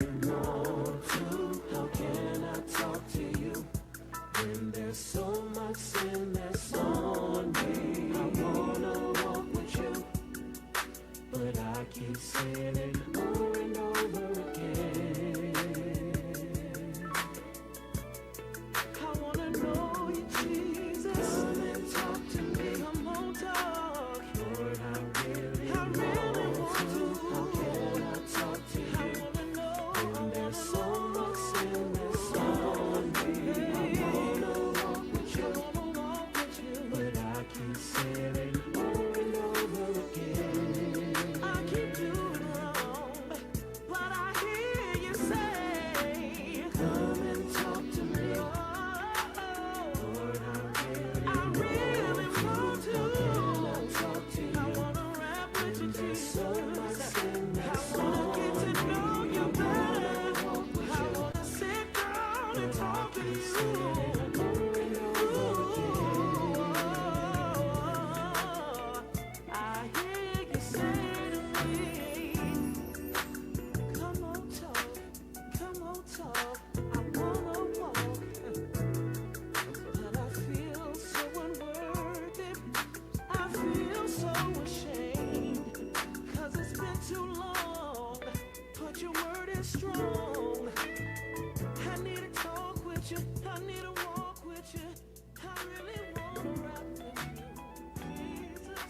How can I talk to you when there's so much sin that's on me? I wanna walk with you, but I keep saying it over and over again. I wanna know you, Jesus. Come and talk to me. Come on, talk. Lord, I really want to. How can I talk to you? I wanna know when there's so much sin that's on me. I wanna walk with you, but I keep saying it over and over again. I keep doing wrong, but I hear you say, come and talk to me. Lord, I really want to. Talk to you. I wanna rap with you, Jesus. So much sin that's I wanna get to know you better. I wanna sit down and talk to you. I hear you say to me, come on talk, I wanna walk, but I feel so unworthy, I feel so ashamed, 'cause it's been too long, but your word is strong. I need to talk with you, I need to walk with you, I really wanna rap with you, Jesus.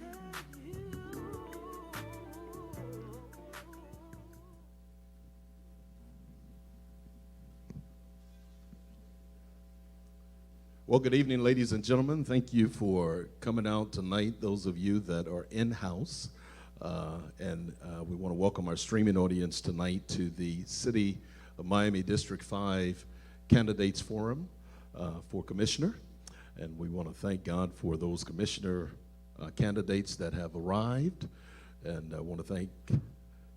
Have you. Well, good evening, ladies and gentlemen. Thank you for coming out tonight, those of you that are in-house. And we want to welcome our streaming audience tonight to the City of Miami District 5 Candidates Forum for Commissioner. And we want to thank God for those commissioner candidates that have arrived. And I want to thank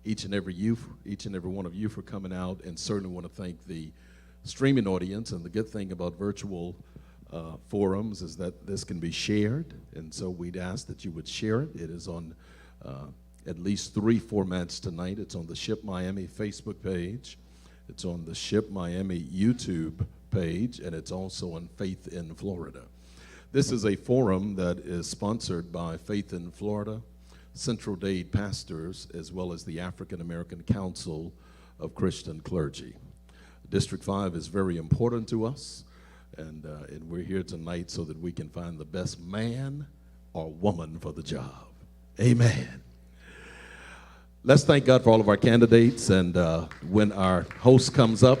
each and every one of you for coming out, and certainly want to thank the streaming audience. And the good thing about virtual forums is that this can be shared, and so we'd ask that you would share it. It is on at least 3 formats tonight. It's on the Ship Miami Facebook page, it's on the Ship Miami YouTube page, and it's also on Faith in Florida. This is a forum that is sponsored by Faith in Florida, Central Dade Pastors, as well as the African American Council of Christian Clergy. District 5 is very important to us. And we're here tonight so that we can find the best man or woman for the job. Amen. Let's thank God for all of our candidates. And when our host comes up,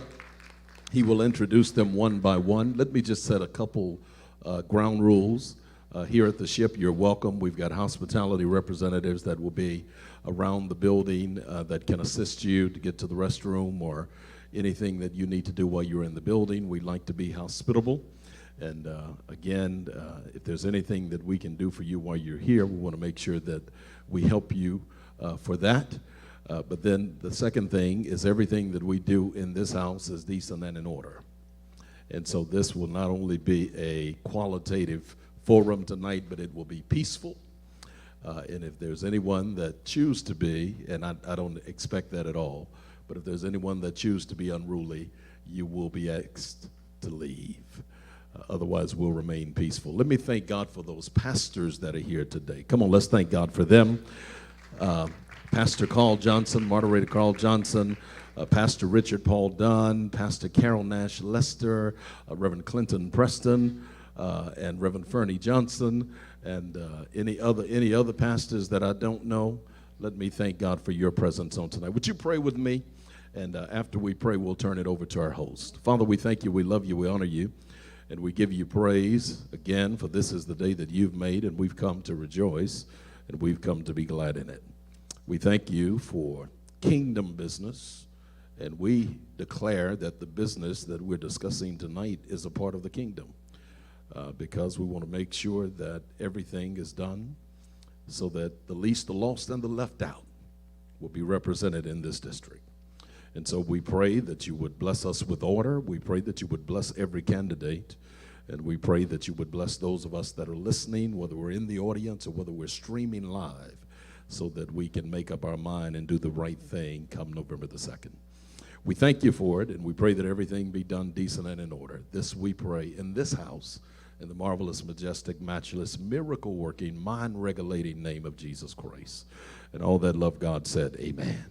he will introduce them one by one. Let me just set a couple ground rules. Here at the Ship, you're welcome. We've got hospitality representatives that will be around the building that can assist you to get to the restroom or anything that you need to do while you're in the building. We like to be hospitable. And again, if there's anything that we can do for you while you're here, we want to make sure that we help you for that. But then the second thing is everything that we do in this house is decent and in order. And so this will not only be a qualitative forum tonight, but it will be peaceful. And if there's anyone that choose to be, and I don't expect that at all, but if there's anyone that choose to be unruly, you will be asked to leave. Otherwise, we'll remain peaceful. Let me thank God for those pastors that are here today. Come on, let's thank God for them. Pastor Carl Johnson, Moderator Carl Johnson, Pastor Richard Paul Dunn, Pastor Carol Nash Lester, Reverend Clinton Preston, and Reverend Fernie Johnson, and any other pastors that I don't know. Let me thank God for your presence on tonight. Would you pray with me? And after we pray, we'll turn it over to our host. Father, we thank you, we love you, we honor you, and we give you praise again, for this is the day that you've made, and we've come to rejoice, and we've come to be glad in it. We thank you for kingdom business, and we declare that the business that we're discussing tonight is a part of the kingdom, because we want to make sure that everything is done so that the least, the lost, and the left out will be represented in this district. And so we pray that you would bless us with order. We pray that you would bless every candidate. And we pray that you would bless those of us that are listening, whether we're in the audience or whether we're streaming live, so that we can make up our mind and do the right thing come November the 2nd. We thank you for it, and we pray that everything be done decent and in order. This we pray in this house, in the marvelous, majestic, matchless, miracle-working, mind-regulating name of Jesus Christ. And all that love God said, amen.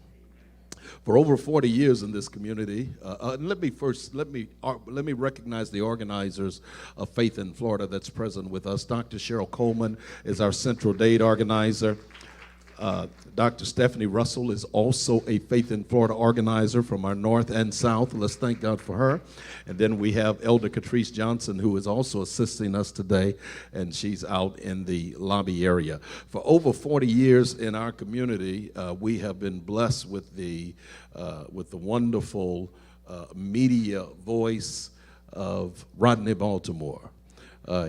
For over 40 years in this community, let me recognize the organizers of Faith in Florida that's present with us. Dr. Cheryl Coleman is our Central Dade organizer. Dr. Stephanie Russell is also a Faith in Florida organizer from our north and south. Let's thank God for her. And then we have Elder Catrice Johnson, who is also assisting us today, and she's out in the lobby area. For over 40 years in our community, we have been blessed with the wonderful media voice of Rodney Baltimore.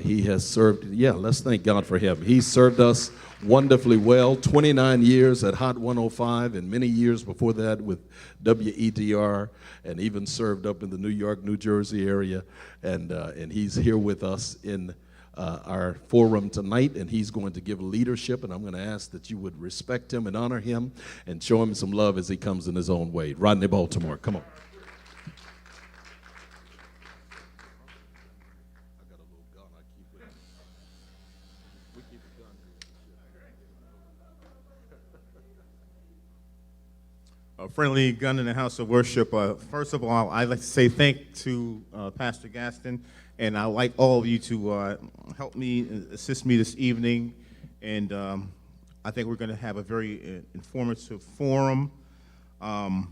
He has served, let's thank God for him. He served us wonderfully well, 29 years at Hot 105 and many years before that with WEDR, and even served up in the New York, New Jersey area. And he's here with us in our forum tonight, and he's going to give leadership, and I'm going to ask that you would respect him and honor him and show him some love as he comes in his own way. Rodney Baltimore, come on. A friendly gun in the house of worship. First of all, I'd like to say thank to Pastor Gaston, and I'd like all of you to help me, assist me this evening, and I think we're going to have a very informative forum. I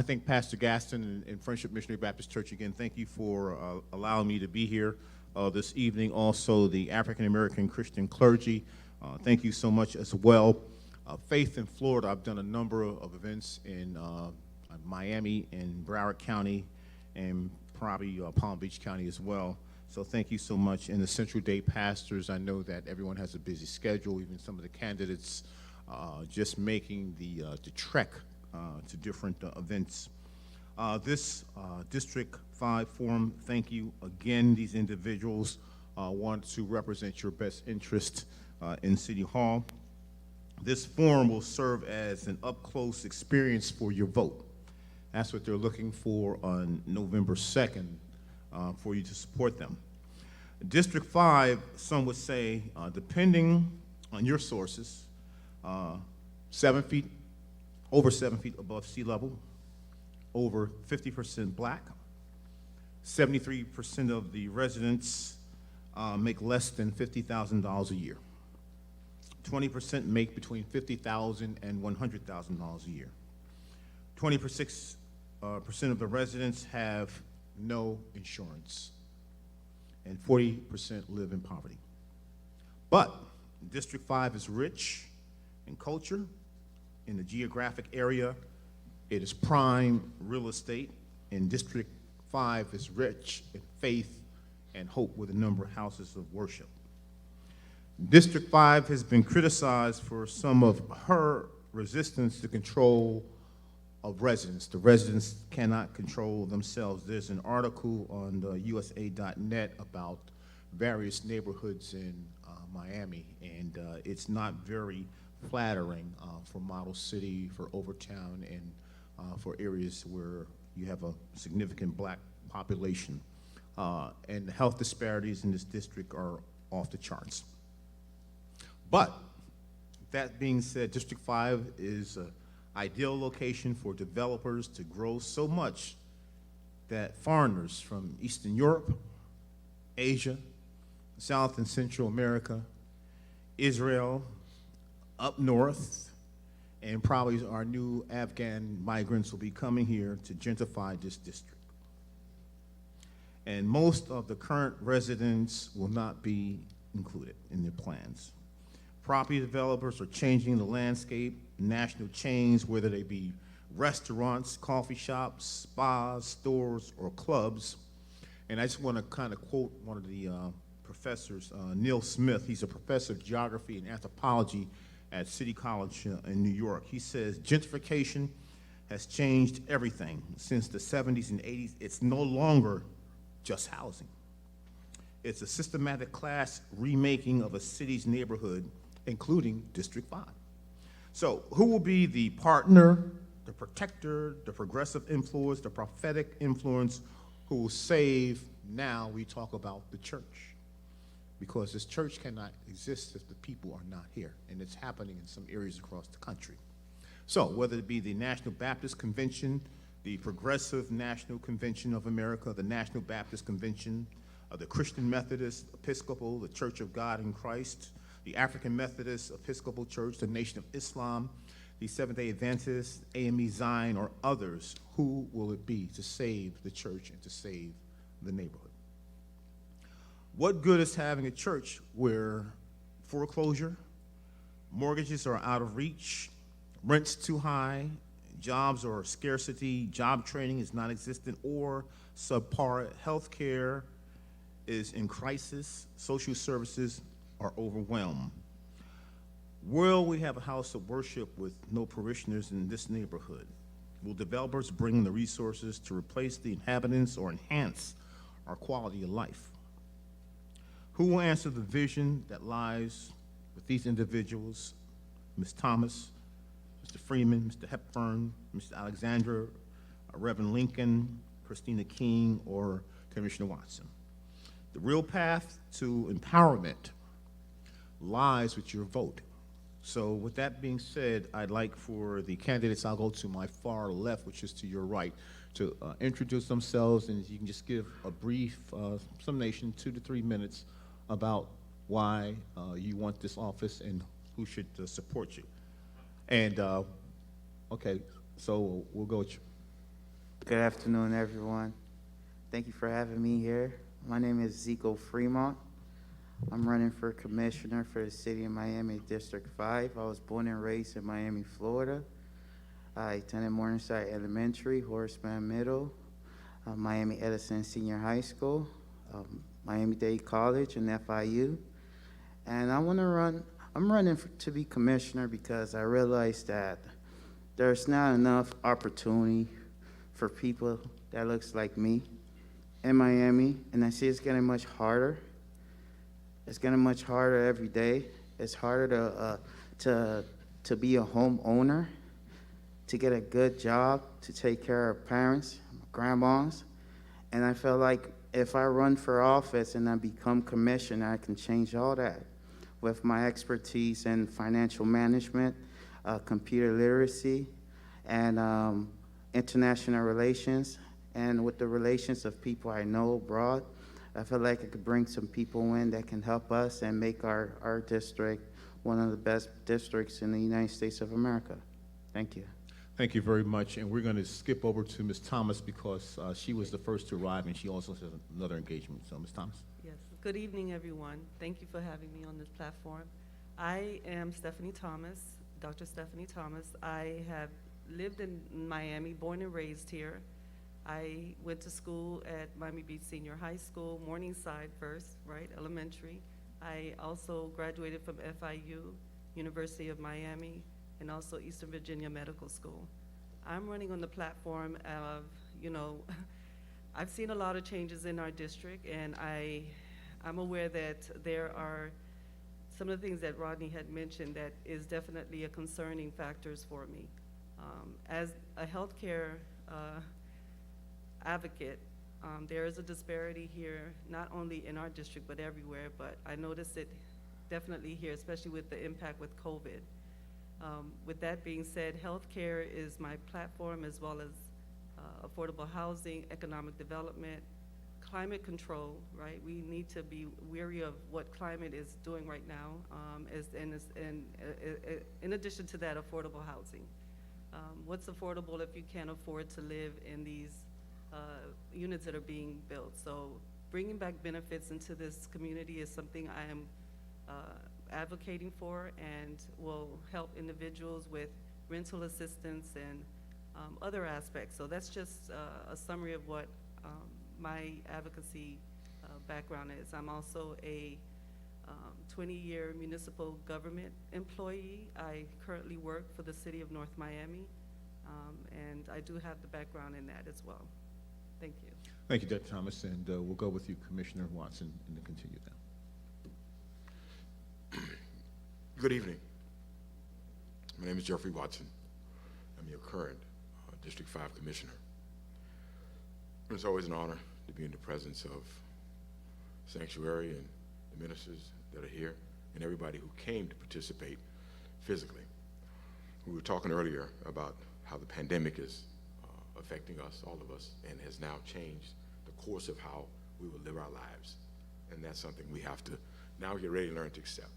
thank Pastor Gaston and Friendship Missionary Baptist Church again. Thank you for allowing me to be here this evening. Also, the African American Christian clergy, thank you so much as well. Faith in Florida, I've done a number of events in Miami and Broward County and probably Palm Beach County as well. So thank you so much. And the Central Dade pastors, I know that everyone has a busy schedule, even some of the candidates just making the trek to different events. This District 5 Forum, thank you again. These individuals want to represent your best interest in City Hall. This forum will serve as an up-close experience for your vote. That's what they're looking for on November 2nd for you to support them. District 5, some would say, depending on your sources, 7 feet, over 7 feet above sea level, over 50% black, 73% of the residents make less than $50,000 a year. 20% make between $50,000 and $100,000 a year. 26% of the residents have no insurance, and 40% live in poverty. But District 5 is rich in culture, in the geographic area. It is prime real estate, and District 5 is rich in faith and hope with a number of houses of worship. District 5 has been criticized for some of her resistance to control of residents. The residents cannot control themselves. There's an article on the USA.net about various neighborhoods in Miami, and it's not very flattering for Model City, for Overtown, and for areas where you have a significant black population. And the health disparities in this district are off the charts. But that being said, District 5 is an ideal location for developers to grow so much that foreigners from Eastern Europe, Asia, South and Central America, Israel, up north, and probably our new Afghan migrants will be coming here to gentrify this district. And most of the current residents will not be included in their plans. Property developers are changing the landscape. National chains, whether they be restaurants, coffee shops, spas, stores, or clubs. And I just want to kind of quote one of the professors, Neil Smith. He's a professor of geography and anthropology at City College in New York. He says, gentrification has changed everything since the 70s and 80s. It's no longer just housing. It's a systematic class remaking of a city's neighborhood including District 5. So who will be the partner, the protector, the progressive influence, the prophetic influence who will save? Now we talk about the church, because this church cannot exist if the people are not here, and it's happening in some areas across the country. So whether it be the National Baptist Convention, the Progressive National Convention of America, the National Baptist Convention, the Christian Methodist Episcopal, the Church of God in Christ, the African Methodist Episcopal Church, the Nation of Islam, the Seventh-day Adventists, AME Zion, or others, who will it be to save the church and to save the neighborhood? What good is having a church where foreclosure, mortgages are out of reach, rent's too high, jobs are scarcity, job training is non-existent or subpar, healthcare is in crisis, social services are overwhelmed? Will we have a house of worship with no parishioners in this neighborhood? Will developers bring the resources to replace the inhabitants or enhance our quality of life? Who will answer the vision that lies with these individuals? Ms. Thomas, Mr. Freeman, Mr. Hepburn, Mr. Alexander, Reverend Lincoln, Christina King, or Commissioner Watson? The real path to empowerment lies with your vote. So with that being said, I'd like for the candidates, I'll go to my far left, which is to your right, to introduce themselves, and you can just give a brief summation, 2 to 3 minutes, about why you want this office and who should support you. And, okay, so we'll go with you. Good afternoon, everyone. Thank you for having me here. My name is Zico Fremont. I'm running for commissioner for the city of Miami, District 5. I was born and raised in Miami, Florida. I attended Morningside Elementary, Horaceman Middle, Miami Edison Senior High School, Miami-Dade College, and FIU. And I'm running to be commissioner because I realized that there's not enough opportunity for people that looks like me in Miami, and I see it's getting much harder. It's getting much harder every day. It's harder to be a homeowner, to get a good job, to take care of parents, grandmas. And I feel like if I run for office and I become commissioner, I can change all that with my expertise in financial management, computer literacy, and international relations, and with the relations of people I know abroad. I feel like I could bring some people in that can help us and make our district one of the best districts in the United States of America. Thank you. Thank you very much. And we're going to skip over to Ms. Thomas because she was the first to arrive and she also has another engagement. So, Ms. Thomas. Yes. Good evening, everyone. Thank you for having me on this platform. I am Stephanie Thomas, Dr. Stephanie Thomas. I have lived in Miami, born and raised here. I went to school at Miami Beach Senior High School, Morningside first, right, elementary. I also graduated from FIU, University of Miami, and also Eastern Virginia Medical School. I'm running on the platform of, I've seen a lot of changes in our district, and I'm aware that there are some of the things that Rodney had mentioned that is definitely a concerning factors for me. As a healthcare advocate, there is a disparity here, not only in our district, but everywhere, but I notice it definitely here, especially with the impact with COVID. With that being said, healthcare is my platform, as well as affordable housing, economic development, climate control, right? We need to be wary of what climate is doing right now, in addition to that, affordable housing. What's affordable if you can't afford to live in these units that are being built? So bringing back benefits into this community is something I am advocating for, and will help individuals with rental assistance and other aspects. So that's just a summary of what my advocacy background is. I'm also a 20-year municipal government employee. I currently work for the city of North Miami, and I do have the background in that as well. Thank you. Thank you, Dr. Thomas, and we'll go with you, Commissioner Watson, and then continue Good evening. My name is Jeffrey Watson. I'm your current District 5 Commissioner. It's always an honor to be in the presence of Sanctuary and the ministers that are here and everybody who came to participate physically. We were talking earlier about how the pandemic is affecting us, all of us, and has now changed the course of how we will live our lives. And that's something we have to now get ready to learn to accept.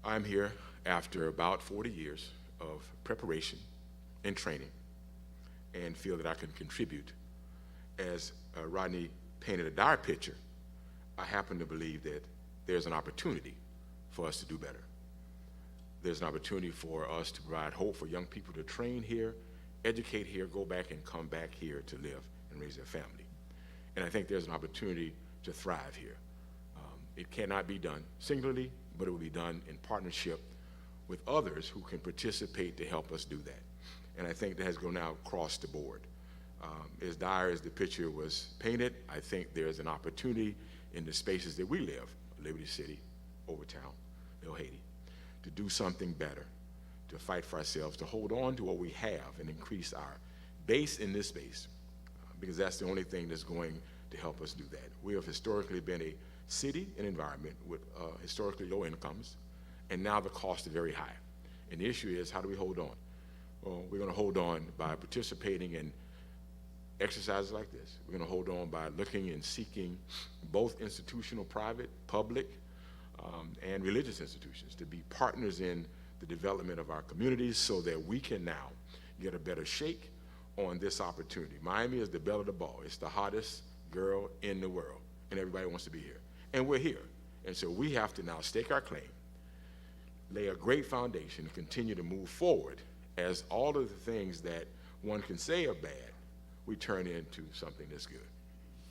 I'm here after about 40 years of preparation and training and feel that I can contribute. As Rodney painted a dire picture, I happen to believe that there's an opportunity for us to do better. There's an opportunity for us to provide hope for young people to train here, educate here, go back and come back here to live and raise their family. And I think there's an opportunity to thrive here. It cannot be done singularly, but it will be done in partnership with others who can participate to help us do that. And I think that has gone now across the board. As dire as the picture was painted, I think there's an opportunity in the spaces that we live, Liberty City, Overtown, Mill Haiti, to do something better, to fight for ourselves, to hold on to what we have and increase our base in this space, because that's the only thing that's going to help us do that. We have historically been a city and environment with historically low incomes, and now the costs are very high. And the issue is, how do we hold on? Well, we're going to hold on by participating in exercises like this. We're going to hold on by looking and seeking both institutional, private, public, and religious institutions to be partners in the development of our communities so that we can now get a better shake on this opportunity. Miami is the belle of the ball. It's the hottest girl in the world, and everybody wants to be here. And we're here. And so we have to now stake our claim, lay a great foundation, and continue to move forward as all of the things that one can say are bad, we turn into something that's good.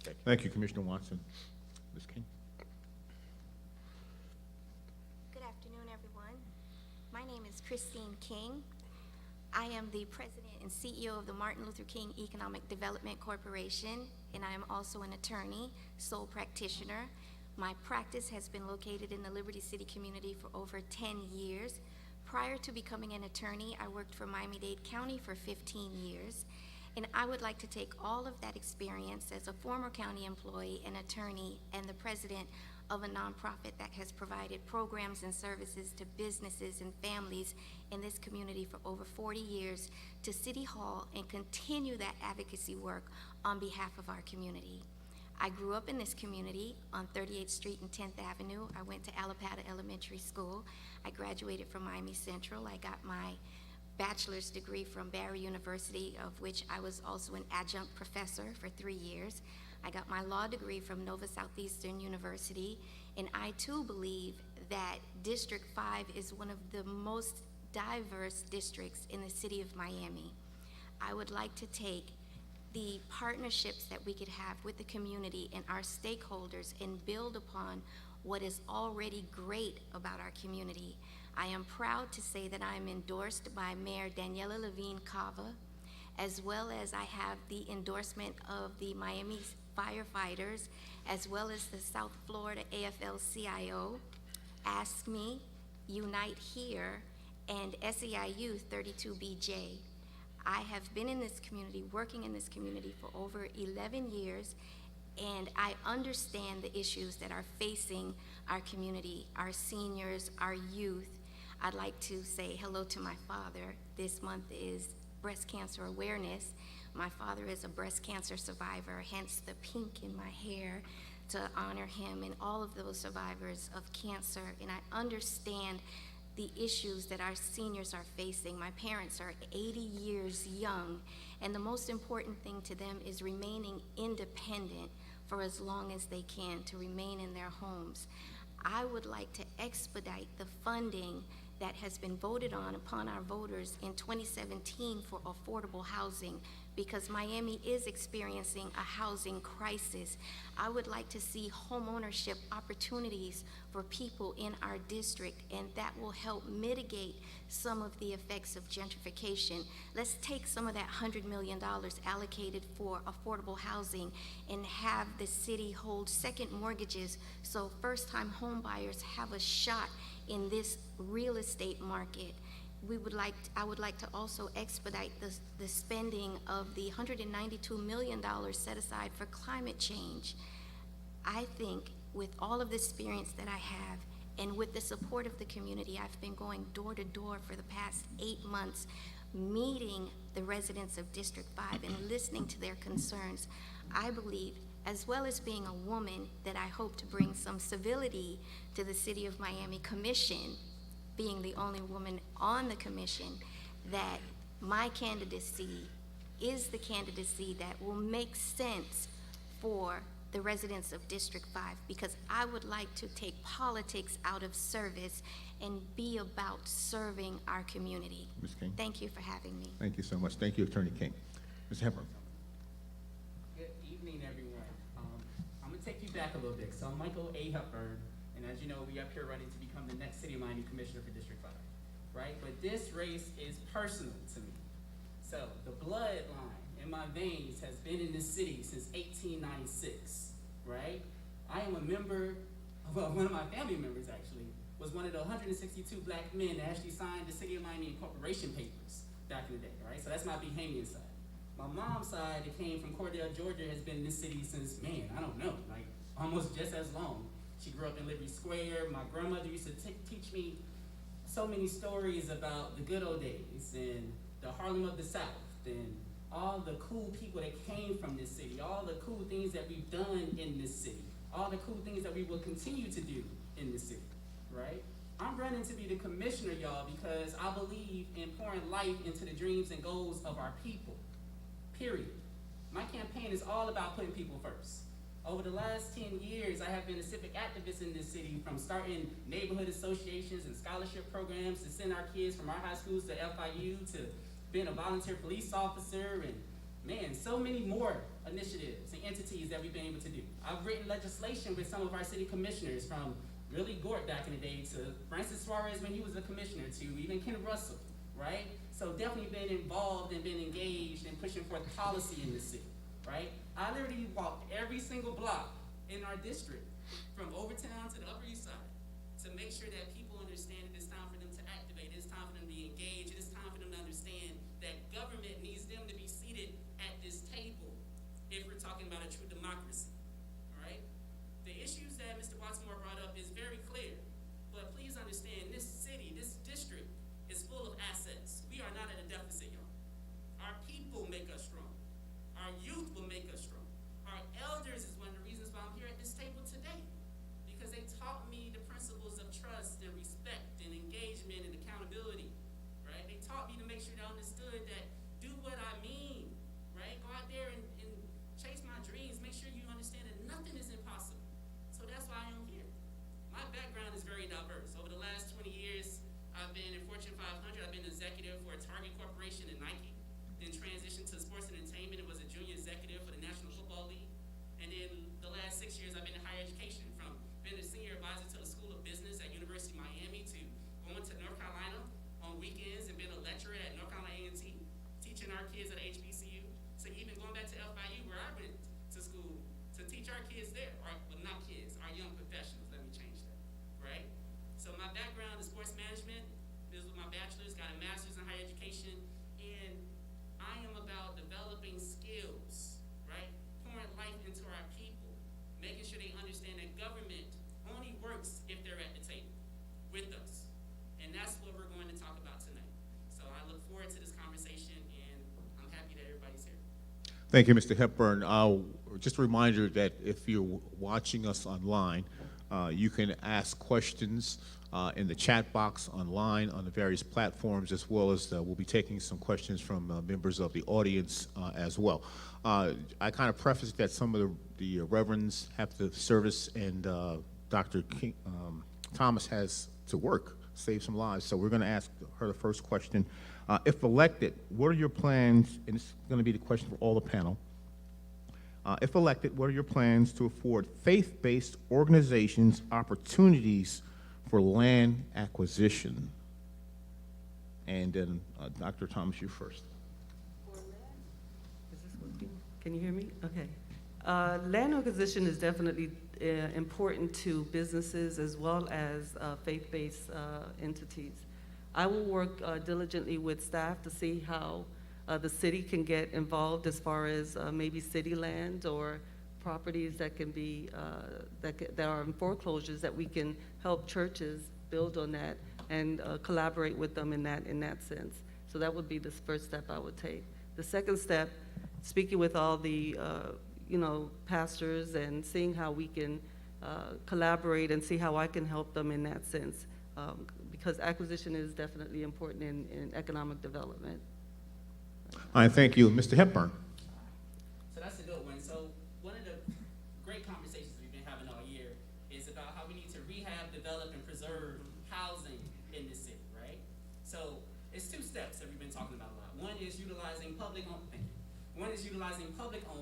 Thank you. Thank you, Commissioner Watson. Ms. King. Good afternoon, everyone. My name is Christine King. I am the president and CEO of the Martin Luther King Economic Development Corporation, and I am also an attorney, sole practitioner. My practice has been located in the Liberty City community for over 10 years. Prior to becoming an attorney, I worked for Miami-Dade County for 15 years, and I would like to take all of that experience as a former county employee and attorney and the president of a nonprofit that has provided programs and services to businesses and families in this community for over 40 years to City Hall and continue that advocacy work on behalf of our community. I grew up in this community on 38th Street and 10th Avenue. I went to Alapata Elementary School. I graduated from Miami Central. I got my bachelor's degree from Barry University, of which I was also an adjunct professor for 3 years. I got my law degree from Nova Southeastern University, and I too believe that District 5 is one of the most diverse districts in the city of Miami. I would like to take the partnerships that we could have with the community and our stakeholders and build upon what is already great about our community. I am proud to say that I am endorsed by Mayor Daniela Levine Cava, as well as I have the endorsement of the Miami firefighters, as well as the South Florida AFL-CIO, Ask Me, Unite Here, and SEIU 32BJ. I have been in this community, working in this community for over 11 years, and I understand the issues that are facing our community, our seniors, our youth. I'd like to say hello to my father. This month is Breast Cancer Awareness. My father is a breast cancer survivor, hence the pink in my hair, to honor him and all of those survivors of cancer. And I understand the issues that our seniors are facing. My parents are 80 years young, and the most important thing to them is remaining independent for as long as they can, to remain in their homes. I would like to expedite the funding that has been voted on upon our voters in 2017 for affordable housing, because Miami is experiencing a housing crisis. I would like to see home ownership opportunities for people in our district, and that will help mitigate some of the effects of gentrification. Let's take some of that $100 million allocated for affordable housing and have the city hold second mortgages so first-time home buyers have a shot in this real estate market. I would like to also expedite the spending of the $192 million set aside for climate change. I think with all of the experience that I have and with the support of the community, I've been going door to door for the past 8 months, meeting the residents of District 5 and listening to their concerns. I believe, as well as being a woman, that I hope to bring some civility to the City of Miami Commission, being the only woman on the commission, that my candidacy is the candidacy that will make sense for the residents of District 5, because I would like to take politics out of service and be about serving our community. Ms. King. Thank you for having me. Thank you so much. Thank you, Attorney King. Ms. Hepburn. Good evening, everyone. I'm going to take you back a little bit. So I'm Michael A. Hepburn, and as you know, we up here running to become the next City of Miami Commissioner for District 5, right? But this race is personal to me. So the bloodline in my veins has been in this city since 1896, right? I am a member, well, one of my family members actually, was one of the 162 black men that actually signed the City of Miami Incorporation papers back in the day, right? So that's my Bahamian side. My mom's side, that came from Cordell, Georgia, has been in this city since, man, I don't know, like almost just as long. She grew up in Liberty Square. My grandmother used to teach me so many stories about the good old days and the Harlem of the South and all the cool people that came from this city, all the cool things that we've done in this city, all the cool things that we will continue to do in this city, right? I'm running to be the commissioner, y'all, because I believe in pouring life into the dreams and goals of our people, period. My campaign is all about putting people first. Over the last 10 years, I have been a civic activist in this city, from starting neighborhood associations and scholarship programs to send our kids from our high schools to FIU, to being a volunteer police officer, and man, so many more initiatives and entities that we've been able to do. I've written legislation with some of our city commissioners, from Willie Gort back in the day to Francis Suarez when he was a commissioner, to even Ken Russell, right? So definitely been involved and been engaged in pushing forth policy in the city, right? I literally walked every single block in our district, from Overtown to the Upper East Side, to make sure that people understand that it's time for them to activate, it's time for them to be engaged, it's time for them to understand that government needs them to be seated at this table if we're talking about a true democracy, all right? The issues that Mr. Wattsmore brought up is very clear, but please understand, this city, this district is full of assets. We are not at a deficit, y'all. Our people make us strong. Our youth will make us strong. Our elders is one of the reasons why I'm here at this table today, because they taught me the principles of trust and respect and engagement and accountability, right? They taught me to make sure that I understood that do what I mean, right? Go out there and chase my dreams. Make sure you understand that nothing is impossible. So that's why I'm here. My background is very diverse. Over the last 20 years, I've been in Fortune 500. I've been executive for Target Corporation and Nike. Then transitioned to sports and entertainment and was a junior executive for the National Football League. And then the last 6 years, I've been in higher education, from being a senior advisor to the School of Business at University of Miami, to going to North Carolina on weekends and being a lecturer at North Carolina A&T, teaching our kids at HBCU, to even going back to FIU, where I went to school to teach our kids there, or well, not kids, our young professionals. Let me change that, right? So my background is sports management. This was my bachelor's, got a master's in higher education, and I am about developing skills, right? Pouring life into our people, making sure they understand that government only works if they're at the table with us. And that's what we're going to talk about tonight. So I look forward to this conversation, and I'm happy that everybody's here. Thank you, Mr. Hepburn. Just a reminder that if you're watching us online, you can ask questions in the chat box online on the various platforms, as well as we'll be taking some questions from members of the audience as well. I kind of prefaced that some of the reverends have to service, and Dr. King, Thomas has to work, save some lives. So we're going to ask her the first question. If elected, what are your plans, and it's going to be the question for all the panel. If elected, what are your plans to afford faith-based organizations opportunities for land acquisition? And then, Dr. Thomas, you first. Is this working? Can you hear me? Okay. Land acquisition is definitely important to businesses as well as faith-based entities. I will work diligently with staff to see how the city can get involved as far as maybe city land or properties that can be, that are in foreclosures, that we can help churches build on that and collaborate with them in that sense. So that would be the first step I would take. The second step, speaking with all the pastors and seeing how we can collaborate and see how I can help them in that sense, because acquisition is definitely important in economic development. I thank you. Mr. Hepburn. So that's a good one. So one of the great conversations we've been having all year is about how we need to rehab, develop, and preserve housing in the city, right? So it's two steps that we've been talking about a lot. One is utilizing public-owned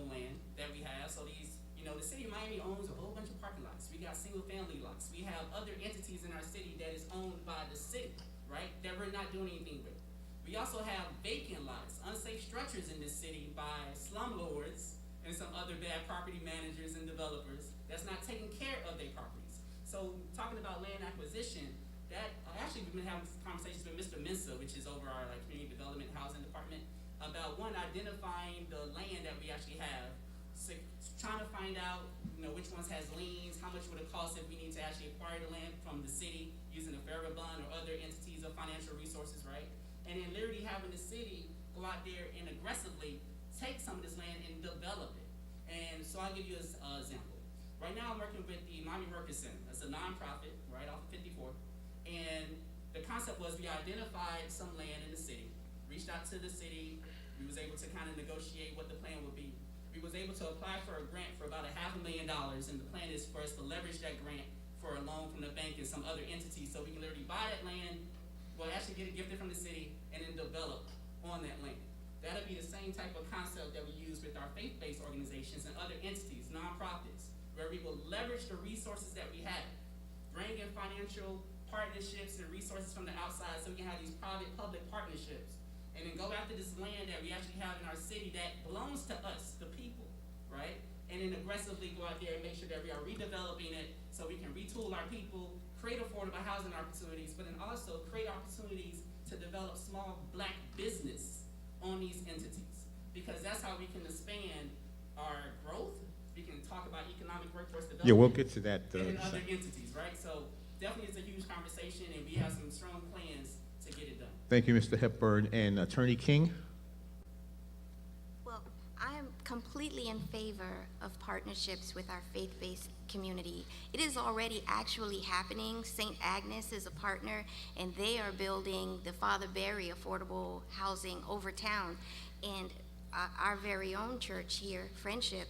land that we have. So these, the city of Miami owns a whole bunch of parking lots. We got single-family lots. We have other entities in our city that is owned by the city, right, that we're not doing anything with. We also have vacant lots, unsafe structures in this city by slumlords and some other bad property managers and developers that's not taking care of their properties. So talking about land acquisition, that actually we've been having conversations with Mr. Mensa, which is over our community development housing department, about one, identifying the land that we actually have, so trying to find out which ones has liens, how much would it cost if we need to actually acquire the land from the city using a federal bond or other entities of financial resources, right? And then literally having the city go out there and aggressively take some of this land and develop it. And so I'll give you an example. Right now I'm working with the Miami Workers Center. It's a nonprofit right off of 54. And the concept was we identified some land in the city, reached out to the city, we was able to kind of negotiate what the plan would be. We was able to apply for a grant for about $500,000, and the plan is for us to leverage that grant for a loan from the bank and some other entities so we can literally buy that land, well, actually get it gifted from the city, and then develop on that land. That'll be the same type of concept that we use with our faith-based organizations and other entities, nonprofits, where we will leverage the resources that we have, bring in financial partnerships and resources from the outside so we can have these private-public partnerships, and then go after this land that we actually have in our city that belongs to us, the people, right? And then aggressively go out there and make sure that we are redeveloping it so we can retool our people, create affordable housing opportunities, but then also create opportunities to develop small black business on these entities. Because that's how we can expand our growth. We can talk about economic workforce development. Yeah, we'll get to that. And then other entities, right? So definitely it's a huge conversation, and we have some strong plans to get it done. Thank you, Mr. Hepburn. And Attorney King? Well, I am completely in favor of partnerships with our faith-based community. It is already actually happening. St. Agnes is a partner, and they are building the Father Barry affordable housing over town. And our very own church here, Friendship,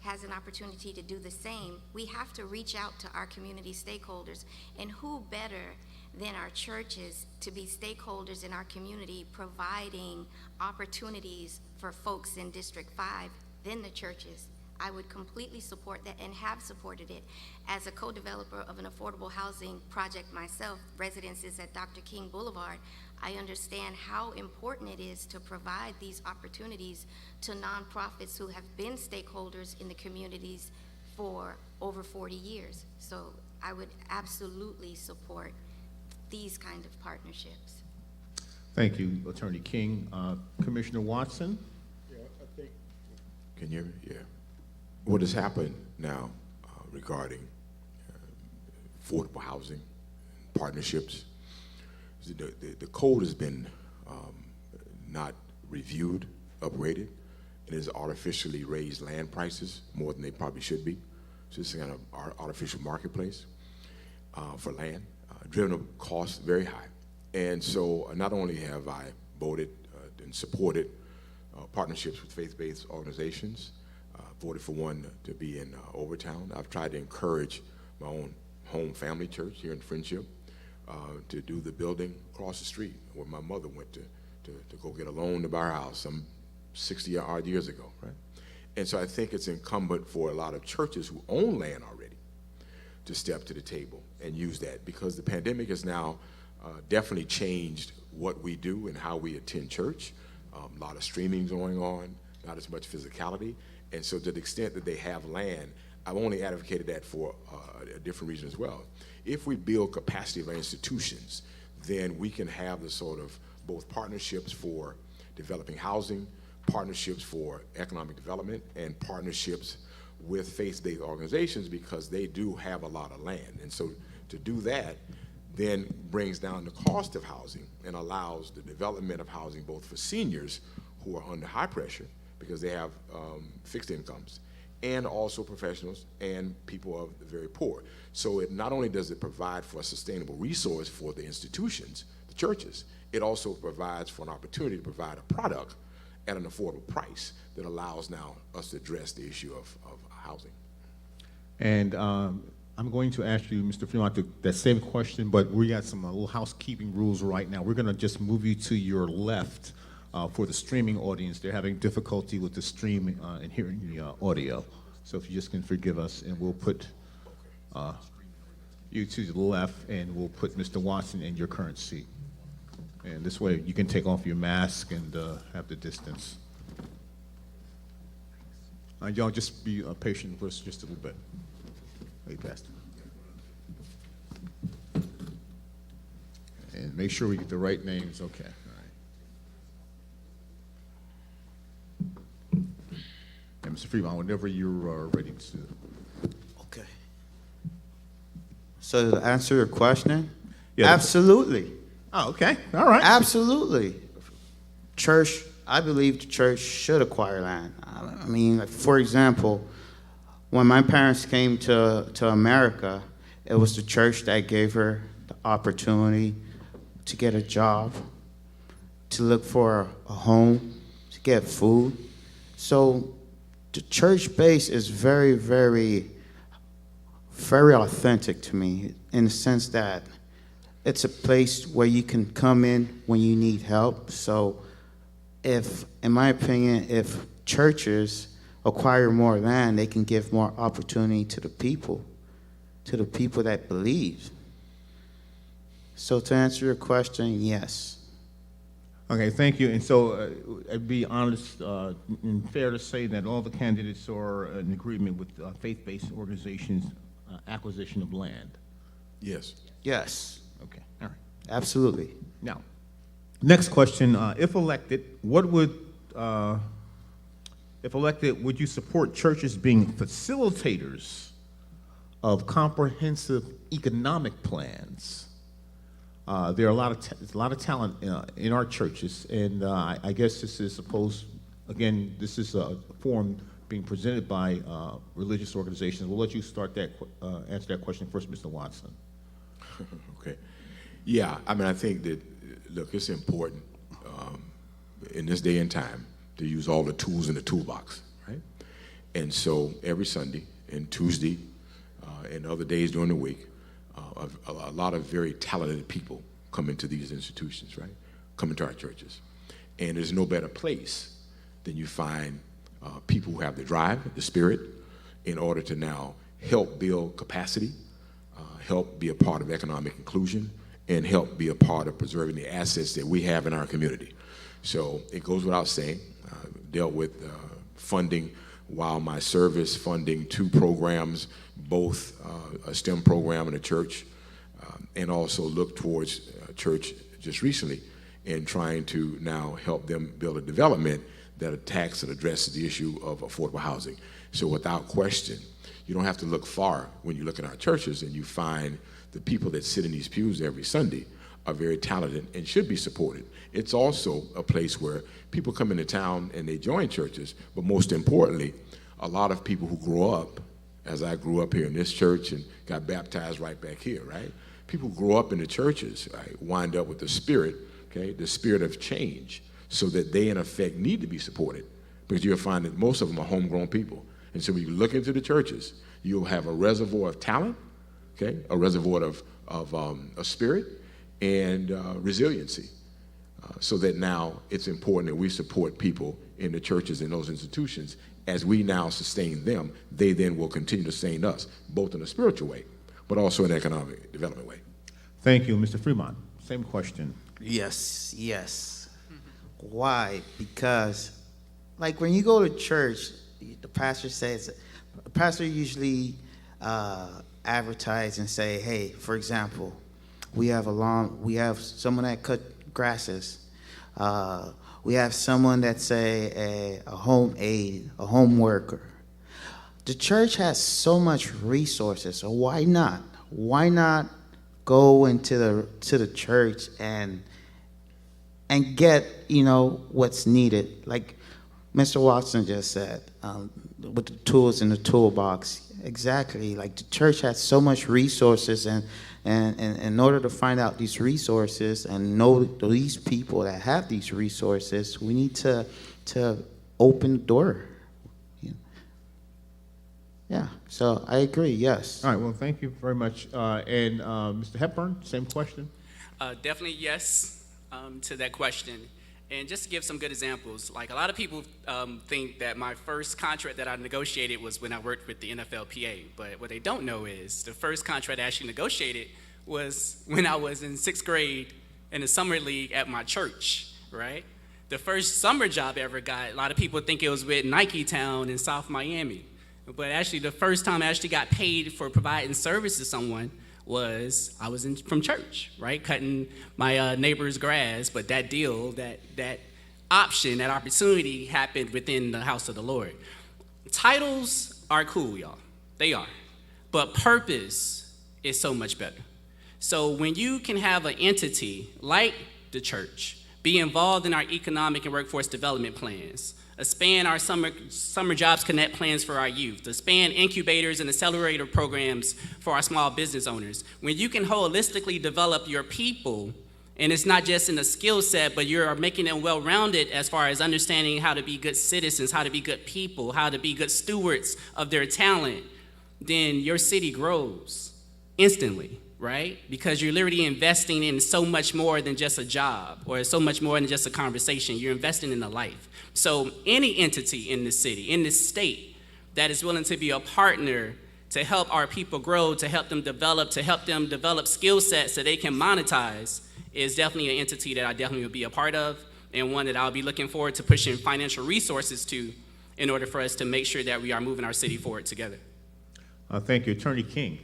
has an opportunity to do the same. We have to reach out to our community stakeholders, and who better than our churches to be stakeholders in our community, providing opportunities for folks in District 5 than the churches. I would completely support that and have supported it. As a co-developer of an affordable housing project myself, residences at Dr. King Boulevard, I understand how important it is to provide these opportunities to nonprofits who have been stakeholders in the communities for over 40 years. So I would absolutely support these kind of partnerships. Thank you, Attorney King. Commissioner Watson? Yeah, I think. Can you hear me? Yeah. What has happened now regarding affordable housing partnerships, the code has been not reviewed, upgraded, and has artificially raised land prices more than they probably should be. So this is kind of our artificial marketplace for land, driven up costs very high. And so not only have I voted and supported partnerships with faith-based organizations, voted for one to be in Overtown. I've tried to encourage my own home family church here in Friendship to do the building across the street where my mother went to go get a loan to buy her house some 60-odd years ago, right? And so I think it's incumbent for a lot of churches who own land already to step to the table and use that, because the pandemic has now definitely changed what we do and how we attend church. A lot of streaming going on, not as much physicality. And so to the extent that they have land, I've only advocated that for a different reason as well. If we build capacity of our institutions, then we can have the sort of both partnerships for developing housing, partnerships for economic development, and partnerships with faith-based organizations, because they do have a lot of land. And so to do that then brings down the cost of housing and allows the development of housing both for seniors who are under high pressure because they have fixed incomes, and also professionals and people of the very poor. So it not only does it provide for a sustainable resource for the institutions, the churches, it also provides for an opportunity to provide a product at an affordable price that allows now us to address the issue of housing. And I'm going to ask you, Mr. Fremont, that same question, but we got some little housekeeping rules right now. We're going to just move you to your left for the streaming audience. They're having difficulty with the stream and hearing the audio. So if you just can forgive us, and we'll put you to the left, and we'll put Mr. Watson in your current seat. And this way you can take off your mask and have the distance. Y'all just be patient with us just a little bit. Way past. And make sure we get the right names. Okay. All right. And Mr. Fremont, whenever you're ready to. Okay. So to answer your question, Yeah. absolutely. Oh, okay. All right. Absolutely. Church, I believe the church should acquire land. I mean, like, for example, when my parents came to America, it was the church that gave her the opportunity to get a job, to look for a home, to get food. So the church base is very, very, very authentic to me, in the sense that it's a place where you can come in when you need help. So if, in my opinion, if churches acquire more land, they can give more opportunity to the people that believe. So to answer your question, yes. Okay, thank you. And so I'd be honest and fair to say that all the candidates are in agreement with faith-based organizations' acquisition of land. Yes. Yes, Okay, all right. absolutely. Now, next question. If elected, would you support churches being facilitators of comprehensive economic plans? There are a lot of talent in our churches, and I guess this is this is a forum being presented by religious organizations. We'll let you answer that question first, Mr. Watson. Okay. Yeah, I mean, I think that, look, it's important in this day and time to use all the tools in the toolbox, right? And so every Sunday and Tuesday and other days during the week, a lot of very talented people come into these institutions, right? Come into our churches. And there's no better place than you find people who have the drive, the spirit, in order to now help build capacity, help be a part of economic inclusion, and help be a part of preserving the assets that we have in our community. So it goes without saying, dealt with funding while my service, funding 2 programs, both a STEM program and a church, and also look towards church just recently in trying to now help them build a development that attacks and addresses the issue of affordable housing. So without question, you don't have to look far when you look at our churches and you find the people that sit in these pews every Sunday are very talented and should be supported. It's also a place where people come into town and they join churches, but most importantly, a lot of people who grow up, as I grew up here in this church and got baptized right back here, right? People who grow up in the churches, right, wind up with the spirit, okay, the spirit of change, so that they in effect need to be supported, because you'll find that most of them are homegrown people. And so when you look into the churches, you'll have a reservoir of talent, okay, a reservoir of a spirit and resiliency, so that now it's important that we support people in the churches and those institutions. As we now sustain them, they then will continue to sustain us, both in a spiritual way, but also in an economic development way. Thank you, Mr. Fremont. Same question. Yes, yes. Why? Because, like, when you go to church, the pastor says, A pastor usually advertise and say, hey, for example, we have someone that cut grasses. We have someone that's a home aide, a home worker. The church has so much resources, so why not? Why not go into the church and get, what's needed? Like Mr. Watson just said, with the tools in the toolbox. Exactly. Like the church has so much resources, and in order to find out these resources and know these people that have these resources, we need to open the door. Yeah, so I agree, yes. All right, well, thank you very much. And Mr. Hepburn, same question. Definitely yes to that question. And just to give some good examples, like a lot of people think that my first contract that I negotiated was when I worked with the NFLPA, but what they don't know is the first contract I actually negotiated was when I was in 6th grade in the summer league at my church, right? The first summer job I ever got, a lot of people think it was with Nike Town in South Miami, but actually the first time I actually got paid for providing service to someone was I was from church, right? Cutting my neighbor's grass, but that deal, that option, that opportunity happened within the house of the Lord. Titles are cool, y'all. They are. But purpose is so much better. So when you can have an entity like the church be involved in our economic and workforce development plans, expand our summer jobs connect plans for our youth, expand incubators and accelerator programs for our small business owners. When you can holistically develop your people, and it's not just in the skill set, but you're making them well-rounded as far as understanding how to be good citizens, how to be good people, how to be good stewards of their talent, then your city grows instantly, right? Because you're literally investing in so much more than just a job or so much more than just a conversation. You're investing in a life. So any entity in the city, in this state, that is willing to be a partner to help our people grow, to help them develop skill sets so they can monetize is definitely an entity that I definitely will be a part of, and one that I'll be looking forward to pushing financial resources to in order for us to make sure that we are moving our city forward together. Thank you. Attorney King.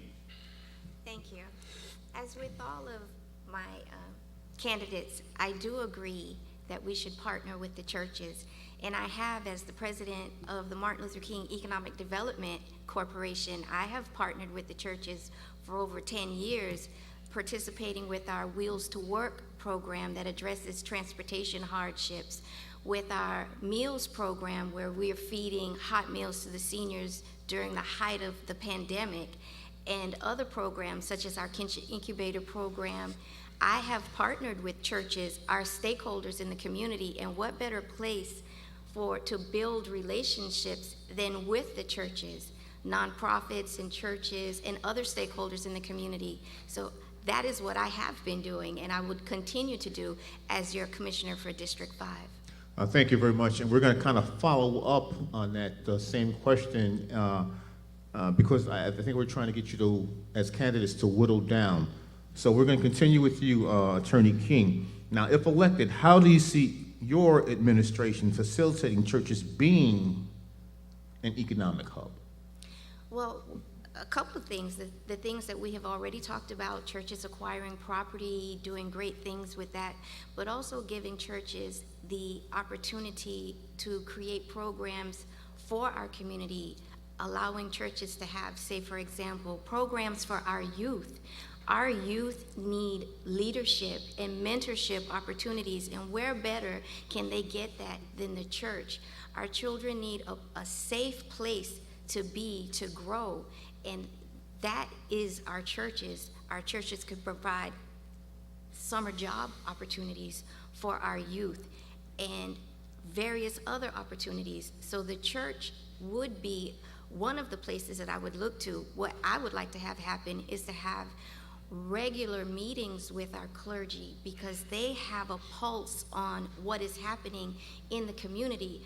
Thank you. As with all of my candidates, I do agree that we should partner with the churches. And I have, as the president of the Martin Luther King Economic Development Corporation, I have partnered with the churches for over 10 years, participating with our Wheels to Work program that addresses transportation hardships, with our meals program where we are feeding hot meals to the seniors during the height of the pandemic, and other programs such as our Kinship Incubator program. I have partnered with churches, our stakeholders in the community, and what better place to build relationships than with the churches, nonprofits and churches and other stakeholders in the community. So that is what I have been doing, and I would continue to do as your commissioner for District 5. Thank you very much. And we're going to kind of follow up on that same question because I think we're trying to get you to, as candidates, to whittle down. So we're going to continue with you, Attorney King. Now, if elected, how do you see your administration facilitating churches being an economic hub? Well, a couple of things. The things that we have already talked about, churches acquiring property, doing great things with that, but also giving churches the opportunity to create programs for our community, allowing churches to have, say, for example, programs for our youth. Our youth need leadership and mentorship opportunities, and where better can they get that than the church? Our children need a safe place to be, to grow, and that is our churches. Our churches could provide summer job opportunities for our youth and various other opportunities. So the church would be one of the places that I would look to. What I would like to have happen is to have regular meetings with our clergy, because they have a pulse on what is happening in the community.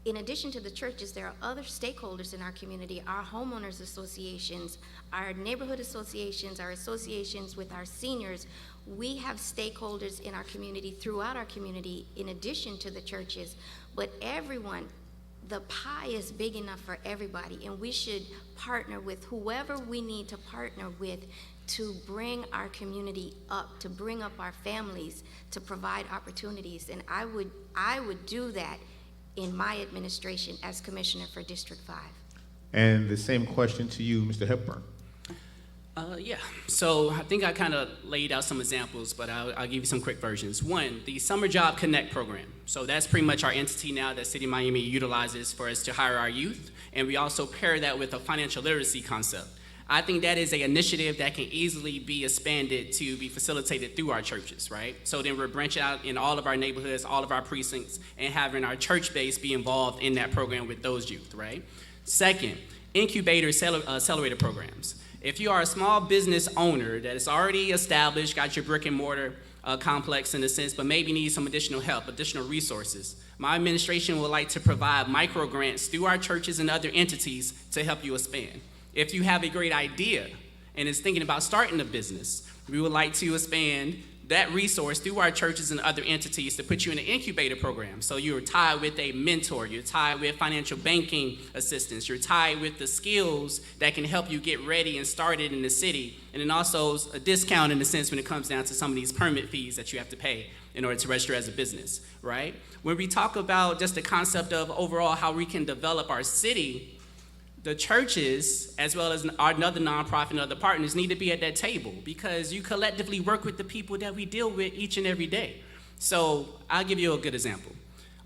In addition to the churches, there are other stakeholders in our community, our homeowners associations, our neighborhood associations, our associations with our seniors. We have stakeholders in our community, throughout our community, in addition to the churches. But everyone the pie is big enough for everybody, and we should partner with whoever we need to partner with to bring our community up, to bring up our families, to provide opportunities. And I would do that in my administration as Commissioner for District 5. And the same question to you, Mr. Hepburn. Yeah, so I think I kind of laid out some examples, but I'll give you some quick versions. One, the Summer Job Connect program. So that's pretty much our entity now that City of Miami utilizes for us to hire our youth, and we also pair that with a financial literacy concept. I think that is an initiative that can easily be expanded to be facilitated through our churches, right? So then we're branching out in all of our neighborhoods, all of our precincts, and having our church base be involved in that program with those youth, right? Second, incubator accelerator programs. If you are a small business owner that is already established, got your brick and mortar complex in a sense, but maybe needs some additional help, additional resources, my administration would like to provide micro grants through our churches and other entities to help you expand. If you have a great idea and is thinking about starting a business, we would like to expand that resource through our churches and other entities to put you in an incubator program. So you're tied with a mentor, you're tied with financial banking assistance, you're tied with the skills that can help you get ready and started in the city, and then also a discount in the sense when it comes down to some of these permit fees that you have to pay in order to register as a business, right? When we talk about just the concept of overall how we can develop our city, the churches, as well as our other nonprofit and other partners, need to be at that table because you collectively work with the people that we deal with each and every day. So I'll give you a good example.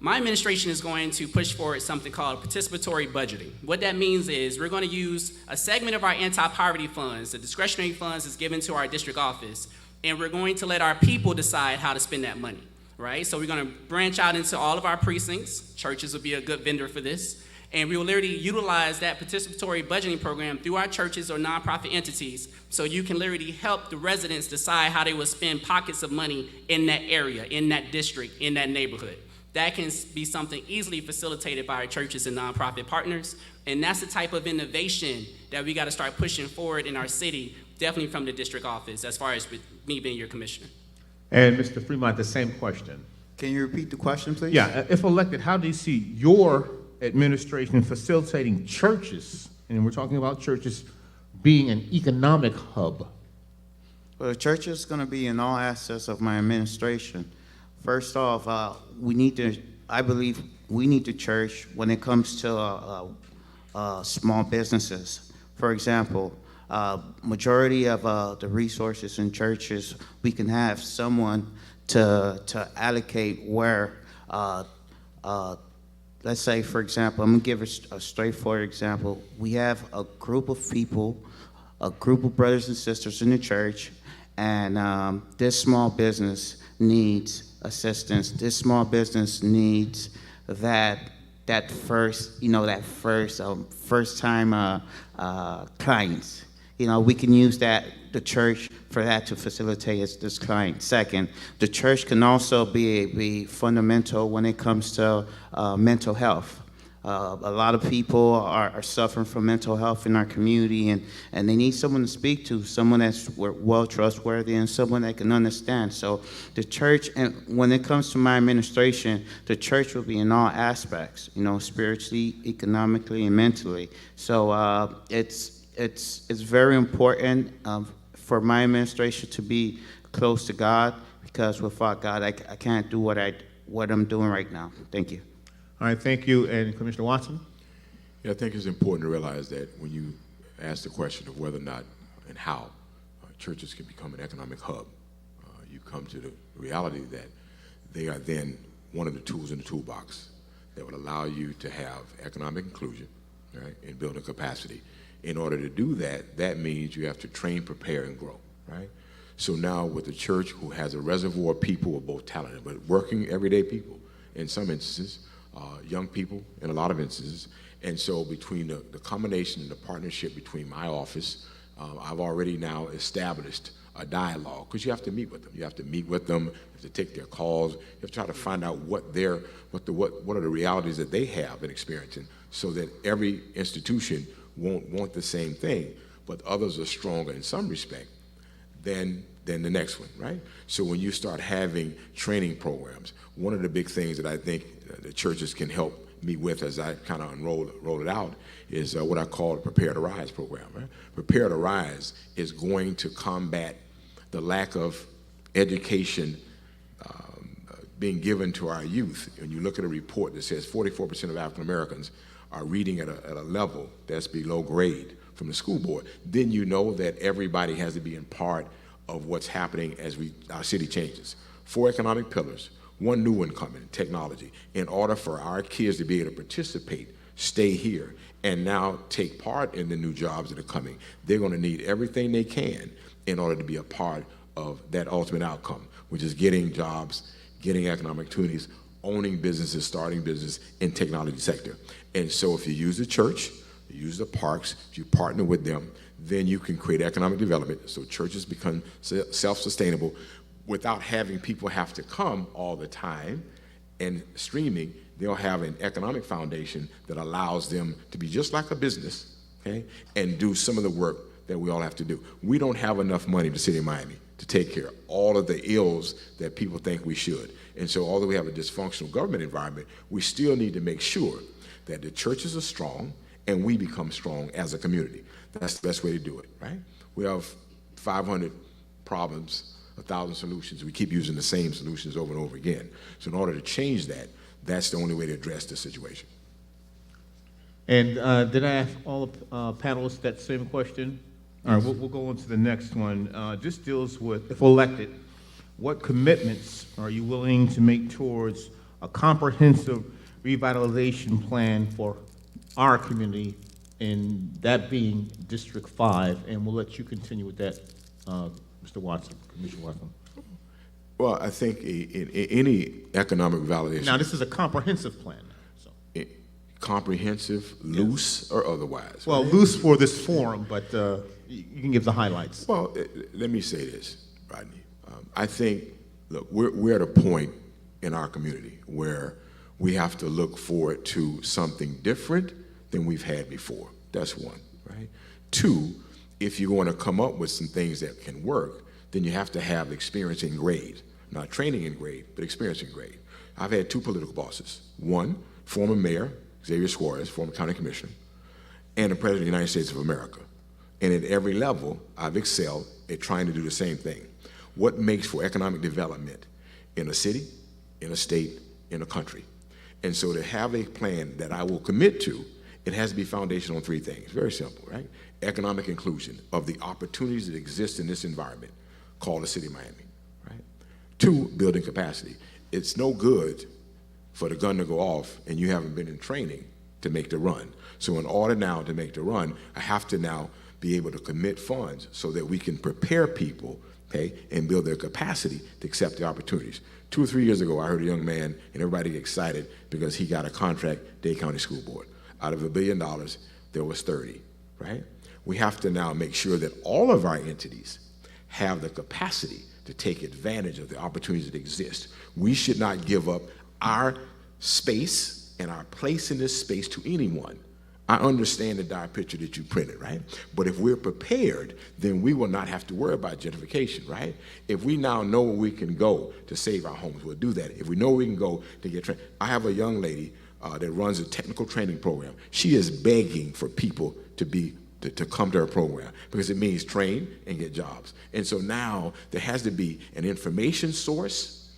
My administration is going to push forward something called participatory budgeting. What that means is we're going to use a segment of our anti-poverty funds, the discretionary funds is given to our district office, and we're going to let our people decide how to spend that money, right? So we're going to branch out into all of our precincts. Churches will be a good vendor for this. And we will literally utilize that participatory budgeting program through our churches or nonprofit entities so you can literally help the residents decide how they will spend pockets of money in that area, in that district, in that neighborhood. That can be something easily facilitated by our churches and nonprofit partners. And that's the type of innovation that we got to start pushing forward in our city, definitely from the district office, as far as with me being your commissioner. And Mr. Fremont, the same question. Can you repeat the question, please? Yeah, if elected, how do you see your administration facilitating churches, and we're talking about churches being an economic hub? Well, the church is going to be in all aspects of my administration. First off, I believe we need the church when it comes to small businesses. For example, majority of the resources in churches, we can have someone to allocate where, let's say, for example, I'm going to give a straightforward example. We have a group of people, a group of brothers and sisters in the church, and this small business needs assistance. This small business needs that first time clients. We can use the church for that to facilitate this client. Second, the church can also be fundamental when it comes to mental health. A lot of people are suffering from mental health in our community, and they need someone to speak to, someone that's well trustworthy and someone that can understand. So the church, and when it comes to my administration, the church will be in all aspects, spiritually, economically, and mentally. So it's very important for my administration to be close to God, because without God, I can't do what I'm doing right now. Thank you. All right, thank you. And Commissioner Watson? Yeah, I think it's important to realize that when you ask the question of whether or not and how churches can become an economic hub, you come to the reality that they are then one of the tools in the toolbox that would allow you to have economic inclusion, right, and build a capacity. In order to do that, that means you have to train, prepare, and grow, right? So now with a church who has a reservoir of people who are both talented, but working everyday people, in some instances, young people in a lot of instances. And so between the combination and the partnership between my office, I've already now established a dialogue, because you have to meet with them. You have to meet with them, you have to take their calls, you have to try to find out what are the realities that they have been experiencing, so that every institution won't want the same thing, but others are stronger in some respect than the next one, right? So when you start having training programs, one of the big things that I think the churches can help meet with as I kind of roll it out is what I call the Prepare to Rise program. Right? Prepare to Rise is going to combat the lack of education being given to our youth. When you look at a report that says 44% of African Americans are reading at a level that's below grade from the school board, then you know that everybody has to be in part of what's happening as our city changes. 4 economic pillars, 1 new one coming, technology. In order for our kids to be able to participate, stay here, and now take part in the new jobs that are coming, they're going to need everything they can in order to be a part of that ultimate outcome, which is getting jobs, getting economic opportunities, owning businesses, starting business in technology sector. And so if you use the church, you use the parks, if you partner with them, then you can create economic development so churches become self-sustainable without having people have to come all the time and streaming. They'll have an economic foundation that allows them to be just like a business, okay, and do some of the work that we all have to do. We don't have enough money in the city of Miami to take care of all of the ills that people think we should. And so although we have a dysfunctional government environment, we still need to make sure that the churches are strong and we become strong as a community. That's the best way to do it, right? We have 500 problems, 1,000 solutions. We keep using the same solutions over and over again. So in order to change that, that's the only way to address the situation. And did I ask all the panelists that same question? All right, we'll go on to the next one. This deals with, if elected, what commitments are you willing to make towards a comprehensive revitalization plan for our community, and that being District 5? And we'll let you continue with that, Mr. Watson, Commissioner Watson. Well, I think in any economic validation. Now, this is a comprehensive plan. So. Comprehensive, loose, or otherwise. Well, right? Loose for this forum, but you can give the highlights. Well, let me say this, Rodney. I think, look, we're at a point in our community where we have to look forward to something different than we've had before. That's one, right? 2, if you're going to come up with some things that can work, then you have to have experience in grade. Not training in grade, but experience in grade. I've had 2 political bosses. 1, former mayor, Xavier Suarez, former county commissioner, and the President of the United States of America. And at every level, I've excelled at trying to do the same thing. What makes for economic development in a city, in a state, in a country? And so to have a plan that I will commit to, it has to be foundational on 3 things. Very simple, right? Economic inclusion of the opportunities that exist in this environment called the city of Miami, right? 2, building capacity. It's no good for the gun to go off and you haven't been in training to make the run. So in order now to make the run, I have to now be able to commit funds so that we can prepare people, okay, and build their capacity to accept the opportunities. 2 or 3 years ago, I heard a young man, and everybody get excited because he got a contract, Dade County School Board. Out of $1 billion, there was 30, right? We have to now make sure that all of our entities have the capacity to take advantage of the opportunities that exist. We should not give up our space and our place in this space to anyone. I understand the dire picture that you printed, right? But if we're prepared, then we will not have to worry about gentrification, right? If we now know where we can go to save our homes, we'll do that. If we know we can go to get trained. I have a young lady that runs a technical training program. She is begging for people to come to her program because it means train and get jobs. And so now there has to be an information source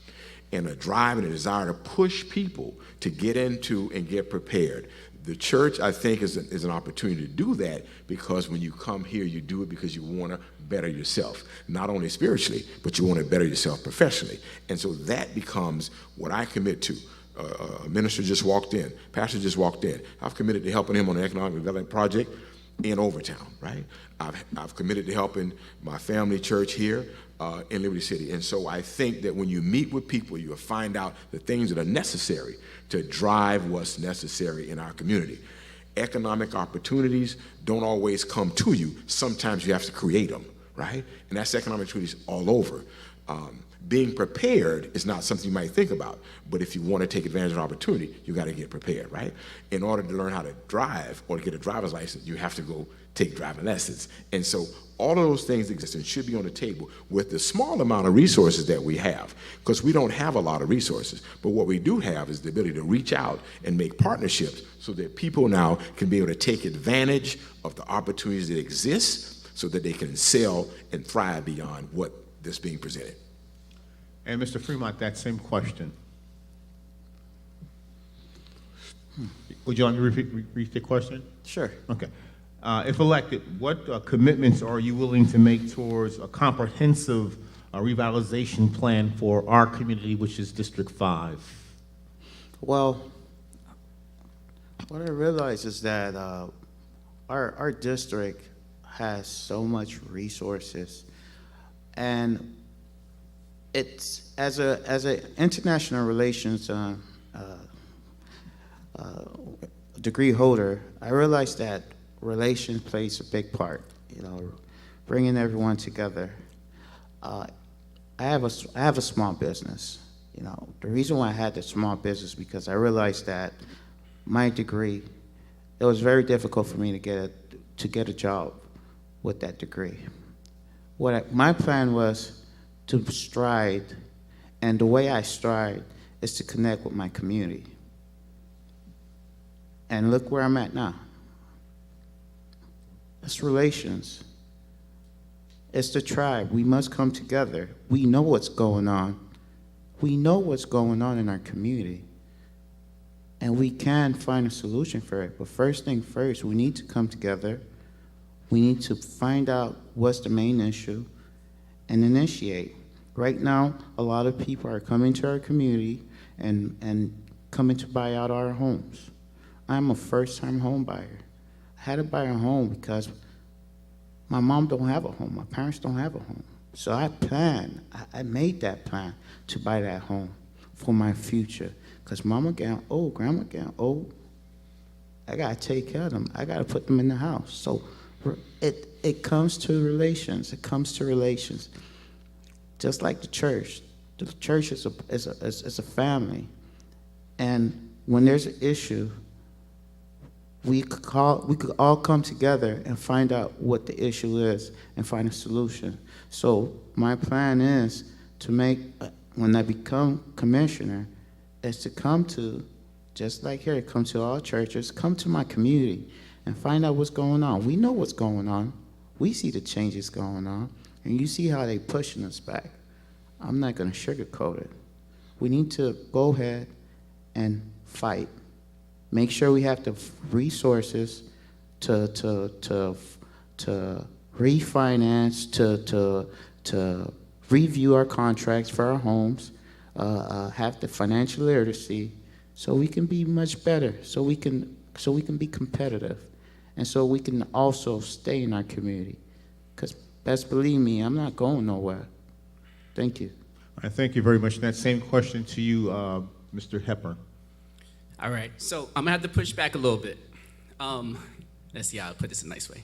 and a drive and a desire to push people to get into and get prepared. The church, I think, is an opportunity to do that because when you come here, you do it because you want to better yourself, not only spiritually, but you want to better yourself professionally. And so that becomes what I commit to. A minister just walked in, pastor just walked in. I've committed to helping him on an economic development project in Overtown, right? I've committed to helping my family church here in Liberty City. And so I think that when you meet with people, you'll find out the things that are necessary to drive what's necessary in our community. Economic opportunities don't always come to you. Sometimes you have to create them, right? And that's economic opportunities all over. Being prepared is not something you might think about, but if you want to take advantage of an opportunity, you got to get prepared, right? In order to learn how to drive or to get a driver's license, you have to go take driving lessons. And so all of those things exist and should be on the table with the small amount of resources that we have, because we don't have a lot of resources. But what we do have is the ability to reach out and make partnerships so that people now can be able to take advantage of the opportunities that exist so that they can excel and thrive beyond what is being presented. And Mr. Fremont, that same question. Would you like me to repeat the question? Sure. Okay. If elected, what commitments are you willing to make towards a comprehensive revitalization plan for our community, which is District 5? Well, what I realize is that our district has so much resources, and it's as a international relations degree holder, I realize that relations plays a big part. You know, bringing everyone together. I have a small business. You know, the reason why I had the small business because I realized that my degree, it was very difficult for me to get a job with that degree. My plan was to stride, and the way I stride is to connect with my community. And look where I'm at now. It's relations. It's the tribe. We must come together. We know what's going on. We know what's going on in our community. And we can find a solution for it. But first thing first, we need to come together. We need to find out what's the main issue and initiate. Right now, a lot of people are coming to our community and coming to buy out our homes. I'm a first-time home buyer. I had to buy a home because my mom don't have a home. My parents don't have a home. So I made that plan to buy that home for my future. Because mama getting old, grandma getting old. I got to take care of them. I got to put them in the house. So it comes to relations. It comes to relations. Just like the church. The church is a family. And when there's an issue, we could all come together and find out what the issue is and find a solution. So my plan is to make, when I become commissioner, is to come to, just like here, come to all churches, come to my community and find out what's going on. We know what's going on. We see the changes going on. And you see how they pushing us back. I'm not going to sugarcoat it. We need to go ahead and fight. Make sure we have the resources to refinance, to review our contracts for our homes, have the financial literacy, so we can be much better, so we can be competitive, and so we can also stay in our community. Because best believe me, I'm not going nowhere. Thank you. All right, thank you very much. That same question to you, Mr. Hepburn. All right, so I'm gonna have to push back a little bit. Let's see how I'll put this in a nice way.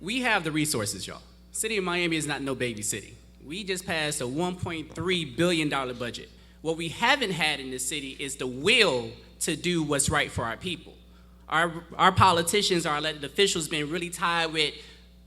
We have the resources, y'all. City of Miami is not no baby city. We just passed a $1.3 billion budget. What we haven't had in this city is the will to do what's right for our people. Our politicians, our elected officials, been really tied with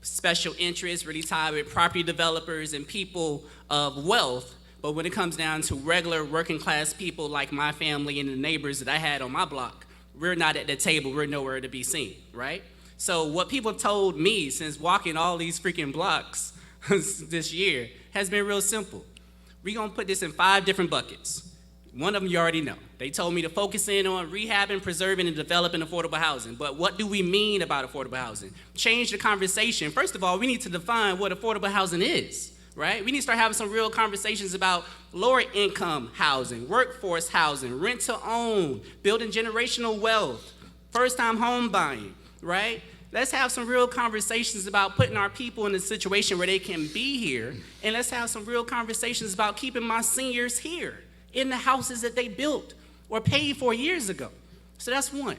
special interests, really tied with property developers and people of wealth. But when it comes down to regular working class people like my family and the neighbors that I had on my block, we're not at the table, we're nowhere to be seen, right? So what people told me since walking all these freaking blocks this year has been real simple. We're gonna put this in 5 different buckets. One of them you already know. They told me to focus in on rehabbing, preserving, and developing affordable housing. But what do we mean about affordable housing? Change the conversation. First of all, we need to define what affordable housing is. Right? We need to start having some real conversations about lower income housing, workforce housing, rent to own, building generational wealth, first time home buying, right? Let's have some real conversations about putting our people in a situation where they can be here, and let's have some real conversations about keeping my seniors here in the houses that they built or paid for years ago. So that's one.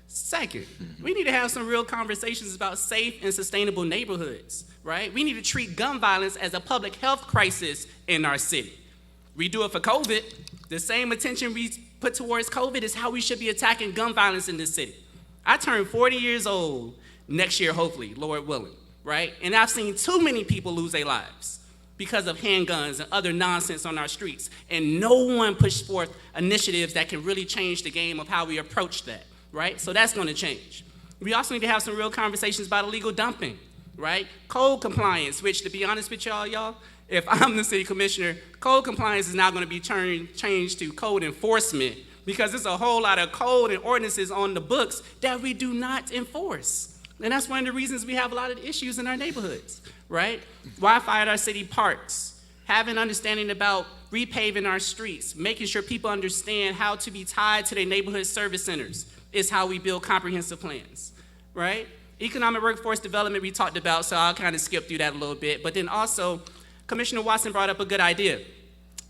Second, we need to have some real conversations about safe and sustainable neighborhoods, right? We need to treat gun violence as a public health crisis in our city. We do it for COVID. The same attention we put towards COVID is how we should be attacking gun violence in this city. I turn 40 years old next year, hopefully, Lord willing, right? And I've seen too many people lose their lives because of handguns and other nonsense on our streets. And no one pushed forth initiatives that can really change the game of how we approach that, right? So that's gonna change. We also need to have some real conversations about illegal dumping, right? Code compliance, which to be honest with y'all, if I'm the city commissioner, code compliance is now gonna be changed to code enforcement because there's a whole lot of code and ordinances on the books that we do not enforce. And that's one of the reasons we have a lot of issues in our neighborhoods, right? Wi-Fi at our city parks, having understanding about repaving our streets, making sure people understand how to be tied to their neighborhood service centers is how we build comprehensive plans, right? Economic workforce development we talked about, so I'll kind of skip through that a little bit. But then also, Commissioner Watson brought up a good idea.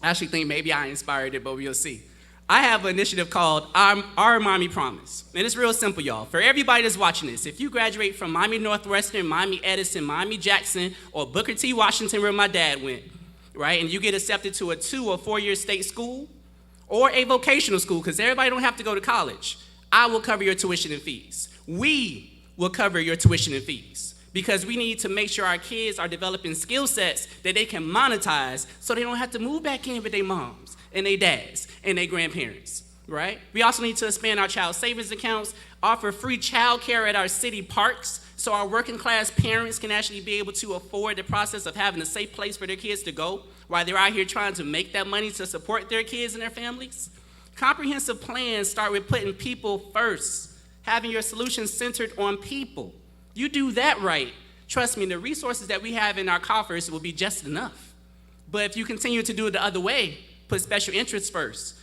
I actually think maybe I inspired it, but we'll see. I have an initiative called Our Miami Promise. And it's real simple, y'all. For everybody that's watching this, if you graduate from Miami Northwestern, Miami Edison, Miami Jackson, or Booker T. Washington, where my dad went, right, and you get accepted to a 2 or 4 year state school, or a vocational school, because everybody don't have to go to college, I will cover your tuition and fees. We will cover your tuition and fees, because we need to make sure our kids are developing skill sets that they can monetize so they don't have to move back in with their moms and their dads and their grandparents, right? We also need to expand our child savings accounts, offer free child care at our city parks so our working class parents can actually be able to afford the process of having a safe place for their kids to go while they're out here trying to make that money to support their kids and their families. Comprehensive plans start with putting people first, having your solutions centered on people. You do that right, trust me, the resources that we have in our coffers will be just enough. But if you continue to do it the other way, put special interests first,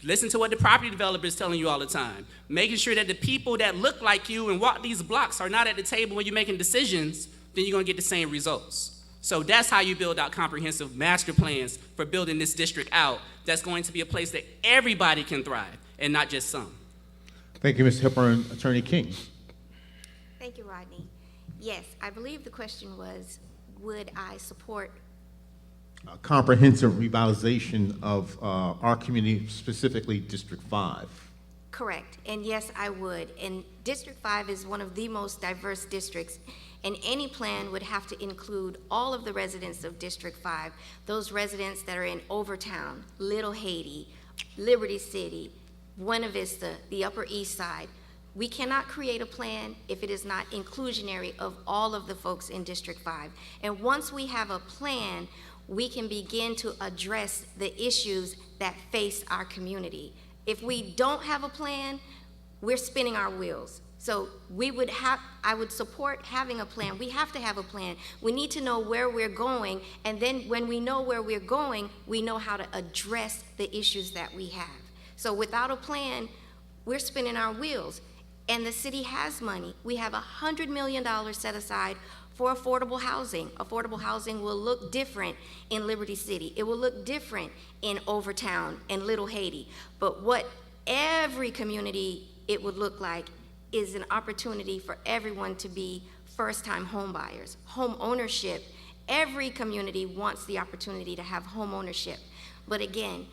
listen to what the property developer is telling you all the time, making sure that the people that look like you and walk these blocks are not at the table when you're making decisions, then you're gonna get the same results. So that's how you build out comprehensive master plans for building this district out that's going to be a place that everybody can thrive and not just some. Thank you, Ms. Hepburn. Attorney King. Thank you, Rodney. Yes, I believe the question was, would I support? Comprehensive revitalization of our community, specifically District 5. Correct, and yes, I would. And District 5 is one of the most diverse districts, and any plan would have to include all of the residents of District 5, those residents that are in Overtown, Little Haiti, Liberty City, Buena Vista, the Upper East Side. We cannot create a plan if it is not inclusionary of all of the folks in District 5. And once we have a plan, we can begin to address the issues that face our community. If we don't have a plan, we're spinning our wheels. So I would support having a plan. We have to have a plan. We need to know where we're going, and then when we know where we're going, we know how to address the issues that we have. So without a plan, we're spinning our wheels. And the city has money. We have $100 million set aside for affordable housing. Affordable housing will look different in Liberty City. It will look different in Overtown and Little Haiti. But what every community it would look like is an opportunity for everyone to be first-time home buyers. Home ownership, every community wants the opportunity to have home ownership. But again,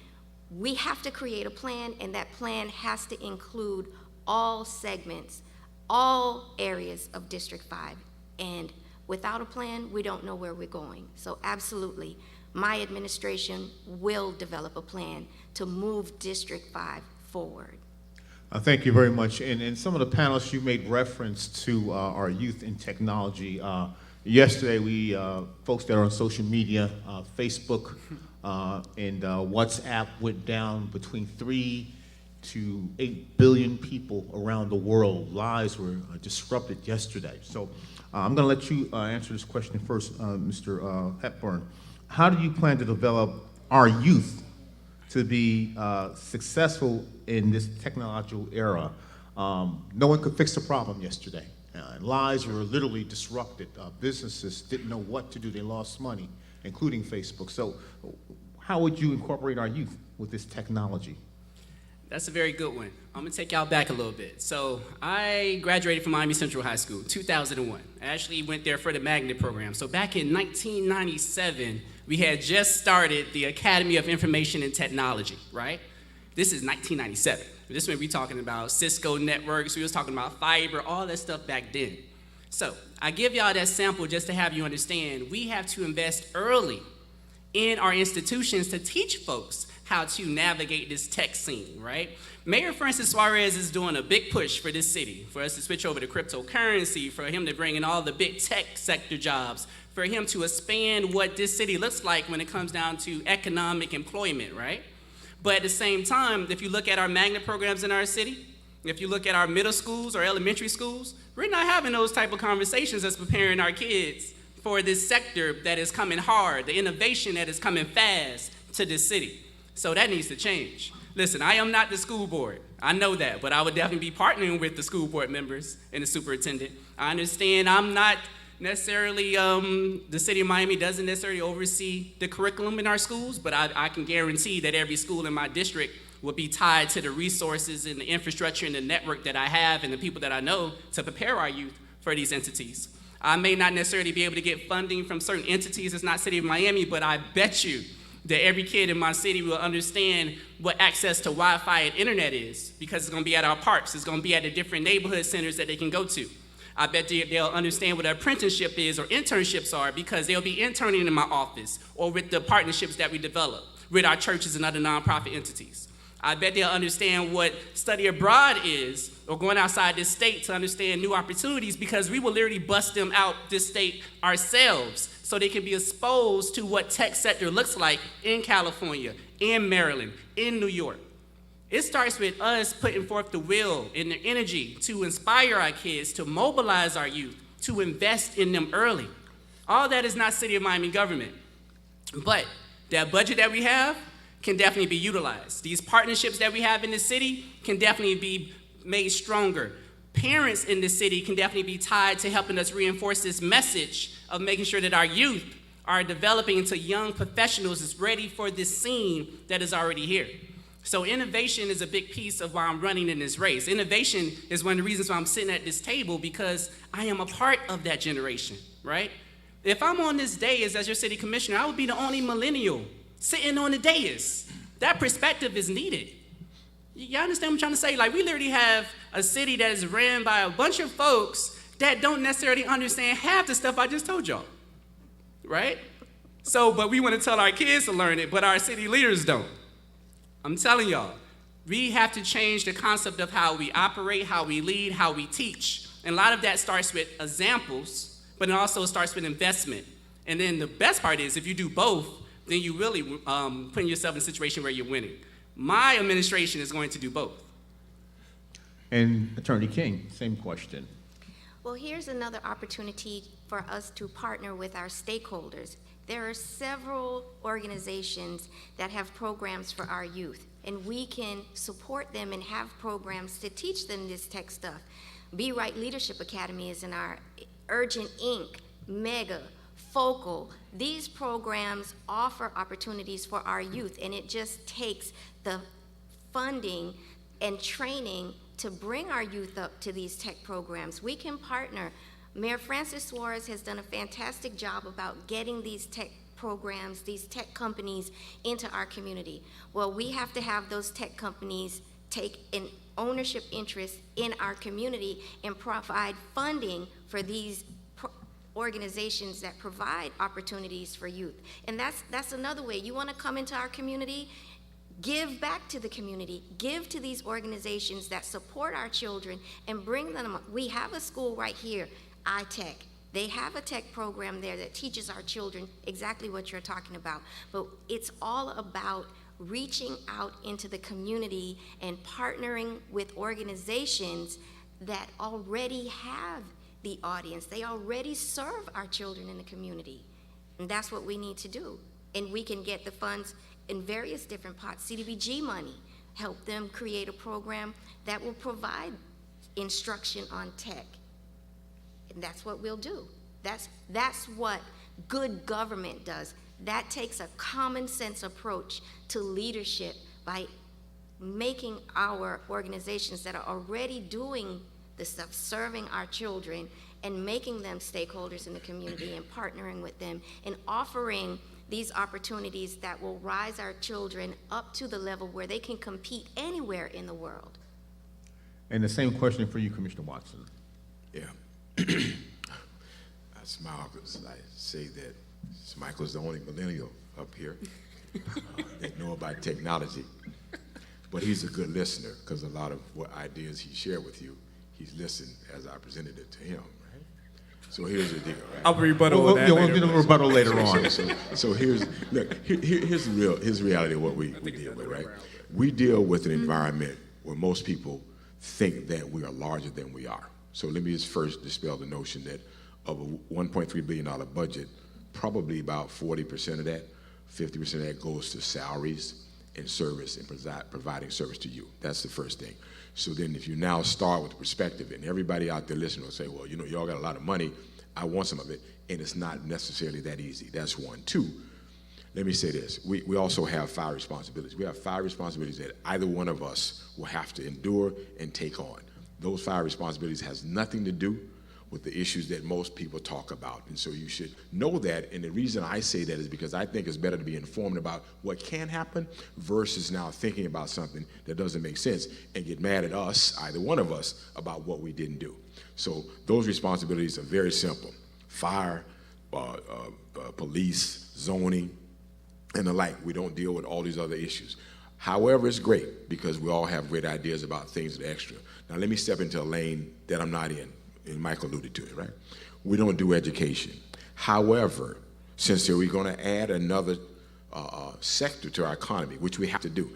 we have to create a plan, and that plan has to include all segments, all areas of District 5. And without a plan, we don't know where we're going. So absolutely, my administration will develop a plan to move District 5 forward. Thank you very much. And some of the panelists, you made reference to our youth in technology. Yesterday, we, folks that are on social media, Facebook and WhatsApp went down between 3 to 8 billion people around the world. Lives were disrupted yesterday. So I'm going to let you answer this question first, Mr. Hepburn. How do you plan to develop our youth to be successful in this technological era? No one could fix the problem yesterday. Lives were literally disrupted. Businesses didn't know what to do. They lost money, including Facebook. So how would you incorporate our youth with this technology? That's a very good one. I'm gonna take y'all back a little bit. So I graduated from Miami Central High School, 2001. I actually went there for the magnet program. So back in 1997, we had just started the Academy of Information and Technology, right? This is 1997. This is when we talking about Cisco networks, we was talking about fiber, all that stuff back then. So I give y'all that sample just to have you understand we have to invest early in our institutions to teach folks how to navigate this tech scene, right? Mayor Francis Suarez is doing a big push for this city, for us to switch over to cryptocurrency, for him to bring in all the big tech sector jobs, for him to expand what this city looks like when it comes down to economic employment, right? But at the same time, if you look at our magnet programs in our city, if you look at our middle schools or elementary schools, we're not having those type of conversations that's preparing our kids for this sector that is coming hard, the innovation that is coming fast to this city. So that needs to change. Listen, I am not the school board. I know that, but I would definitely be partnering with the school board members and the superintendent. I understand I'm not necessarily, the city of Miami doesn't necessarily oversee the curriculum in our schools, but I can guarantee that every school in my district will be tied to the resources and the infrastructure and the network that I have and the people that I know to prepare our youth for these entities. I may not necessarily be able to get funding from certain entities that's not city of Miami, but I bet you that every kid in my city will understand what access to Wi-Fi and internet is, because it's gonna be at our parks, it's gonna be at the different neighborhood centers that they can go to. I bet they'll understand what an apprenticeship is or internships are, because they'll be interning in my office or with the partnerships that we develop with our churches and other nonprofit entities. I bet they'll understand what study abroad is, or going outside this state to understand new opportunities, because we will literally bust them out this state ourselves so they can be exposed to what tech sector looks like in California, in Maryland, in New York. It starts with us putting forth the will and the energy to inspire our kids, to mobilize our youth, to invest in them early. All that is not City of Miami government, but that budget that we have can definitely be utilized. These partnerships that we have in the city can definitely be made stronger. Parents in the city can definitely be tied to helping us reinforce this message of making sure that our youth are developing into young professionals that's ready for this scene that is already here. So innovation is a big piece of why I'm running in this race. Innovation is one of the reasons why I'm sitting at this table, because I am a part of that generation, right? If I'm on this dais as your city commissioner, I would be the only millennial sitting on the dais. That perspective is needed. Y'all understand what I'm trying to say? Like, we literally have a city that is ran by a bunch of folks that don't necessarily understand half the stuff I just told y'all, right? So, but we want to tell our kids to learn it, but our city leaders don't. I'm telling y'all, we have to change the concept of how we operate, how we lead, how we teach. And a lot of that starts with examples, but it also starts with investment. And then the best part is, if you do both, then you really putting yourself in a situation where you're winning. My administration is going to do both. And Attorney King, same question. Well, here's another opportunity for us to partner with our stakeholders. There are several organizations that have programs for our youth, and we can support them and have programs to teach them this tech stuff. Be Right Leadership Academy is in our Urgent Inc., Mega, Focal. These programs offer opportunities for our youth, and it just takes the funding and training to bring our youth up to these tech programs. We can partner. Mayor Francis Suarez has done a fantastic job about getting these tech programs, these tech companies into our community. Well, we have to have those tech companies take an ownership interest in our community and provide funding for these organizations that provide opportunities for youth. And that's another way. You want to come into our community, give back to the community, give to these organizations that support our children and bring them up. We have a school right here, iTech. They have a tech program there that teaches our children exactly what you're talking about. But it's all about reaching out into the community and partnering with organizations that already have the audience. They already serve our children in the community. And that's what we need to do. And we can get the funds in various different pots. CDBG money, help them create a program that will provide instruction on tech. And that's what we'll do. That's what good government does. That takes a common sense approach to leadership by making our organizations that are already doing the stuff, serving our children, and making them stakeholders in the community and partnering with them and offering these opportunities that will rise our children up to the level where they can compete anywhere in the world. And the same question for you, Commissioner Watson. Yeah. I smile because I say that Michael's the only millennial up here that know about technology. But he's a good listener because a lot of what ideas he shared with you, he's listened as I presented it to him. Right? So here's the deal. Right? I'll rebuttal We'll that get later. a rebuttal later on. So here's the reality of what we deal with, right? We deal with an environment where most people think that we are larger than we are. So let me just first dispel the notion that of a $1.3 billion budget, probably about 40% of that, 50% of that goes to salaries and service and providing service to you. That's the first thing. So then if you now start with the perspective, and everybody out there listening will say, well, you know, y'all got a lot of money, I want some of it, and it's not necessarily that easy. That's one. Two, let me say this. We also have 5 responsibilities. We have 5 responsibilities that either one of us will have to endure and take on. Those 5 responsibilities has nothing to do with the issues that most people talk about. And so you should know that. And the reason I say that is because I think it's better to be informed about what can happen versus now thinking about something that doesn't make sense and get mad at us, either one of us, about what we didn't do. So those responsibilities are very simple. Fire, police, zoning, and the like. We don't deal with all these other issues. However, it's great because we all have great ideas about things that are extra. Now let me step into a lane that I'm not in. And Mike alluded to it, right? We don't do education. However, since we're going to add another sector to our economy, which we have to do,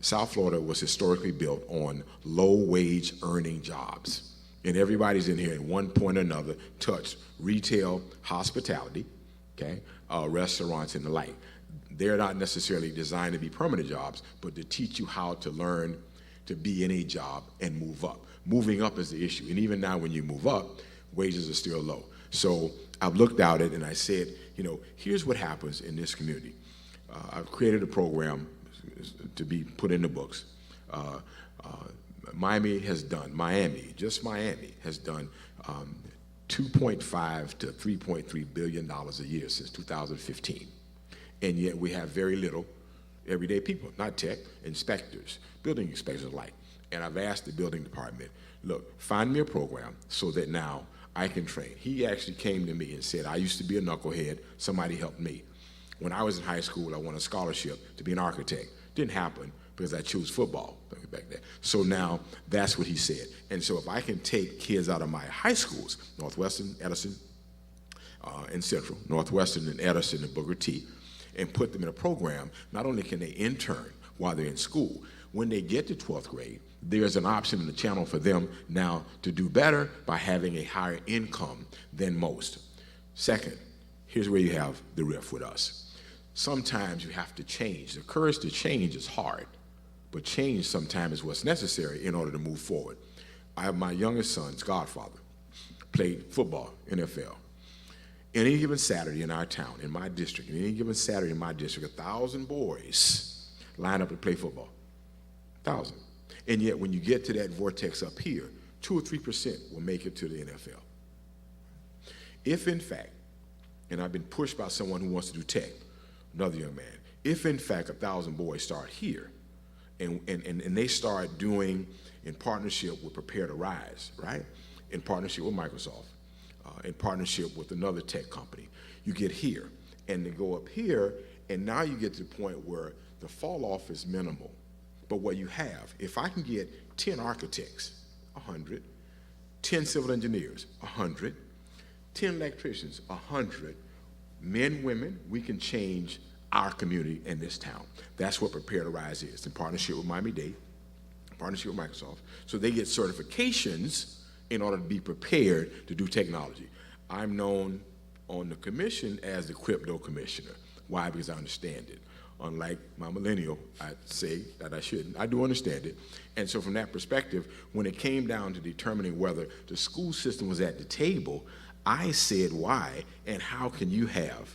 South Florida was historically built on low-wage earning jobs. And everybody's in here at one point or another touched retail, hospitality, okay, restaurants and the like. They're not necessarily designed to be permanent jobs, but to teach you how to learn to be in a job and move up. Moving up is the issue. And even now when you move up, wages are still low. So I've looked at it and I said, you know, here's what happens in this community. I've created a program to be put in the books. Miami, just Miami has done $2.5 to $3.3 billion a year since 2015. And yet we have very little everyday people, not tech, inspectors, building inspectors alike. And I've asked the building department, look, find me a program so that now I can train. He actually came to me and said, I used to be a knucklehead, somebody helped me. When I was in high school, I won a scholarship to be an architect. Didn't happen because I chose football back then. So now that's what he said. And so if I can take kids out of my high schools, Northwestern, Edison, and Central, Northwestern and Edison and Booker T, and put them in a program, not only can they intern while they're in school, when they get to 12th grade, there's an option in the channel for them now to do better by having a higher income than most. Second, here's where you have the riff with us. Sometimes you have to change. The courage to change is hard, but change sometimes is what's necessary in order to move forward. I have my youngest son's godfather, played football, NFL. Any given Saturday in our town, in my district, any given Saturday in my district, 1,000 boys line up to play football. 1,000. And yet when you get to that vortex up here, 2 or 3% will make it to the NFL. If in fact, and I've been pushed by someone who wants to do tech, another young man, if in fact 1,000 boys start here and they start doing in partnership with Prepare to Rise, right? In partnership with Microsoft, in partnership with another tech company, you get here and they go up here and now you get to the point where the fall off is minimal. But what you have, if I can get 10 architects, 100, 10 civil engineers, 100, 10 electricians, 100, men, women, we can change our community in this town. That's what Prepare to Rise is, in partnership with Miami-Dade, in partnership with Microsoft. So they get certifications in order to be prepared to do technology. I'm known on the commission as the crypto commissioner. Why? Because I understand it. Unlike my millennial, I say that I shouldn't. I do understand it. And so from that perspective, when it came down to determining whether the school system was at the table, I said why and how can you have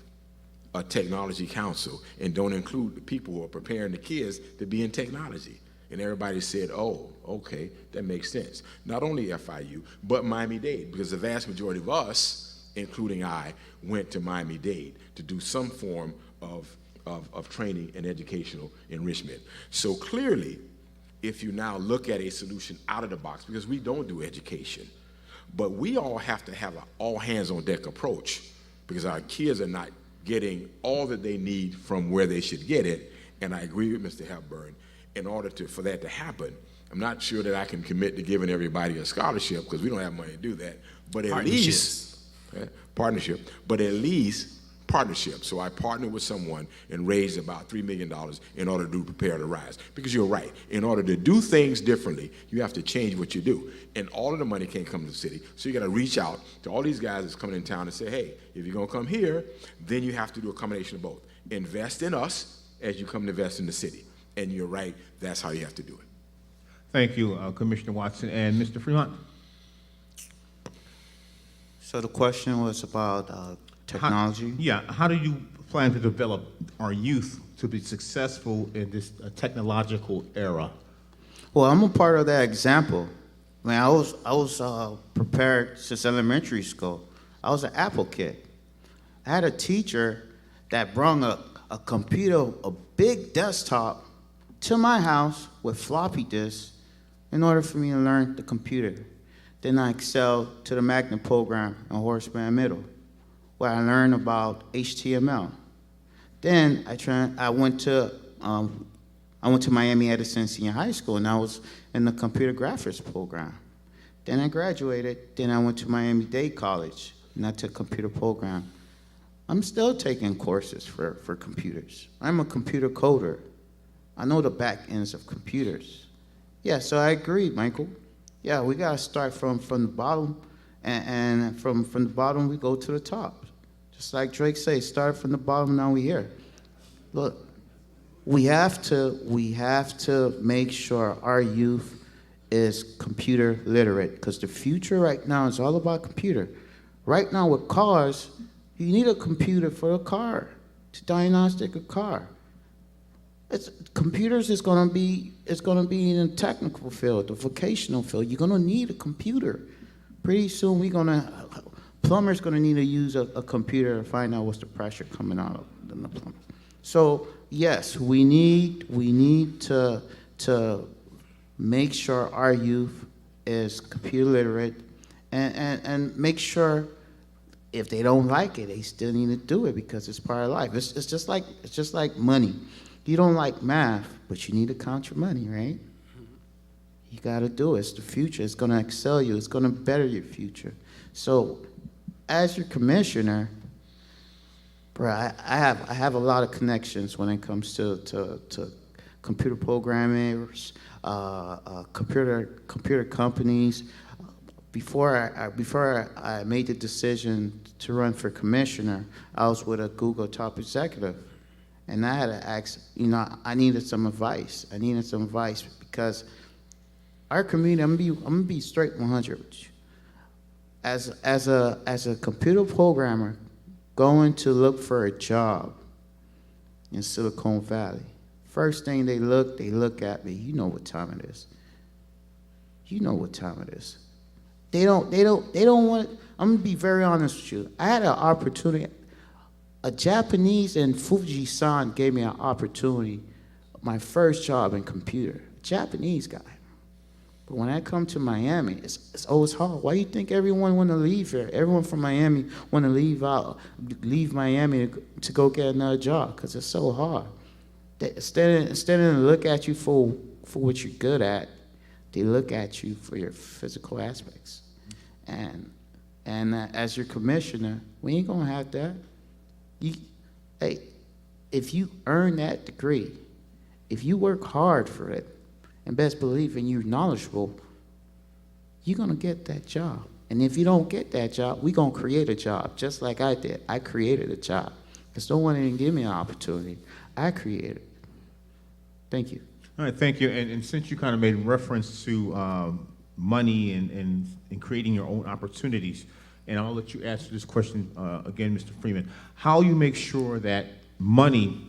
a technology council and don't include the people who are preparing the kids to be in technology? And everybody said, oh, okay, that makes sense. Not only FIU, but Miami-Dade, because the vast majority of us, including I, went to Miami-Dade to do some form of training and educational enrichment. So clearly, if you now look at a solution out of the box, because we don't do education, but we all have to have an all-hands-on-deck approach, because our kids are not getting all that they need from where they should get it. And I agree with Mr. Hepburn. In order for that to happen, I'm not sure that I can commit to giving everybody a scholarship, because we don't have money to do that. But at least partnership. But at least partnership. So I partnered with someone and raised about $3 million in order to prepare to rise. Because you're right, in order to do things differently, you have to change what you do. And all of the money can't come to the city. So you got to reach out to all these guys that's coming in town and say, hey, if you're going to come here, then you have to do a combination of both. Invest in us as you come to invest in the city. And you're right, that's how you have to do it. Thank you, Commissioner Watson. And Mr. Fremont? So the question was about technology? How do you plan to develop our youth to be successful in this technological era? Well, I'm a part of that example. I mean, I was prepared since elementary school. I was an Apple kid. I had a teacher that brought a computer, a big desktop, to my house with floppy disks in order for me to learn the computer. Then I excelled to the magnet program in Horace Mann Middle, where I learned about HTML. Then I went to Miami Edison Senior High School, and I was in the computer graphics program. Then I graduated. Then I went to Miami-Dade College, and I took computer program. I'm still taking courses for computers. I'm a computer coder. I know the back ends of computers. Yeah, so I agree, Michael. Yeah, we gotta start from the bottom, and from the bottom we go to the top. Just like Drake says, start from the bottom, now we here. Look, we have to make sure our youth is computer literate, because the future right now is all about computer. Right now with cars, you need a computer for a car, to diagnostic a car. Computers is gonna be in the technical field, the vocational field. You're gonna need a computer. Pretty soon plumber's gonna need to use a computer to find out what's the pressure coming out of the plumber. So yes, we need to make sure our youth is computer literate, and make sure if they don't like it, they still need to do it because it's part of life. It's just like money. You don't like math, but you need to count your money, right? You got to do it. It's the future. It's going to excel you. It's going to better your future. So, as your commissioner, bro, I have a lot of connections when it comes to computer programmers, computer companies. Before I made the decision to run for commissioner, I was with a Google top executive. And I had to ask, I needed some advice. Because our community, I'm gonna be straight 100 with you. As a computer programmer going to look for a job in Silicon Valley, first thing they look at me, you know what time it is. They don't want it. I'm gonna be very honest with you. I had an opportunity. A Japanese in Fujisan gave me an opportunity, my first job in computer, a Japanese guy. But when I come to Miami, it's always hard. Why do you think everyone want to leave here? Everyone from Miami want to leave Miami to go get another job because it's so hard. Instead of to look at you for what you're good at, they look at you for your physical aspects. And as your commissioner, we ain't gonna have that. If you earn that degree, if you work hard for it, and best believe and you're knowledgeable, you're gonna get that job. And if you don't get that job, we're gonna create a job, just like I did. I created a job, because no one didn't give me an opportunity. I created it. Thank you. All right, thank you. And since you kind of made reference to money and creating your own opportunities, and I'll let you answer this question again, Mr. Freeman. How you make sure that money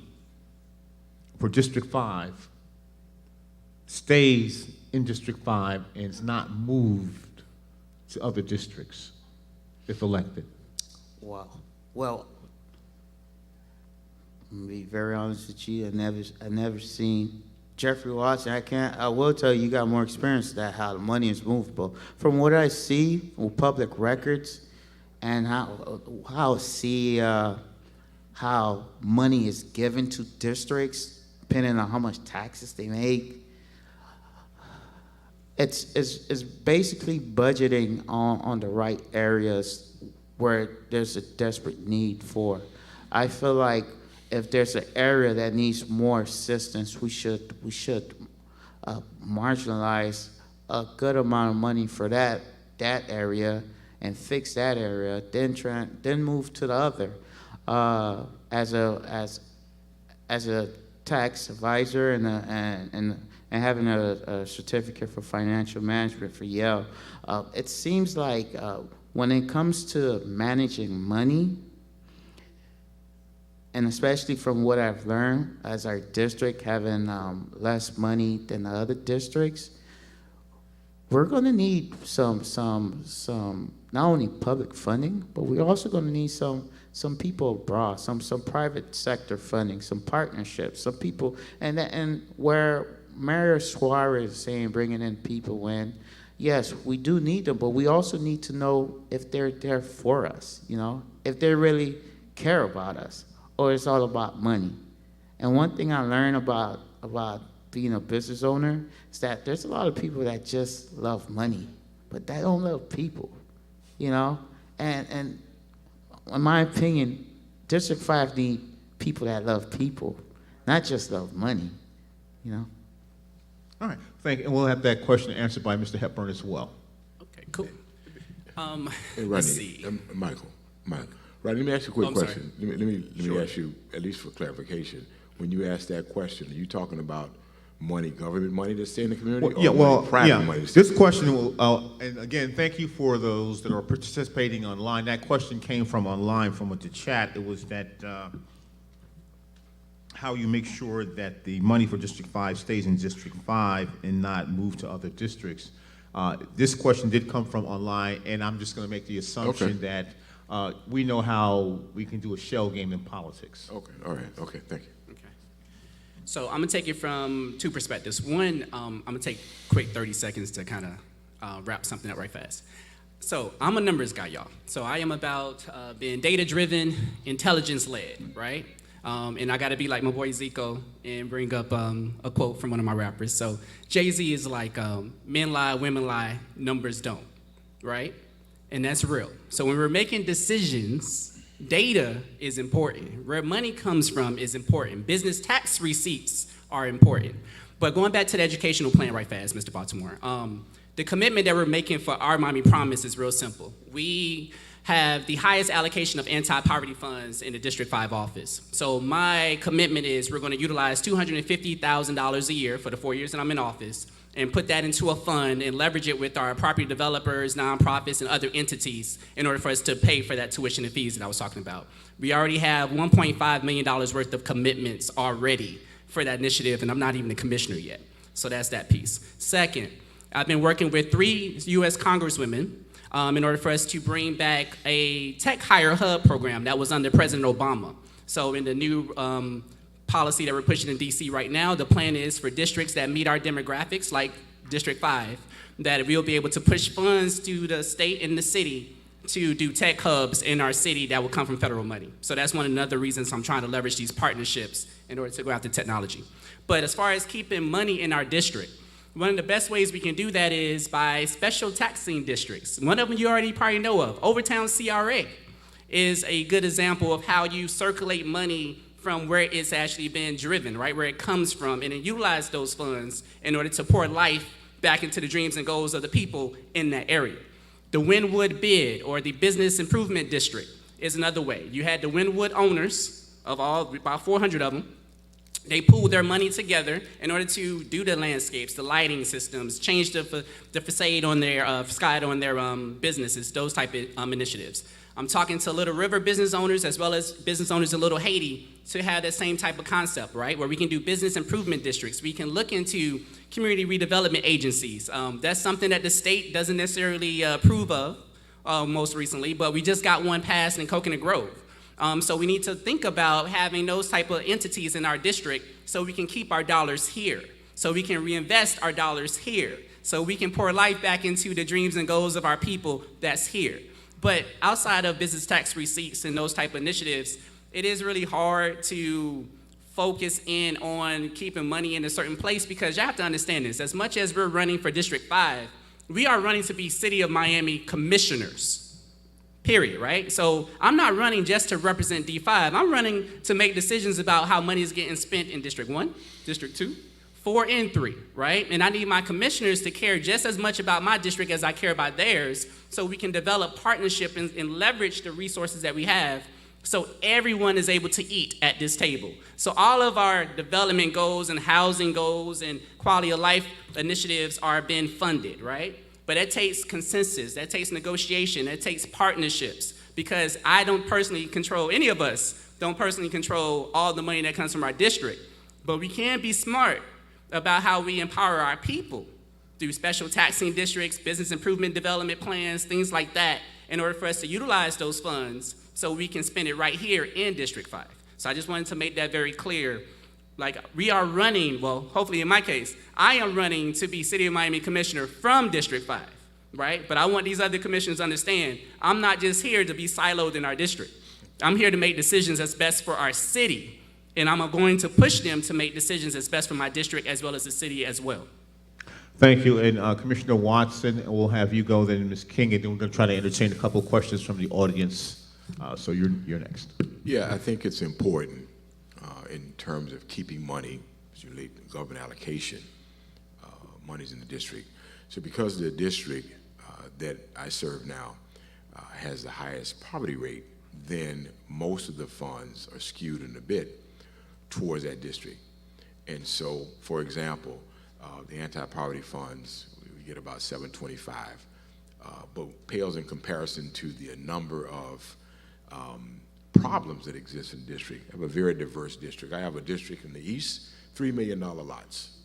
for District 5 stays in District 5 and is not moved to other districts if elected? Wow. Well, I'm gonna be very honest with you. I never seen Jeffrey Watson. I will tell you, you got more experience that how the money is moved. But from what I see with public records and how I see how money is given to districts depending on how much taxes they make, it's basically budgeting on the right areas where there's a desperate need for. I feel like if there's an area that needs more assistance, we should marginalize a good amount of money for that area and fix that area, then move to the other. As a tax advisor and having a certificate for financial management for Yale, it seems like when it comes to managing money, and especially from what I've learned as our district having less money than the other districts, we're going to need some not only public funding, but we're also going to need some people abroad, some private sector funding, some partnerships, some people, and where Mayor Suarez is saying bringing in people in, yes, we do need them, but we also need to know if they're there for us, you know, if they really care about us, or it's all about money. And one thing I learned about being a business owner is that there's a lot of people that just love money, but they don't love people, you know? And in my opinion, District 5 need people that love people, not just love money, you know? All right, thank you. And we'll have that question answered by Mr. Hepburn as well. Okay, cool. Hey, Let's Rodney, see. Michael, Rodney, let me ask you a quick I'm sorry. question. Let me ask you, at least for clarification, when you ask that question, are you talking about money, government money that's staying in the community, private money? This question will, and again, thank you for those that are participating online. That question came from online, from the chat. It was that how you make sure that the money for District 5 stays in District 5 and not move to other districts. This question did come from online, and I'm just going to make the assumption that we know how we can do a shell game in politics. Okay, all right, okay, thank you. Okay. So I'm gonna take it from two perspectives. One, I'm gonna take quick 30 seconds to kind of wrap something up right fast. So I'm a numbers guy, y'all. So I am about being data-driven, intelligence-led, right? And I gotta be like my boy Zico and bring up a quote from one of my rappers. So Jay-Z is like, men lie, women lie, numbers don't, right? And that's real. So when we're making decisions, data is important. Where money comes from is important. Business tax receipts are important. But going back to the educational plan right fast, Mr. Baltimore, the commitment that we're making for our Miami Promise is real simple. We have the highest allocation of anti-poverty funds in the District 5 office. So my commitment is we're going to utilize $250,000 a year for the 4 years that I'm in office and put that into a fund and leverage it with our property developers, nonprofits, and other entities in order for us to pay for that tuition and fees that I was talking about. We already have $1.5 million worth of commitments already for that initiative, and I'm not even the commissioner yet. So that's that piece. Second, I've been working with 3 U.S. Congresswomen in order for us to bring back a tech hire hub program that was under President Obama. So in the new policy that we're pushing in DC right now, the plan is for districts that meet our demographics, like District 5, that we'll be able to push funds to the state and the city to do tech hubs in our city that will come from federal money. So that's one of the other reasons I'm trying to leverage these partnerships in order to go after technology. But as far as keeping money in our district, one of the best ways we can do that is by special taxing districts. One of them you already probably know of, Overtown CRA, is a good example of how you circulate money from where it's actually been driven, right, where it comes from, and then utilize those funds in order to pour life back into the dreams and goals of the people in that area. The Wynwood bid, or the Business Improvement District, is another way. You had the Wynwood owners, about 400 of them. They pooled their money together in order to do the landscapes, the lighting systems, change the facade on their businesses, those type of initiatives. I'm talking to Little River business owners as well as business owners in Little Haiti to have that same type of concept, right? Where we can do business improvement districts. We can look into community redevelopment agencies. That's something that the state doesn't necessarily approve of most recently, but we just got one passed in Coconut Grove. So we need to think about having those type of entities in our district so we can keep our dollars here, so we can reinvest our dollars here, so we can pour life back into the dreams and goals of our people that's here. But outside of business tax receipts and those type of initiatives, it is really hard to focus in on keeping money in a certain place, because you have to understand this. As much as we're running for District 5, we are running to be City of Miami commissioners, period, right? So I'm not running just to represent D5. I'm running to make decisions about how money is getting spent in District 1, District 2, 4, and 3, right? And I need my commissioners to care just as much about my district as I care about theirs, so we can develop partnership and leverage the resources that we have so everyone is able to eat at this table. So all of our development goals and housing goals and quality of life initiatives are being funded, right? But that takes consensus, that takes negotiation, that takes partnerships, because I don't personally control, any of us don't personally control all the money that comes from our district. But we can be smart about how we empower our people through special taxing districts, business improvement development plans, things like that, in order for us to utilize those funds so we can spend it right here in District 5. So I just wanted to make that very clear. Like, we are running, well, hopefully in my case, I am running to be City of Miami Commissioner from District 5, right? But I want these other commissioners to understand, I'm not just here to be siloed in our district. I'm here to make decisions that's best for our city, and I'm going to push them to make decisions that's best for my district as well as the city as well. Thank you, and Commissioner Watson, we'll have you go then, Ms. King, and then we're going to try to entertain a couple of questions from the audience. So you're next. Yeah, I think it's important in terms of keeping money, as you relate to government allocation, monies in the district. So because the district that I serve now has the highest poverty rate, then most of the funds are skewed in a bit towards that district. And so, for example, the anti-poverty funds, we get about $725, but pales in comparison to the number of problems that exist in the district. I have a very diverse district. I have a district in the east, $3 million lots.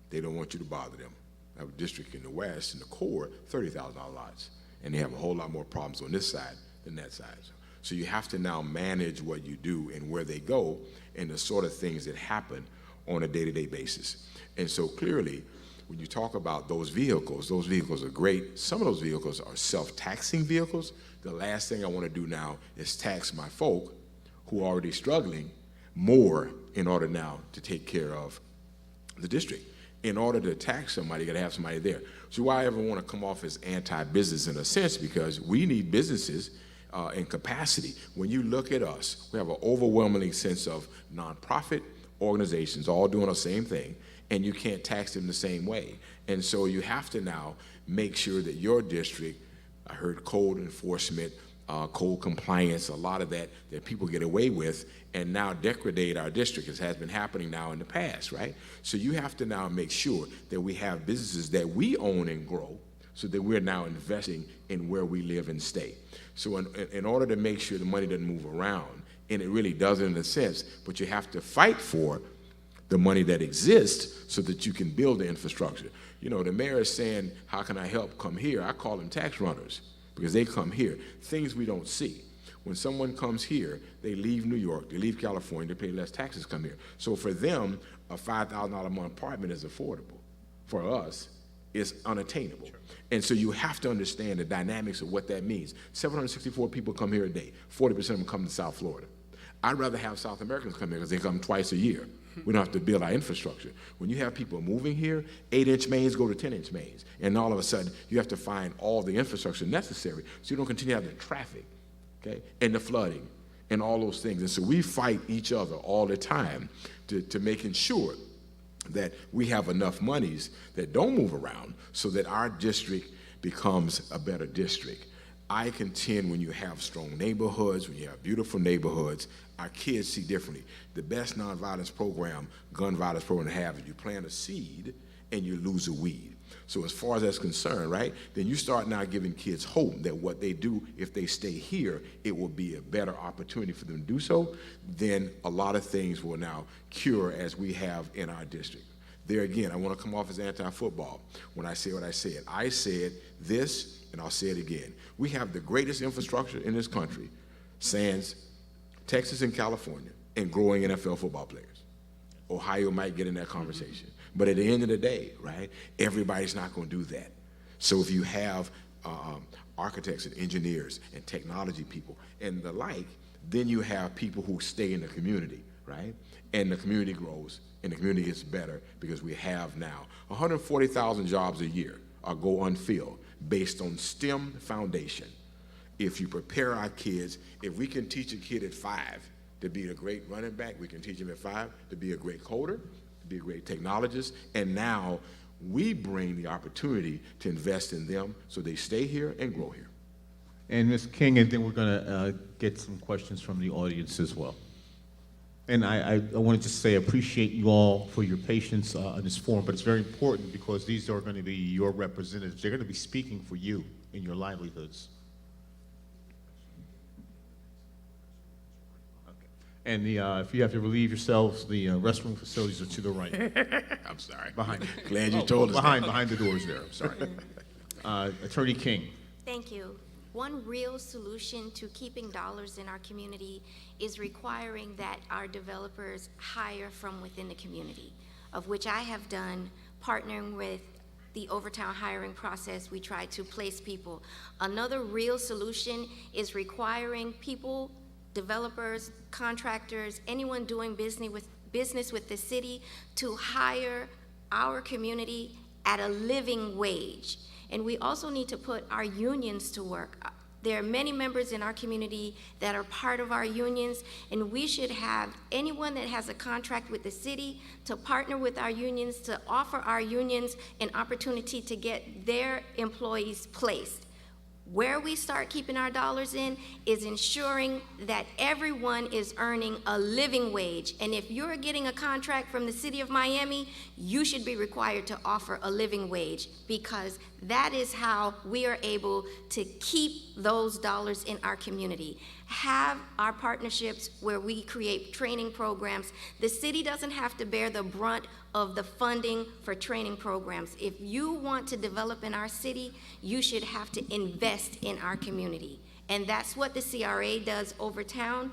They don't want you to bother them. I have a district in the west, in the core, $30,000 lots. And they have a whole lot more problems on this side than that side. So you have to now manage what you do and where they go and the sort of things that happen on a day-to-day basis. And so clearly, when you talk about those vehicles are great. Some of those vehicles are self-taxing vehicles. The last thing I want to do now is tax my folk who are already struggling more in order now to take care of the district. In order to tax somebody, you got to have somebody there. So why I ever want to come off as anti-business in a sense, because we need businesses in capacity. When you look at us, we have an overwhelming sense of nonprofit organizations all doing the same thing, and you can't tax them the same way. And so you have to now make sure that your district, I heard code enforcement, code compliance, a lot of that people get away with, and now degrade our district, as has been happening now in the past, right? So you have to now make sure that we have businesses that we own and grow, so that we're now investing in where we live and stay. So in order to make sure the money doesn't move around, and it really doesn't in a sense, but you have to fight for the money that exists so that you can build the infrastructure. You know, the mayor is saying, how can I help? Come here. I call them tax runners, because they come here. Things we don't see. When someone comes here, they leave New York, they leave California, they pay less taxes, come here. So for them, a $5,000 a month apartment is affordable. For us, it's unattainable. Sure. And so you have to understand the dynamics of what that means. 764 people come here a day. 40% of them come to South Florida. I'd rather have South Americans come here because they come twice a year. We don't have to build our infrastructure. When you have people moving here, 8-inch mains go to 10-inch mains. And all of a sudden, you have to find all the infrastructure necessary so you don't continue to have the traffic, okay, and the flooding and all those things. And so we fight each other all the time to making sure that we have enough monies that don't move around so that our district becomes a better district. I contend when you have strong neighborhoods, when you have beautiful neighborhoods, our kids see differently. The best nonviolence program, gun violence program to have is you plant a seed and you lose a weed. So as far as that's concerned, right, then you start now giving kids hope that what they do, if they stay here, it will be a better opportunity for them to do so. Then a lot of things will now cure as we have in our district. There again, I want to come off as anti-football when I say what I said this, and I'll say it again. We have the greatest infrastructure in this country, sans Texas and California, and growing NFL football players. Ohio might get in that conversation. But at the end of the day, right, everybody's not going to do that. So if you have architects and engineers and technology people and the like, then you have people who stay in the community, right? And the community grows and the community gets better because we have now 140,000 jobs a year go unfilled based on STEM foundation. If you prepare our kids, if we can teach a kid at 5 to be a great running back, we can teach him at 5 to be a great coder, to be a great technologist, and now we bring the opportunity to invest in them so they stay here and grow here. And Ms. King, and then we're going to get some questions from the audience as well. And I want to just say I appreciate you all for your patience on this forum, but it's very important because these are going to be your representatives. They're going to be speaking for you in your livelihoods. And if you have to relieve yourselves, the restroom facilities are to the right. I'm sorry. Behind. Glad you told us that. Behind the doors there, I'm sorry. Attorney King. Thank you. One real solution to keeping dollars in our community is requiring that our developers hire from within the community, of which I have done, partnering with the Overtown hiring process. We try to place people. Another real solution is requiring people, developers, contractors, anyone doing business with the city to hire our community at a living wage. And we also need to put our unions to work. There are many members in our community that are part of our unions, and we should have anyone that has a contract with the city to partner with our unions, to offer our unions an opportunity to get their employees placed. Where we start keeping our dollars in is ensuring that everyone is earning a living wage. And if you're getting a contract from the city of Miami, you should be required to offer a living wage, because that is how we are able to keep those dollars in our community. Have our partnerships where we create training programs. The city doesn't have to bear the brunt of the funding for training programs. If you want to develop in our city, you should have to invest in our community. And that's what the CRA does over town.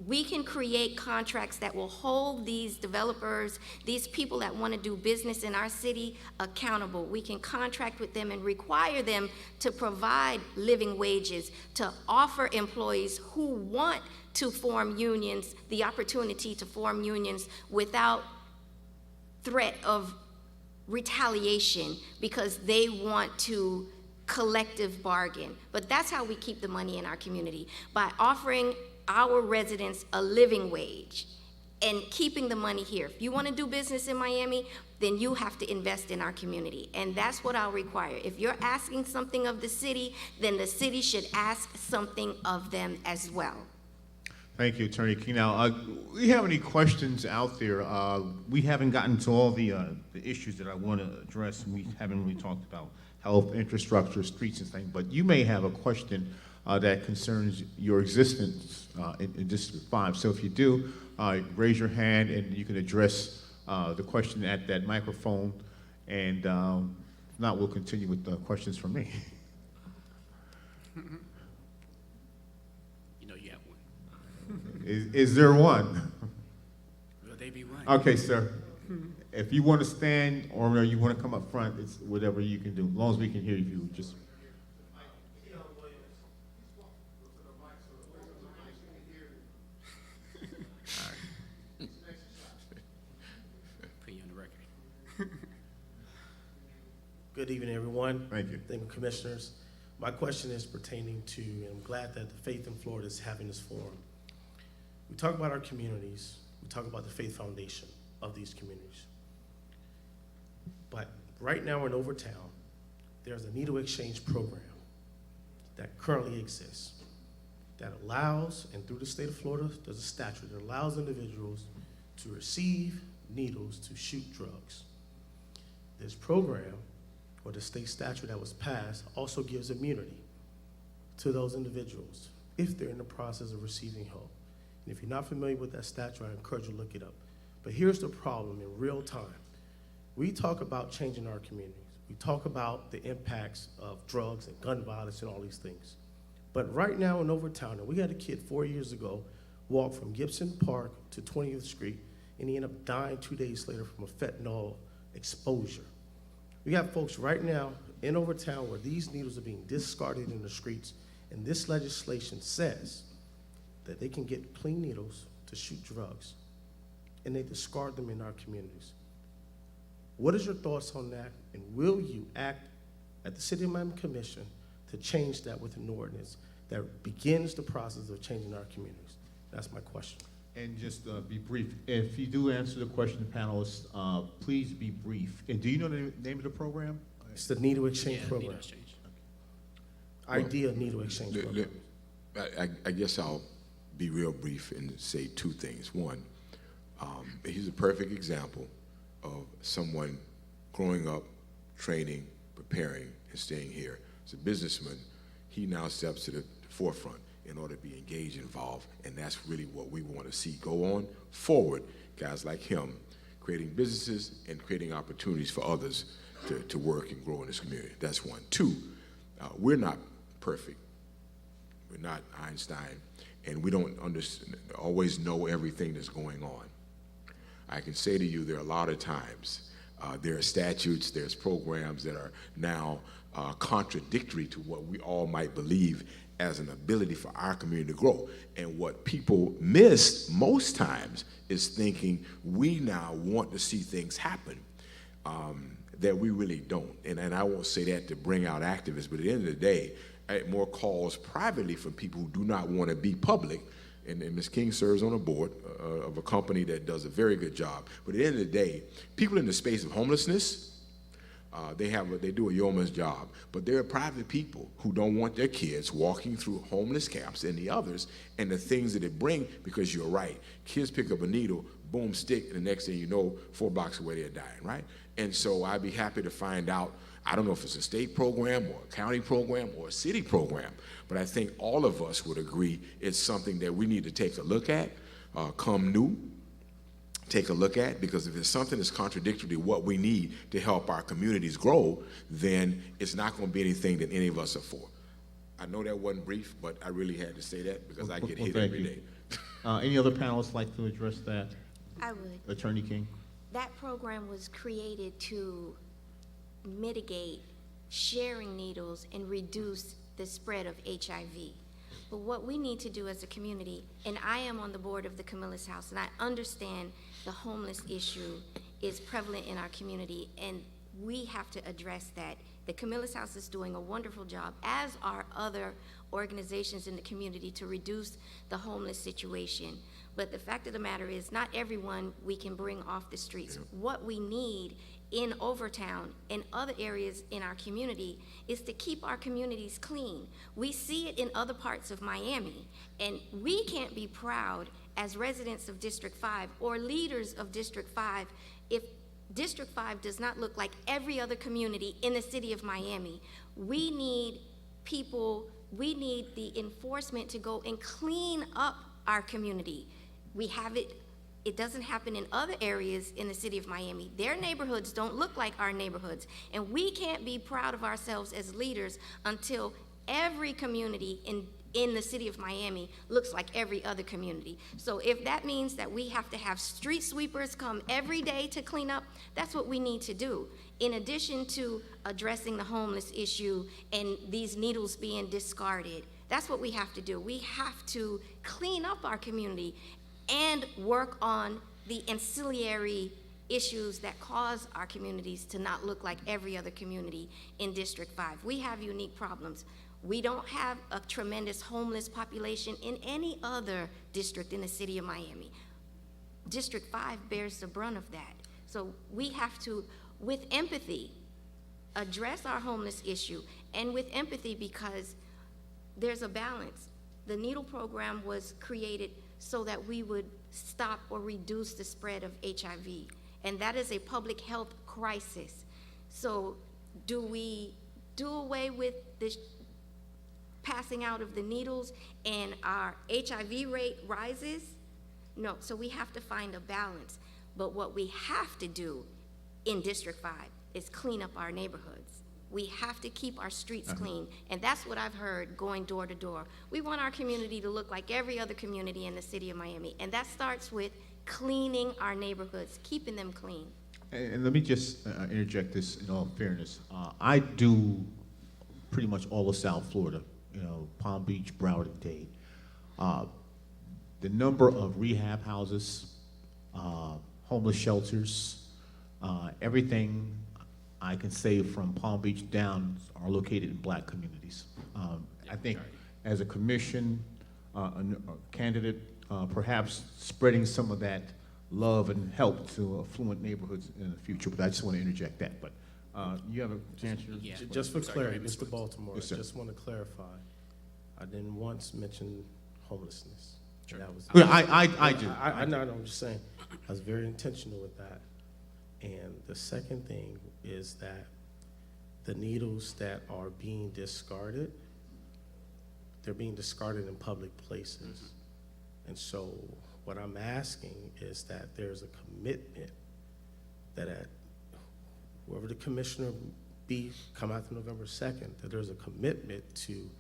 We can create contracts that will hold these developers, these people that want to do business in our city, accountable. We can contract with them and require them to provide living wages, to offer employees who want to form unions the opportunity to form unions without threat of retaliation because they want to collective bargain. But that's how we keep the money in our community, by offering our residents a living wage and keeping the money here. If you want to do business in Miami, then you have to invest in our community. And that's what I'll require. If you're asking something of the city, then the city should ask something of them as well. Thank you, Attorney King. Now, we have any questions out there? We haven't gotten to all the issues that I want to address, and we haven't really talked about health, infrastructure, streets and things, but you may have a question that concerns your existence in District 5. So if you do, raise your hand and you can address the question at that microphone, and if not, we'll continue with the questions from me. You know you have one. Is there one? Will they be one? Okay, sir. If you want to stand or you want to come up front, it's whatever you can do, as long as we can hear you. Just. Put you on the record. Good evening, everyone. Thank you. Thank you, commissioners. My question is pertaining to, and I'm glad that the Faith in Florida is having this forum. We talk about our communities. We talk about the faith foundation of these communities. But right now in Overtown, there's a needle exchange program that currently exists that allows, and through the state of Florida, there's a statute that allows individuals to receive needles to shoot drugs. This program or the state statute that was passed also gives immunity to those individuals if they're in the process of receiving help. And if you're not familiar with that statute, I encourage you to look it up. But here's the problem in real time. We talk about changing our communities. We talk about the impacts of drugs and gun violence and all these things. But right now in Overtown, and we had a kid 4 years ago walk from Gibson Park to 20th Street, and he ended up dying 2 days later from a fentanyl exposure. We have folks right now in Overtown where these needles are being discarded in the streets, and this legislation says that they can get clean needles to shoot drugs, and they discard them in our communities. What is your thoughts on that, and will you act at the City of Miami Commission to change that with an ordinance that begins the process of changing our communities? That's my question. And just be brief. If you do answer the question, panelists, please be brief. And do you know the name of the program? It's the Needle Exchange Yeah, Program. needle exchange. Idea Needle Exchange Program. I guess I'll be real brief and say two things. One, he's a perfect example of someone growing up, training, preparing, and staying here. As a businessman, he now steps to the forefront in order to be engaged, involved, and that's really what we want to see go on forward. Guys like him creating businesses and creating opportunities for others to work and grow in this community. That's one. Two, we're not perfect. We're not Einstein, and we don't always know everything that's going on. I can say to you there are a lot of times there are statutes, there's programs that are now contradictory to what we all might believe as an ability for our community to grow. And what people miss most times is thinking we now want to see things happen that we really don't. And I won't say that to bring out activists, but at the end of the day, I had more calls privately from people who do not want to be public. And Ms. King serves on a board of a company that does a very good job. But at the end of the day, people in the space of homelessness, they do a yeoman's job. But there are private people who don't want their kids walking through homeless camps and the others and the things that it bring, because you're right. Kids pick up a needle, boom, stick, and the next thing you know, 4 blocks away they're dying, right? And so I'd be happy to find out, I don't know if it's a state program or a county program or a city program, but I think all of us would agree it's something that we need to take a look at, come new, take a look at, because if it's something that's contradictory to what we need to help our communities grow, then it's not going to be anything that any of us are for. I know that wasn't brief, but I really had to say that because I get hit every day. Any other panelists like to address that? I would. Attorney King? That program was created to mitigate sharing needles and reduce the spread of HIV. But what we need to do as a community, and I am on the board of the Camillus House, and I understand the homeless issue is prevalent in our community, and we have to address that. The Camillus House is doing a wonderful job, as are other organizations in the community, to reduce the homeless situation. But the fact of the matter is, not everyone we can bring off the streets. What we need in Overtown and other areas in our community is to keep our communities clean. We see it in other parts of Miami, and we can't be proud as residents of District 5 or leaders of District 5 if District 5 does not look like every other community in the city of Miami. We need people, we need the enforcement to go and clean up our community. We have it. It doesn't happen in other areas in the city of Miami. Their neighborhoods don't look like our neighborhoods. And we can't be proud of ourselves as leaders until every community in the city of Miami looks like every other community. So if that means that we have to have street sweepers come every day to clean up, that's what we need to do. In addition to addressing the homeless issue and these needles being discarded, that's what we have to do. We have to clean up our community and work on the ancillary issues that cause our communities to not look like every other community in District 5. We have unique problems. We don't have a tremendous homeless population in any other district in the city of Miami. District 5 bears the brunt of that. So we have to, with empathy, address our homeless issue, and with empathy, because there's a balance. The needle program was created so that we would stop or reduce the spread of HIV. And that is a public health crisis. So Do we do away with the passing out of the needles and our HIV rate rises? No, so we have to find a balance. But what we have to do in District 5 is clean up our neighborhoods. We have to keep our streets clean, and that's what I've heard going door to door. We want our community to look like every other community in the city of Miami, and that starts with cleaning our neighborhoods, keeping them clean. And let me just interject this in all fairness. I do pretty much all of South Florida, you know, Palm Beach, Broward, and Dade. The number of rehab houses, homeless shelters, everything I can say from Palm Beach down are located in black communities. I think as a commission, a candidate, perhaps spreading some of that love and help to affluent neighborhoods in the future, but I just want to interject that. But you have a chance to... Yeah. Just for Sorry, clarity, go ahead, Mr. Baltimore, I Yes, sir. just want to clarify. I didn't once mention homelessness. Sure. That was, Yeah, I do. I know, I'm just saying, I was very intentional with that. And the second thing is that the needles that are being discarded, they're being discarded in public places. And so what I'm asking is that there's a commitment that at whoever the commissioner be come after November 2nd, that there's a commitment to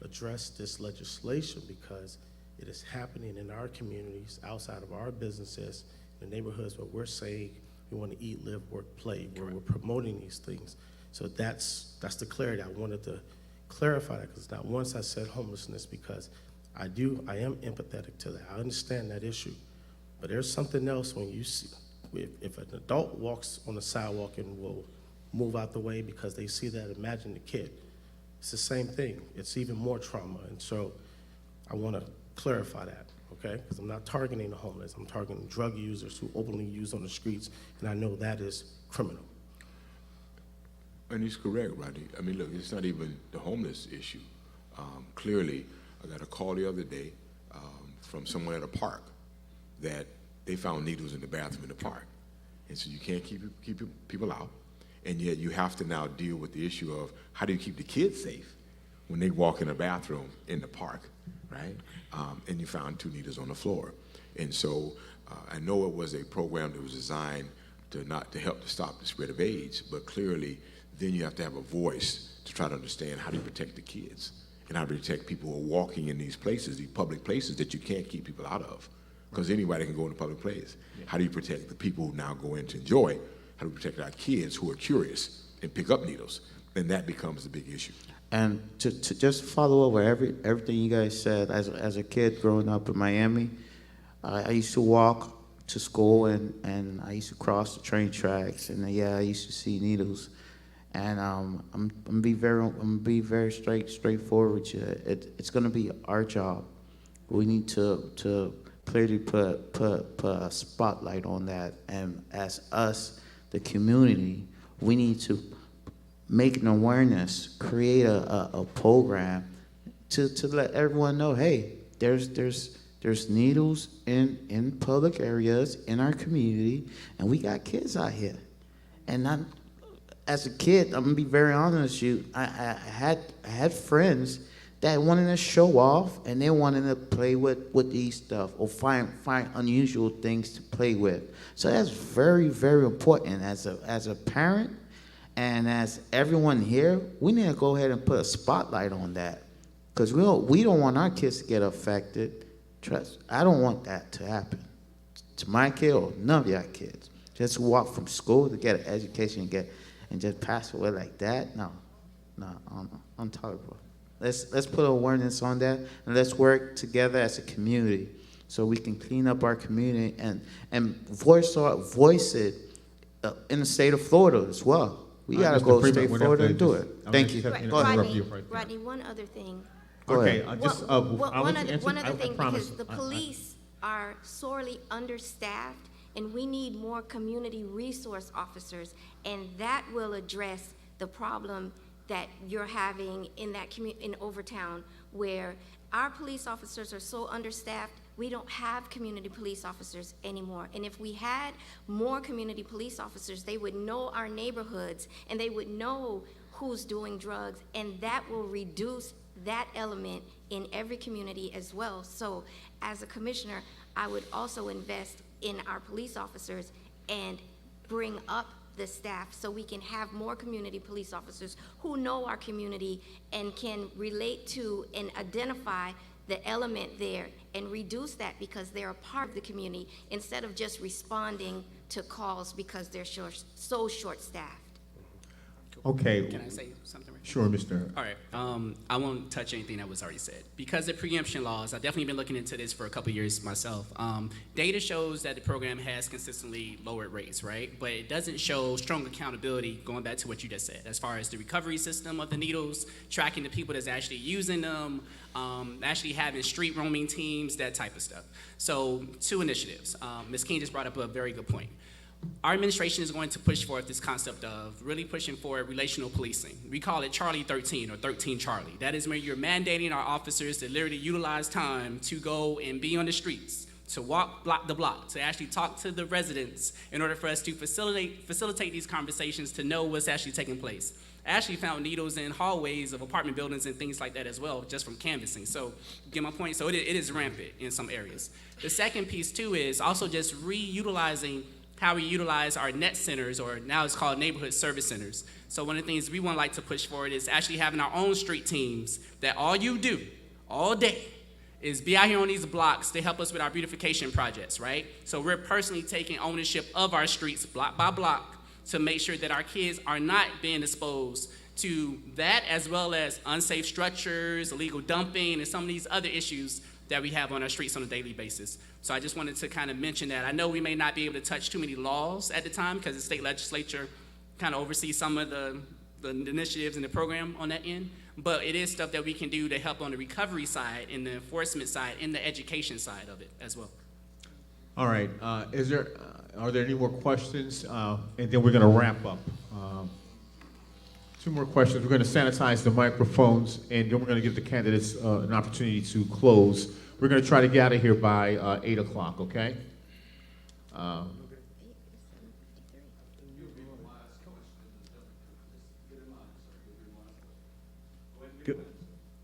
address this legislation because it is happening in our communities, outside of our businesses, in the neighborhoods where we're saying we want to eat, live, work, play, where we're promoting these things. So that's the clarity. I wanted to clarify that because not once I said homelessness because I am empathetic to that. I understand that issue. But there's something else when you see, if an adult walks on the sidewalk and will move out the way because they see that, imagine the kid. It's the same thing. It's even more trauma. And so I want to clarify that, okay? Because I'm not targeting the homeless. I'm targeting drug users who openly use on the streets, and I know that is criminal. And he's correct, Rodney. I mean, look, it's not even the homeless issue. Clearly, I got a call the other day from someone at a park that they found needles in the bathroom in the park. And so you can't keep people out, and yet you have to now deal with the issue of how do you keep the kids safe when they walk in a bathroom in the park, right? And you found 2 needles on the floor. And so I know it was a program that was designed to help to stop the spread of AIDS, but clearly then you have to have a voice to try to understand how do you protect the kids and how to protect people who are walking in these places, these public places that you can't keep people out of, because anybody can go in a public place. Yeah. How do you protect the people who now go in to enjoy? How do we protect our kids who are curious and pick up needles? And that becomes the big issue. And to just follow over everything you guys said, as a kid growing up in Miami, I used to walk to school and I used to cross the train tracks, and yeah, I used to see needles. And I'm gonna be very straightforward with you. It's gonna be our job. We need to clearly put a spotlight on that, and as us, the community, we need to make an awareness, create a program to let everyone know, hey, there's needles in public areas in our community, and we got kids out here. And as a kid, I'm gonna be very honest with you, I had friends that wanted to show off, and they wanted to play with these stuff or find unusual things to play with. So that's very, very important as a parent. And as everyone here, we need to go ahead and put a spotlight on that, because we don't want our kids to get affected. Trust, I don't want that to happen to my kid or none of your kids. Just walk from school to get an education and just pass away like that. No, intolerable. Let's put awareness on that, and let's work together as a community so we can clean up our community and voice it in the state of Florida as well. We gotta Mr. go Freeman, state we're Florida gonna and do just- it. I'm Thank gonna you. just Go ahead. interrupt you right there. Rodney, one other thing. Go Okay, ahead. One other I thing, promise. because the police are sorely understaffed, and we need more community resource officers, and that will address the problem that you're having in that in Overtown, where our police officers are so understaffed, we don't have community police officers anymore. And if we had more community police officers, they would know our neighborhoods and they would know who's doing drugs, and that will reduce that element in every community as well. So as a commissioner, I would also invest in our police officers and bring up the staff so we can have more community police officers who know our community and can relate to and identify the element there and reduce that because they're a part of the community instead of just responding to calls because they're so short-staffed. Okay. Can I say something? Right? Sure, Mr. All right. I won't touch anything that was already said. Because of preemption laws, I've definitely been looking into this for a couple of years myself. Data shows that the program has consistently lowered rates, right? But it doesn't show strong accountability, going back to what you just said, as far as the recovery system of the needles, tracking the people that's actually using them, actually having street roaming teams, that type of stuff. So 2 initiatives. Ms. King just brought up a very good point. Our administration is going to push forth this concept of really pushing for relational policing. We call it Charlie 13 or 13 Charlie. That is where you're mandating our officers to literally utilize time to go and be on the streets, to walk block to block, to actually talk to the residents in order for us to facilitate these conversations to know what's actually taking place. I actually found needles in hallways of apartment buildings and things like that as well, just from canvassing. So, get my point? So it is rampant in some areas. The second piece too is also just reutilizing how we utilize our net centers, or now it's called neighborhood service centers. So one of the things we want to like to push forward is actually having our own street teams that all you do all day is be out here on these blocks to help us with our beautification projects, right? So we're personally taking ownership of our streets block by block to make sure that our kids are not being exposed to that, as well as unsafe structures, illegal dumping, and some of these other issues that we have on our streets on a daily basis. So I just wanted to kind of mention that. I know we may not be able to touch too many laws at the time because the state legislature kind of oversees some of the initiatives in the program on that end, but it is stuff that we can do to help on the recovery side and the enforcement side and the education side of it as well. All right. Are there any more questions? And then we're going to wrap up. 2 more questions. We're going to sanitize the microphones, and then we're going to give the candidates an opportunity to close. We're going to try to get out of here by 8 o'clock, okay?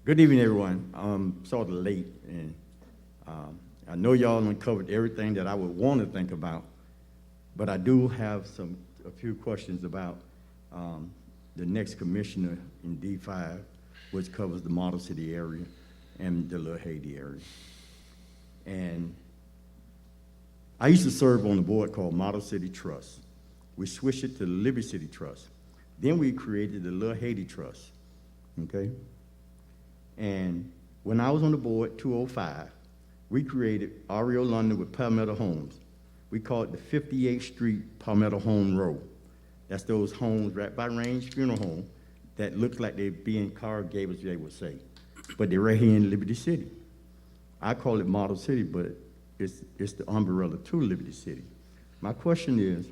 Good evening, everyone. Sort of late, and I know y'all uncovered everything that I would want to think about, but I do have a few questions about the next commissioner in D5, which covers the Model City area and the Little Haiti area. And I used to serve on a board called Model City Trust. We switched it to the Liberty City Trust. Then we created the Little Haiti Trust, okay? And when I was on the board, 205, we created REO London with Palmetto Homes. We called it the 58th Street Palmetto Home Row. That's those homes right by Range Funeral Home that look like they're being Coral Gables, they would say. But they're right here in Liberty City. I call it Model City, but it's the umbrella to Liberty City. My question is,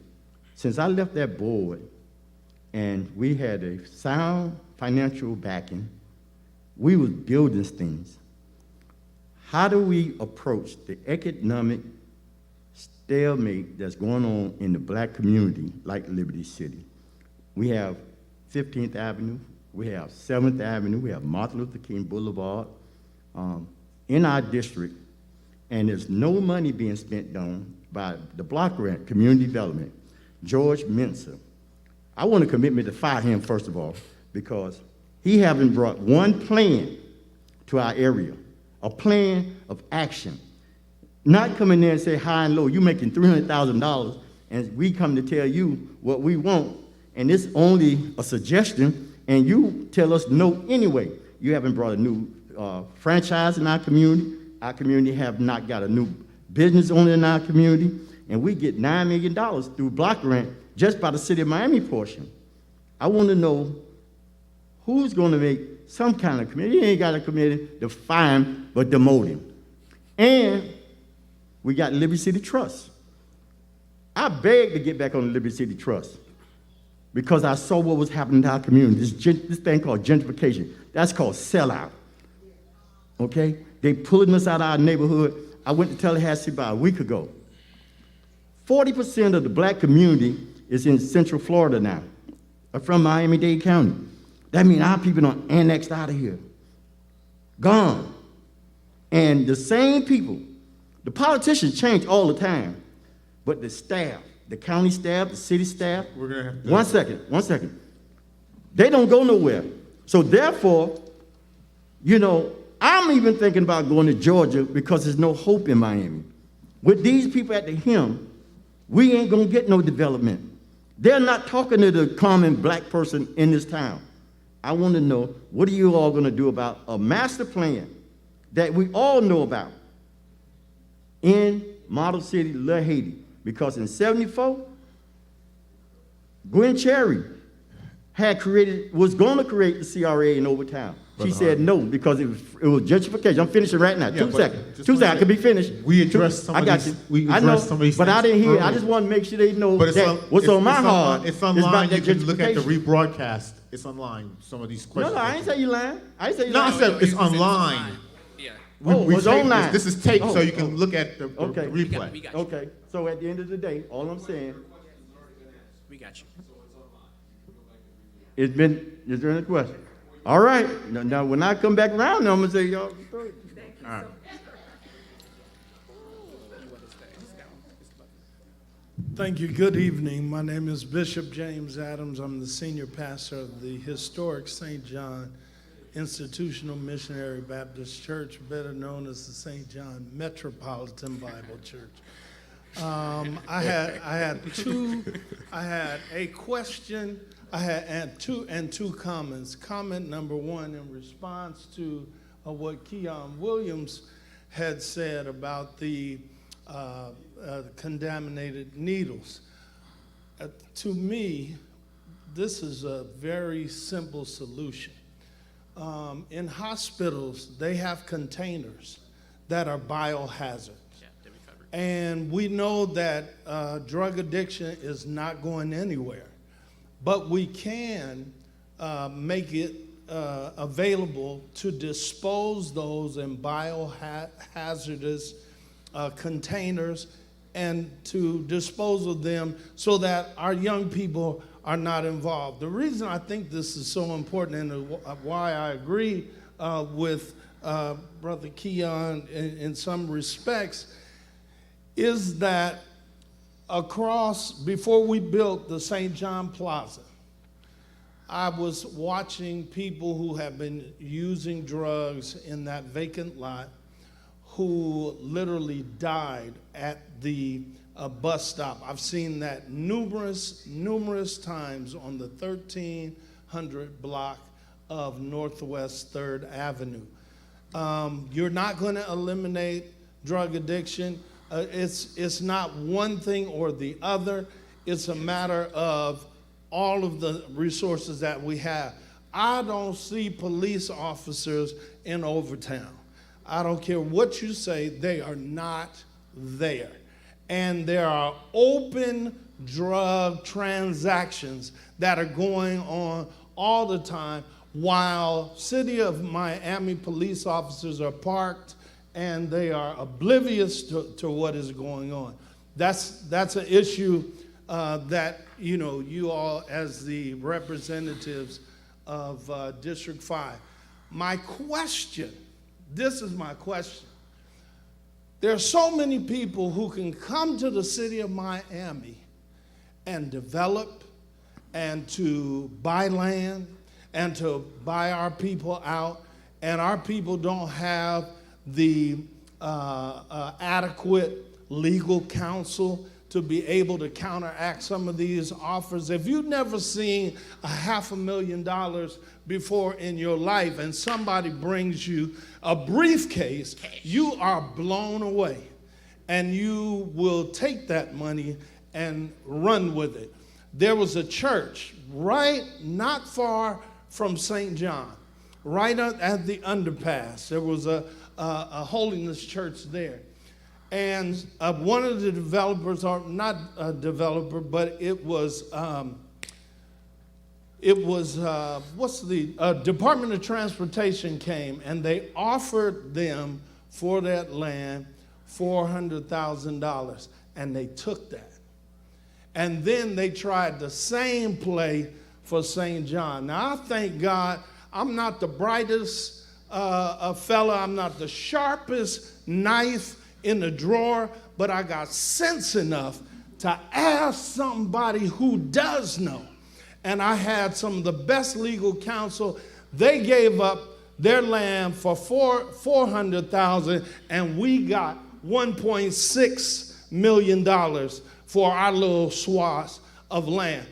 since I left that board and we had a sound financial backing, we was building things. How do we approach the economic stalemate that's going on in the black community like Liberty City? We have 15th Avenue, we have 7th Avenue, we have Martin Luther King Boulevard in our district, and there's no money being spent on by the block grant community development. George Mensah, I want a commitment to fire him first of all, because he haven't brought one plan to our area, a plan of action. Not coming there and say high and low, you making $300,000, and we come to tell you what we want, and it's only a suggestion, and you tell us no anyway. You haven't brought a new franchise in our community. Our community have not got a new business owner in our community, and we get $9 million through block grant just by the city of Miami portion. I want to know who's going to make some kind of committee. He ain't got a committee to fire him, but demote him. And we got Liberty City Trust. I begged to get back on the Liberty City Trust because I saw what was happening to our community. This thing called gentrification. That's called sellout. Okay? They pulling us out of our neighborhood. I went to Tallahassee about a week ago. 40% of the black community is in Central Florida now, from Miami-Dade County. That means our people are annexed out of here, gone. And the same people, the politicians change all the time, but the staff, the county staff, the city staff, We're gonna have to. one second. They don't go nowhere. So therefore, you know, I'm even thinking about going to Georgia because there's no hope in Miami. With these people at the helm, we ain't gonna get no development. They're not talking to the common black person in this town. I want to know, what are you all gonna do about a master plan that we all know about in Model City, Little Haiti? Because in '74, Gwen Cherry was gonna create the CRA in Overtown. She said no, because it was gentrification. I'm finishing right now. Yeah, 2 but seconds. just 2 one seconds. I could be finished. We addressed some I of got these- you. we I know, addressed some of these but I things didn't hear. I earlier. just want to make sure they know But it's that on, what's on my it's heart It's is online. about You that can look at the gentrification. rebroadcast. It's online. Some of these No, questions. no, I ain't say you lying. I ain't say you No, I lying. said it's online. Yeah. Oh, it's taped online. This is taped, Oh, so you can oh. look at the Okay. replay. We got you. Okay, so at the end of the day, all I'm saying, We got you. is there any question? All right, now when I come back around, I'm gonna say, y'all. All right. Thank you. Good evening. My name is Bishop James Adams. I'm the senior pastor of the historic St. John Institutional Missionary Baptist Church, better known as the St. John Metropolitan Bible Church. I had a question. I had two comments. Comment number one, in response to what Keon Williams had said about the contaminated needles. To me, this is a very simple solution. In hospitals, they have containers that are biohazard. And we know that drug addiction is not going anywhere. But we can make it available to dispose those in biohazardous containers and to dispose of them so that our young people are not involved. The reason I think this is so important and why I agree with Brother Keon in some respects is that before we built the St. John Plaza, I was watching people who have been using drugs in that vacant lot who literally died at the bus stop. I've seen that numerous times on the 1300 block of Northwest 3rd Avenue. You're not going to eliminate drug addiction. It's not one thing or the other. It's a matter of all of the resources that we have. I don't see police officers in Overtown. I don't care what you say, they are not there. And there are open drug transactions that are going on all the time while City of Miami police officers are parked and they are oblivious to what is going on. That's an issue that you all as the representatives of District 5. My question, this is my question. There are so many people who can come to the city of Miami and develop and to buy land and to buy our people out, and our people don't have the adequate legal counsel to be able to counteract some of these offers. If you've never seen $500,000 before in your life and somebody brings you a briefcase, you are blown away. And you will take that money and run with it. There was a church not far from St. John, right at the underpass. There was a holiness church there. And one of the developers, or not a developer, but it was Department of Transportation came and they offered them for that land $400,000, and they took that. And then they tried the same play for St. John. Now, I thank God I'm not the brightest fella, I'm not the sharpest knife in the drawer, but I got sense enough to ask somebody who does know. And I had some of the best legal counsel. They gave up their land for $400,000, and we got $1.6 million for our little swaths of land.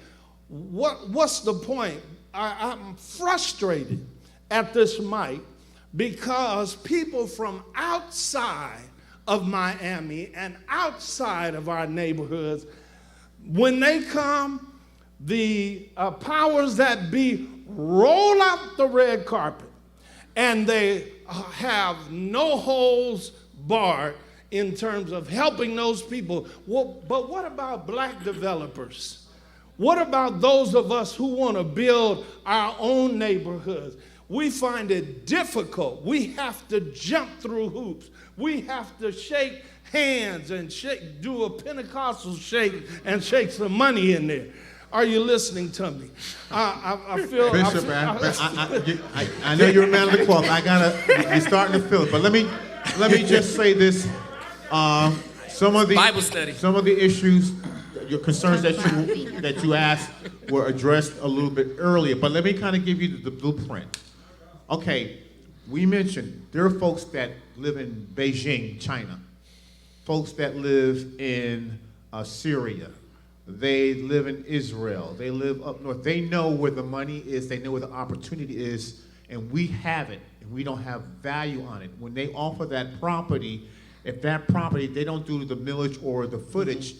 What's the point? I'm frustrated at this mic because people from outside of Miami and outside of our neighborhoods, when they come, the powers that be roll out the red carpet, and they have no holds barred in terms of helping those people. Well, but what about black developers? What about those of us who want to build our own neighborhoods? We find it difficult. We have to jump through hoops. We have to shake hands and do a Pentecostal shake and shake some money in there. Are you listening to me? I feel. Bishop, I know you're a man of the cloth. You're starting to feel it. But let me just say this. Some of the Bible study. Some of the issues, your concerns that you asked were addressed a little bit earlier. But let me kind of give you the blueprint. Okay, we mentioned there are folks that live in Beijing, China. Folks that live in Syria. They live in Israel. They live up north. They know where the money is. They know where the opportunity is, and we have it, and we don't have value on it. When they offer that property, if that property, they don't do the millage or the footage,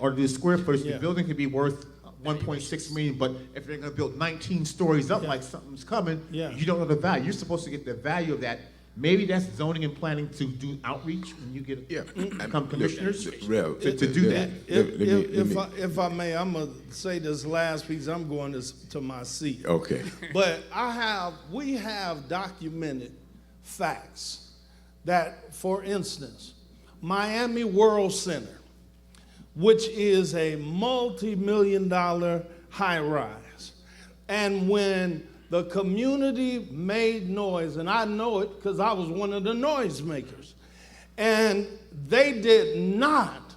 or the square footage, the building could be worth 1.6 million, but if they're gonna build 19 stories up like something's coming, you don't know the value. You're supposed to get the value of that. Maybe that's zoning and planning to do outreach when you get become commissioners to do that. If I may, I'm gonna say this last piece. I'm going to my seat. Okay. But we have documented facts that, for instance, Miami World Center, which is a multi-million-dollar high-rise, and when the community made noise, and I know it because I was one of the noisemakers, and they did not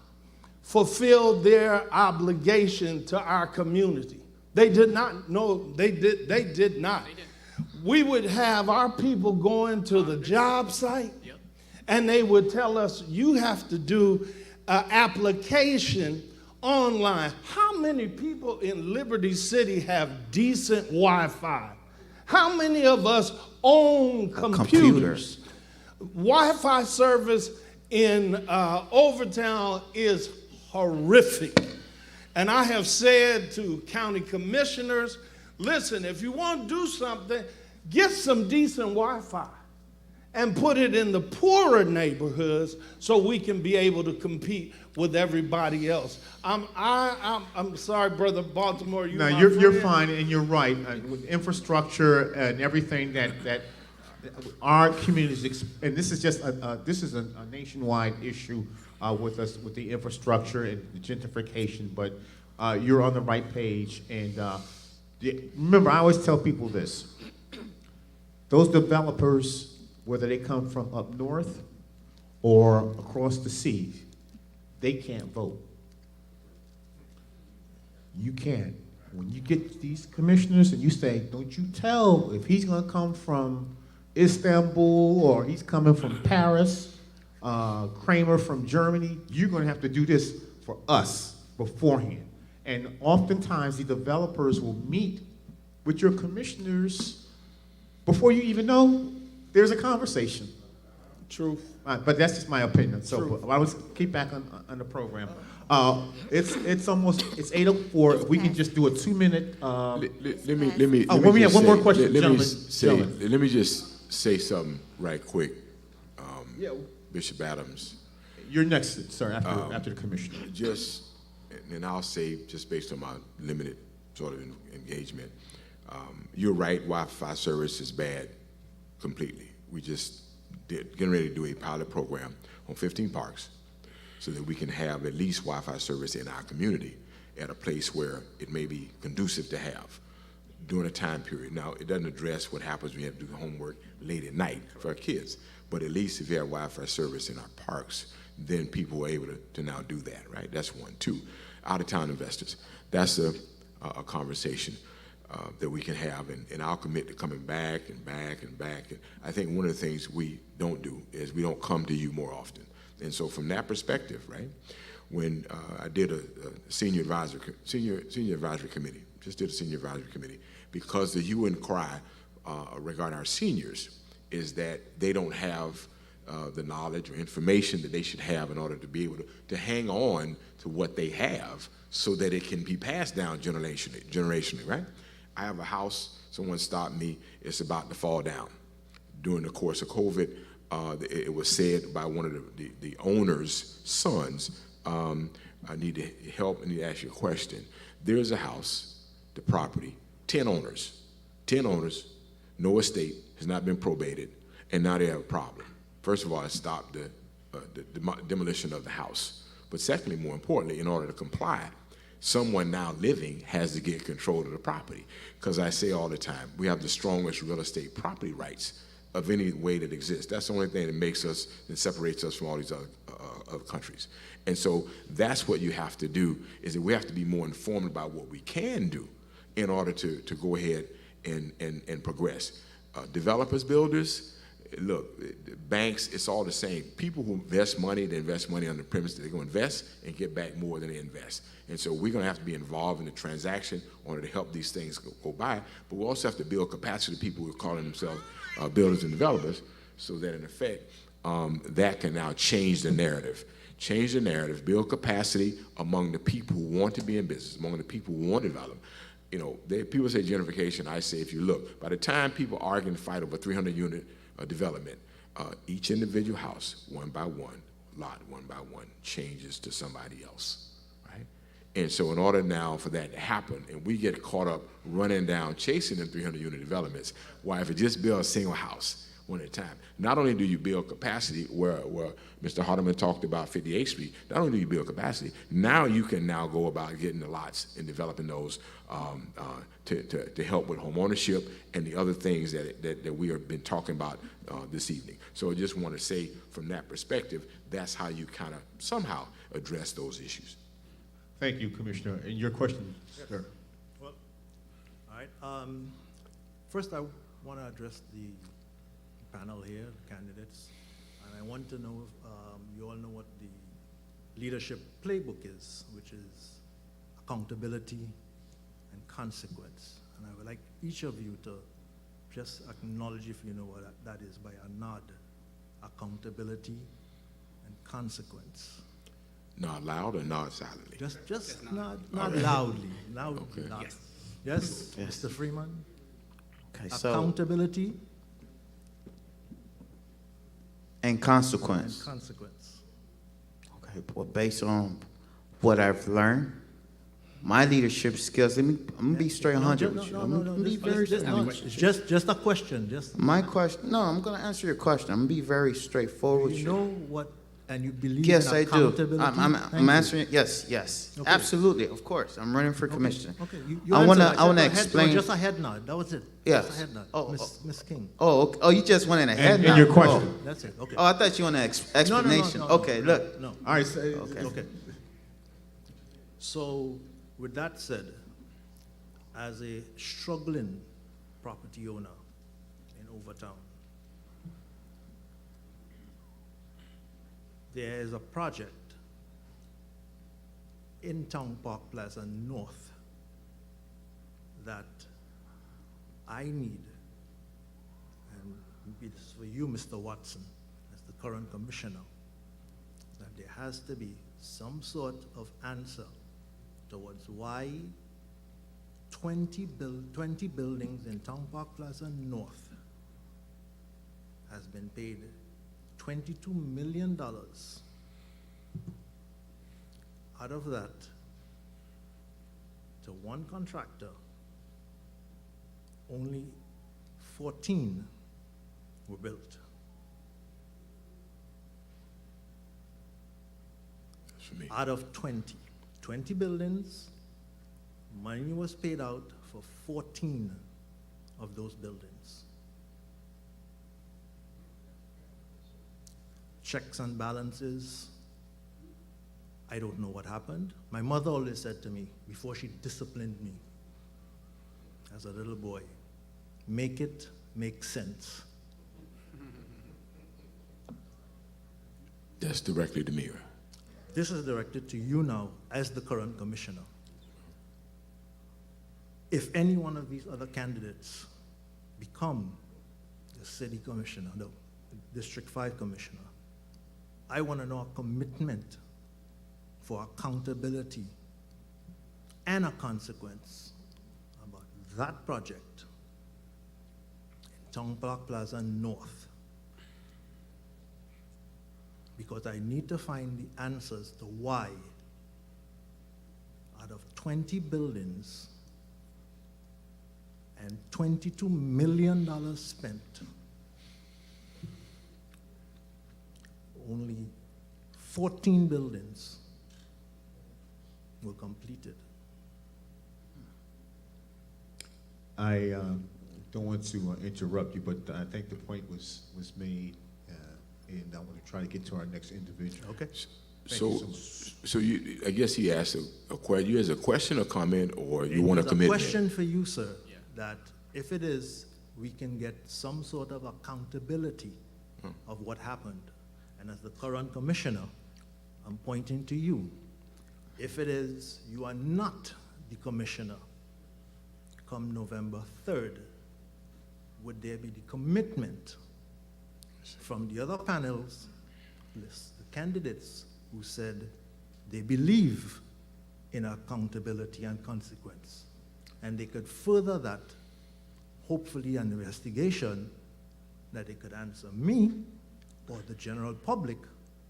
fulfill their obligation to our community. They did not. No, they did not. We would have our people going to the job site, and they would tell us, you have to do an application online. How many people in Liberty City have decent Wi-Fi? How many of us own computers? Wi-Fi service in Overtown is horrific. And I have said to county commissioners, listen, if you want to do something, get some decent Wi-Fi and put it in the poorer neighborhoods so we can be able to compete with everybody else. I'm sorry, Brother Baltimore. You're fine, and you're right. With infrastructure and everything that our communities, and this is just this is a nationwide issue with the infrastructure and the gentrification. But you're on the right page. And remember, I always tell people this: those developers, whether they come from up north or across the sea, they can't vote. You can. When you get these commissioners and you say, don't you tell if he's gonna come from Istanbul or he's coming from Paris, Kramer from Germany, you're gonna have to do this for us beforehand. And oftentimes the developers will meet with your commissioners before you even know there's a conversation. True. But that's just my opinion. So I was keep back on the program. It's almost 8:04. If we can just do a 2-minute. We have one more question, Let me just say something right quick. Bishop Adams. You're next, sir. After the commissioner. And I'll say just based on my limited sort of engagement. You're right. Wi-Fi service is bad completely. We just getting ready to do a pilot program on 15 parks so that we can have at least Wi-Fi service in our community at a place where it may be conducive to have during a time period. Now, it doesn't address what happens when you have to do homework late at night for our kids, but at least if you have Wi-Fi service in our parks, then people are able to now do that, right? That's one. Two, out-of-town investors. That's a conversation that we can have, and I'll commit to coming back and back and back. And I think one of the things we don't do is we don't come to you more often. And so from that perspective, right, when I did a senior advisory committee, just did a senior advisory committee, because the hue and cry regarding our seniors is that they don't have the knowledge or information that they should have in order to be able to hang on to what they have so that it can be passed down generationally, right? I have a house, someone stopped me, it's about to fall down. During the course of COVID, it was said by one of the owner's sons, I need to help, I need to ask you a question. There's a house, the property, 10 owners, no estate, has not been probated, and now they have a problem. First of all, it stopped the demolition of the house. But secondly, more importantly, in order to comply, someone now living has to get control of the property. Because I say all the time, we have the strongest real estate property rights of any way that exists. That's the only thing that makes us, that separates us from all these other countries. And so that's what you have to do, is that we have to be more informed about what we can do in order to go ahead and progress. Developers, builders, look, banks, it's all the same. People who invest money, they invest money on the premise that they're going to invest and get back more than they invest. And so we're going to have to be involved in the transaction in order to help these things go by. But we also have to build capacity to people who are calling themselves builders and developers, so that in effect, that can now change the narrative. Change the narrative, build capacity among the people who want to be in business, among the people who want to develop. You know, people say gentrification. I say, if you look, by the time people argue and fight over 300-unit development, each individual house, one by one, lot one by one, changes to somebody else, right? And so in order now for that to happen, and we get caught up running down, chasing the 300-unit developments, why if you just build a single house, one at a time, not only do you build capacity, where Mr. Hardeman talked about 58th Street, not only do you build capacity, now you can now go about getting the lots and developing those to help with home ownership and the other things that we have been talking about this evening. So I just want to say, from that perspective, that's how you kind of somehow address those issues. Thank you, Commissioner. And your question, sir? Well, all right. First, I want to address the panel here, the candidates, and I want to know if you all know what the leadership playbook is, which is accountability and consequence. And I would like each of you to just acknowledge, if you know what that is, by a nod. Accountability and consequence. Nod loud or nod silently? Just nod loudly. Okay. Nod. Yes. Yes, Mr. Freeman? Okay, so, Accountability and consequence. and consequence. Okay, well, based on what I've learned, my leadership skills, I'm gonna be straight 100 with you. I'm gonna be very straight. Just a question. My question, no, I'm gonna answer your question. I'm gonna be very straightforward with You you. know what, and you believe Yes, in I do. accountability? I'm Thank you. answering, yes, Okay. absolutely, of course. I'm running for commissioner. Okay, I wanna answer that. explain. Just a head nod, that was it. Yes. Just a head nod. Oh, Miss King. Oh, okay. Oh, you just went in ahead And now. your question. That's it, okay. Oh, I thought you wanted an explanation. Okay, look. No. All right, Okay. So, with that said, as a struggling property owner in Overtown, there is a project in Town Park Plaza North that I need, and maybe this is for you, Mr. Watson, as the current commissioner, that there has to be some sort of answer towards why 20 buildings in Town Park Plaza North has been paid $22 million. Out of that, to one contractor, only 14 were built. for me. Out of 20 buildings, money was paid out for 14 of those buildings. Checks and balances, I don't know what happened. My mother always said to me, before she disciplined me as a little boy, make it make sense. That's directly to me. This is directed to you now as the current commissioner. If any one of these other candidates become the city commissioner, the District 5 commissioner, I want to know a commitment for accountability and a consequence about that project in Town Park Plaza North. Because I need to find the answers to why, out of 20 buildings and $22 million spent, only 14 buildings were completed. I don't want to interrupt you, but I think the point was made, and I want to try to get to our next individual. Okay. Thank you so much. So you, I guess he asked a question. You as a question or comment, or you want to It's commit? a question for you, sir, that if it is, we can get some sort of accountability of what happened. And as the current commissioner, I'm pointing to you. If it is, you are not the commissioner come November 3rd, would there be the commitment from the other panels, the candidates who said they believe in accountability and consequence, and they could further that, hopefully an investigation that they could answer me or the general public,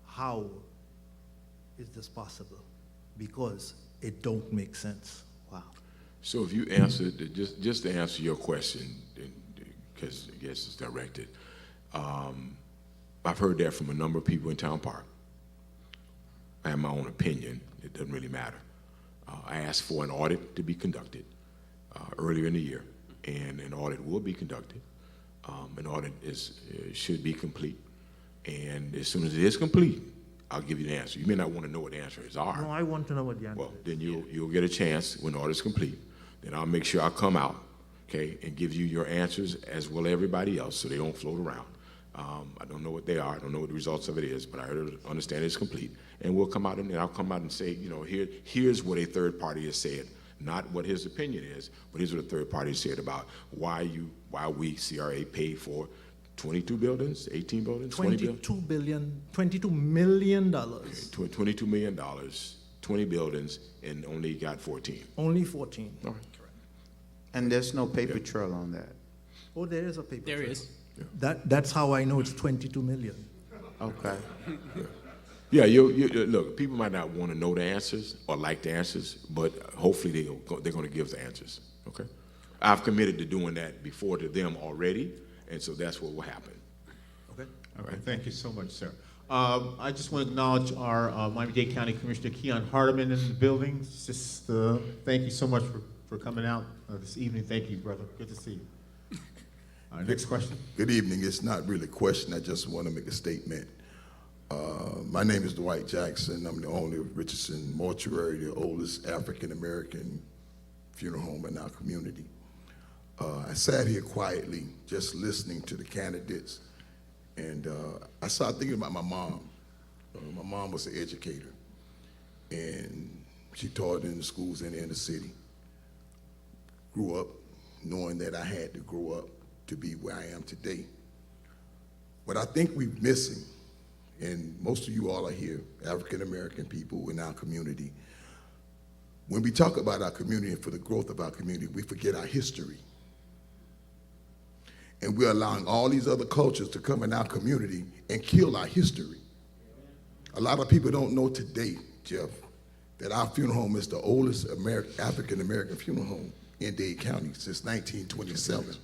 how is this possible? Because it don't make sense. Wow. So if you answered, just to answer your question, because I guess it's directed, I've heard that from a number of people in Town Park. I have my own opinion. It doesn't really matter. I asked for an audit to be conducted earlier in the year, and an audit will be conducted. An audit should be complete, and as soon as it is complete, I'll give you the answer. You may not want to know what the answers are. No, I want to know what the answer Well, is. then you'll get a chance when the audit's complete. Then I'll make sure I come out, okay, and give you your answers as well as everybody else, so they don't float around. I don't know what they are. I don't know what the results of it is, but I understand it's complete. And we'll come out and I'll come out and say, you know, here's what a third party has said, not what his opinion is, but here's what a third party said about why we CRA paid for 22 buildings, 18 buildings, 20 buildings. $22 million. Okay, $22 million, 20 buildings, and only got 14. Only 14. All right. And there's no paper trail on that. Oh, there is a paper There trail. is. That's how I know it's 22 million. Okay. Yeah, you look, people might not want to know the answers or like the answers, but hopefully they're going to give the answers, okay? I've committed to doing that before to them already, and so that's what will happen. Okay. All right, thank you so much, sir. I just want to acknowledge our Miami-Dade County Commissioner Keon Hardeman in the building. Just thank you so much for coming out this evening. Thank you, brother. Good to see you. Next question. Good evening. It's not really a question. I just want to make a statement. My name is Dwight Jackson. I'm the owner of Richardson Mortuary, the oldest African-American funeral home in our community. I sat here quietly just listening to the candidates, and I started thinking about my mom. My mom was an educator, and she taught in the schools in the inner city. Grew up knowing that I had to grow up to be where I am today. What I think we're missing, and most of you all are here, African-American people in our community, when we talk about our community and for the growth of our community, we forget our history. And we're allowing all these other cultures to come in our community and kill our history. A lot of people don't know today, Jeff, that our funeral home is the oldest African-American funeral home in Dade County since 1927.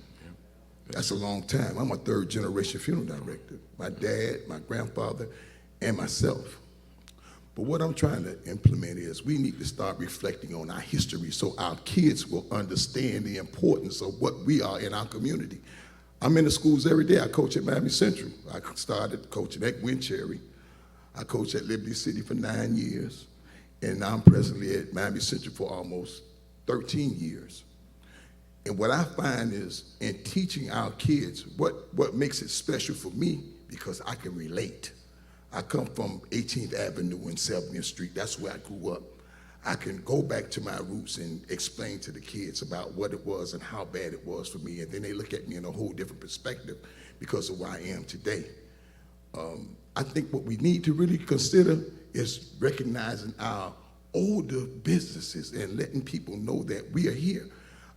That's a long time. I'm a third-generation funeral director. My dad, my grandfather, and myself. But what I'm trying to implement is we need to start reflecting on our history so our kids will understand the importance of what we are in our community. I'm in the schools every day. I coach at Miami Central. I started coaching at Wincherry. I coached at Liberty City for 9 years. And now I'm presently at Miami Central for almost 13 years. And what I find is in teaching our kids, what makes it special for me, because I can relate. I come from 18th Avenue and 70th Street. That's where I grew up. I can go back to my roots and explain to the kids about what it was and how bad it was for me. And then they look at me in a whole different perspective because of where I am today. I think what we need to really consider is recognizing our older businesses and letting people know that we are here.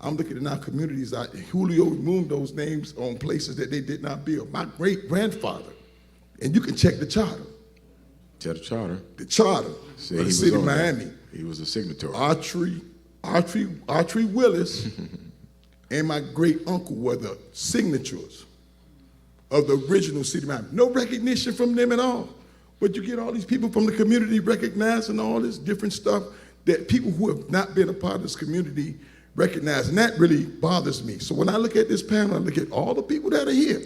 I'm looking in our communities. Julio removed those names on places that they did not build. My great-grandfather, and you can check the charter. Check the charter. The charter See, of the city of Miami. He was a signatory. Archie Willis and my great uncle were the signatures of the original city of Miami. No recognition from them at all. But you get all these people from the community recognizing all this different stuff that people who have not been a part of this community recognize, and that really bothers me. So when I look at this panel, I look at all the people that are here,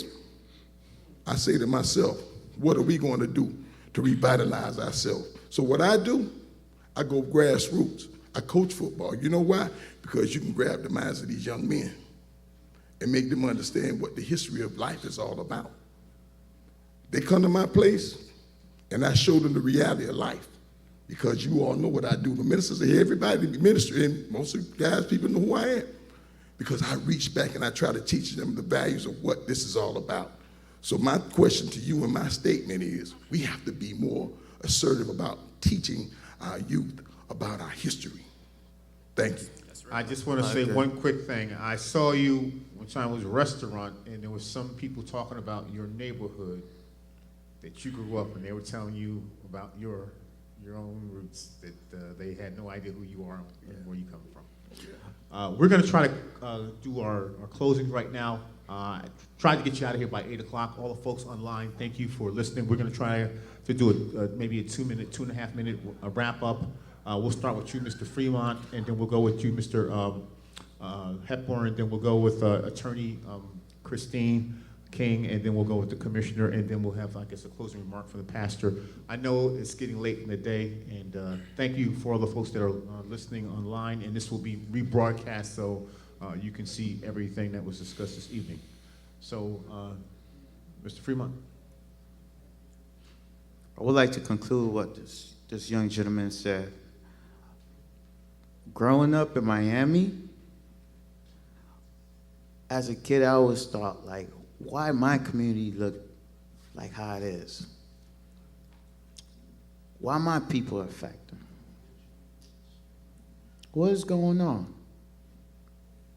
I say to myself, what are we going to do to revitalize ourselves? So what I do, I go grassroots. I coach football. You know why? Because you can grab the minds of these young men and make them understand what the history of life is all about. They come to my place, and I show them the reality of life, because you all know what I do. The ministers are here, everybody minister, and most of the guys, people know who I am, because I reach back and I try to teach them the values of what this is all about. So my question to you and my statement is, we have to be more assertive about teaching our youth about our history. Thank you. I just want to say one quick thing. I saw you one time, it was a restaurant, and there was some people talking about your neighborhood that you grew up in. They were telling you about your own roots, that they had no idea who you are and where you come from. We're going to try to do our closing right now. Tried to get you out of here by 8 o'clock. All the folks online, thank you for listening. We're going to try to do maybe a 2.5 minute wrap up. We'll start with you, Mr. Fremont, and then we'll go with you, Mr. Hepburn, and then we'll go with Attorney Christine King, and then we'll go with the commissioner, and then we'll have, I guess, a closing remark from the pastor. I know it's getting late in the day, and thank you for all the folks that are listening online, and this will be rebroadcast so you can see everything that was discussed this evening. So, Mr. Fremont. I would like to conclude what this young gentleman said. Growing up in Miami, as a kid, I always thought, like, why my community look like how it is? Why my people are affected? What is going on?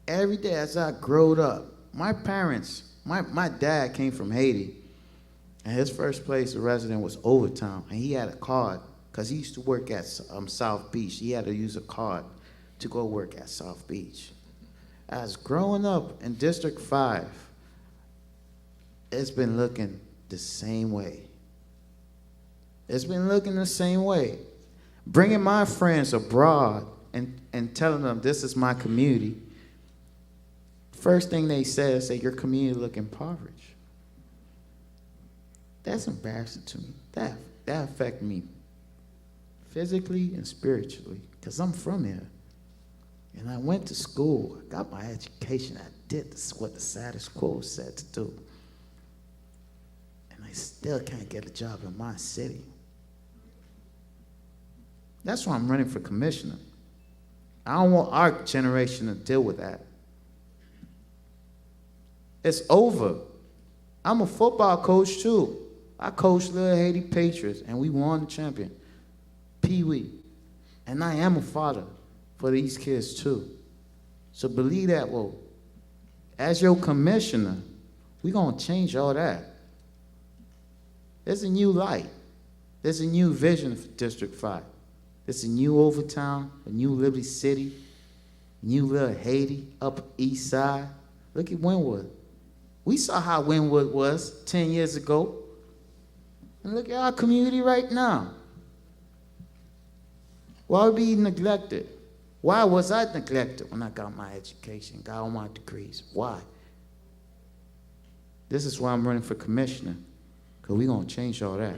Every day as I growed up, my parents, my dad came from Haiti, and his first place of residence was Overtown, and he had a card, because he used to work at South Beach. He had to use a card to go work at South Beach. As growing up in District 5, it's been looking the same way. It's been looking the same way. Bringing my friends abroad and telling them this is my community, first thing they say is that your community look impoverished. That's embarrassing to me. That affects me physically and spiritually, because I'm from here. And I went to school, I got my education, I did what the status quo said to do. And I still can't get a job in my city. That's why I'm running for commissioner. I don't want our generation to deal with that. It's over. I'm a football coach too. I coached Little Haiti Patriots, and we won the champion, Pee Wee. And I am a father for these kids too. So believe that, well, as your commissioner, we're gonna change all that. There's a new light. There's a new vision for District 5. There's a new Overtown, a new Liberty City, new Little Haiti, Upper East Side. Look at Wynwood. We saw how Wynwood was 10 years ago. And look at our community right now. Why be neglected? Why was I neglected when I got my education, got all my degrees? Why? This is why I'm running for commissioner, because we're going to change all that.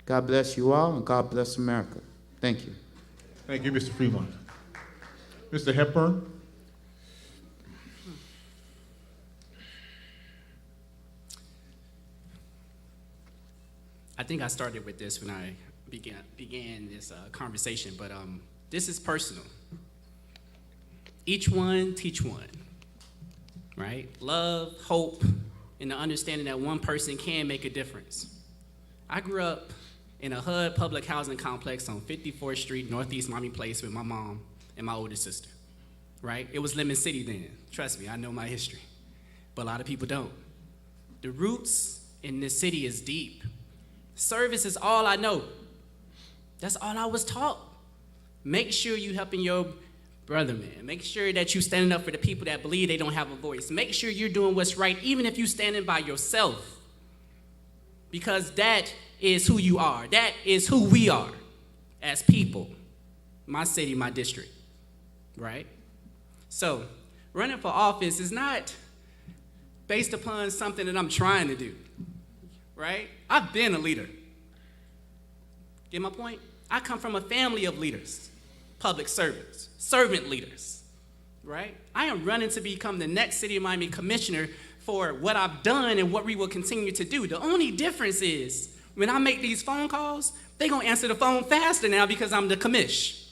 God bless you all, and God bless America. Thank you. Thank you, Mr. Fremont. Mr. Hepburn? I think I started with this when I began this conversation, but this is personal. Each one, teach one, right? Love, hope, and the understanding that one person can make a difference. I grew up in a HUD public housing complex on 54th Street, Northeast Miami Place with my mom and my older sister, right? It was Lemon City then. Trust me, I know my history, but a lot of people don't. The roots in this city is deep. Service is all I know. That's all I was taught. Make sure you helping your brother, man. Make sure that you standing up for the people that believe they don't have a voice. Make sure you're doing what's right, even if you're standing by yourself. Because that is who you are. That is who we are as people. My city, my district, right? So running for office is not based upon something that I'm trying to do, right? I've been a leader. Get my point? I come from a family of leaders, public servants, servant leaders, right? I am running to become the next City of Miami commissioner for what I've done and what we will continue to do. The only difference is when I make these phone calls, they're gonna answer the phone faster now because I'm the commish,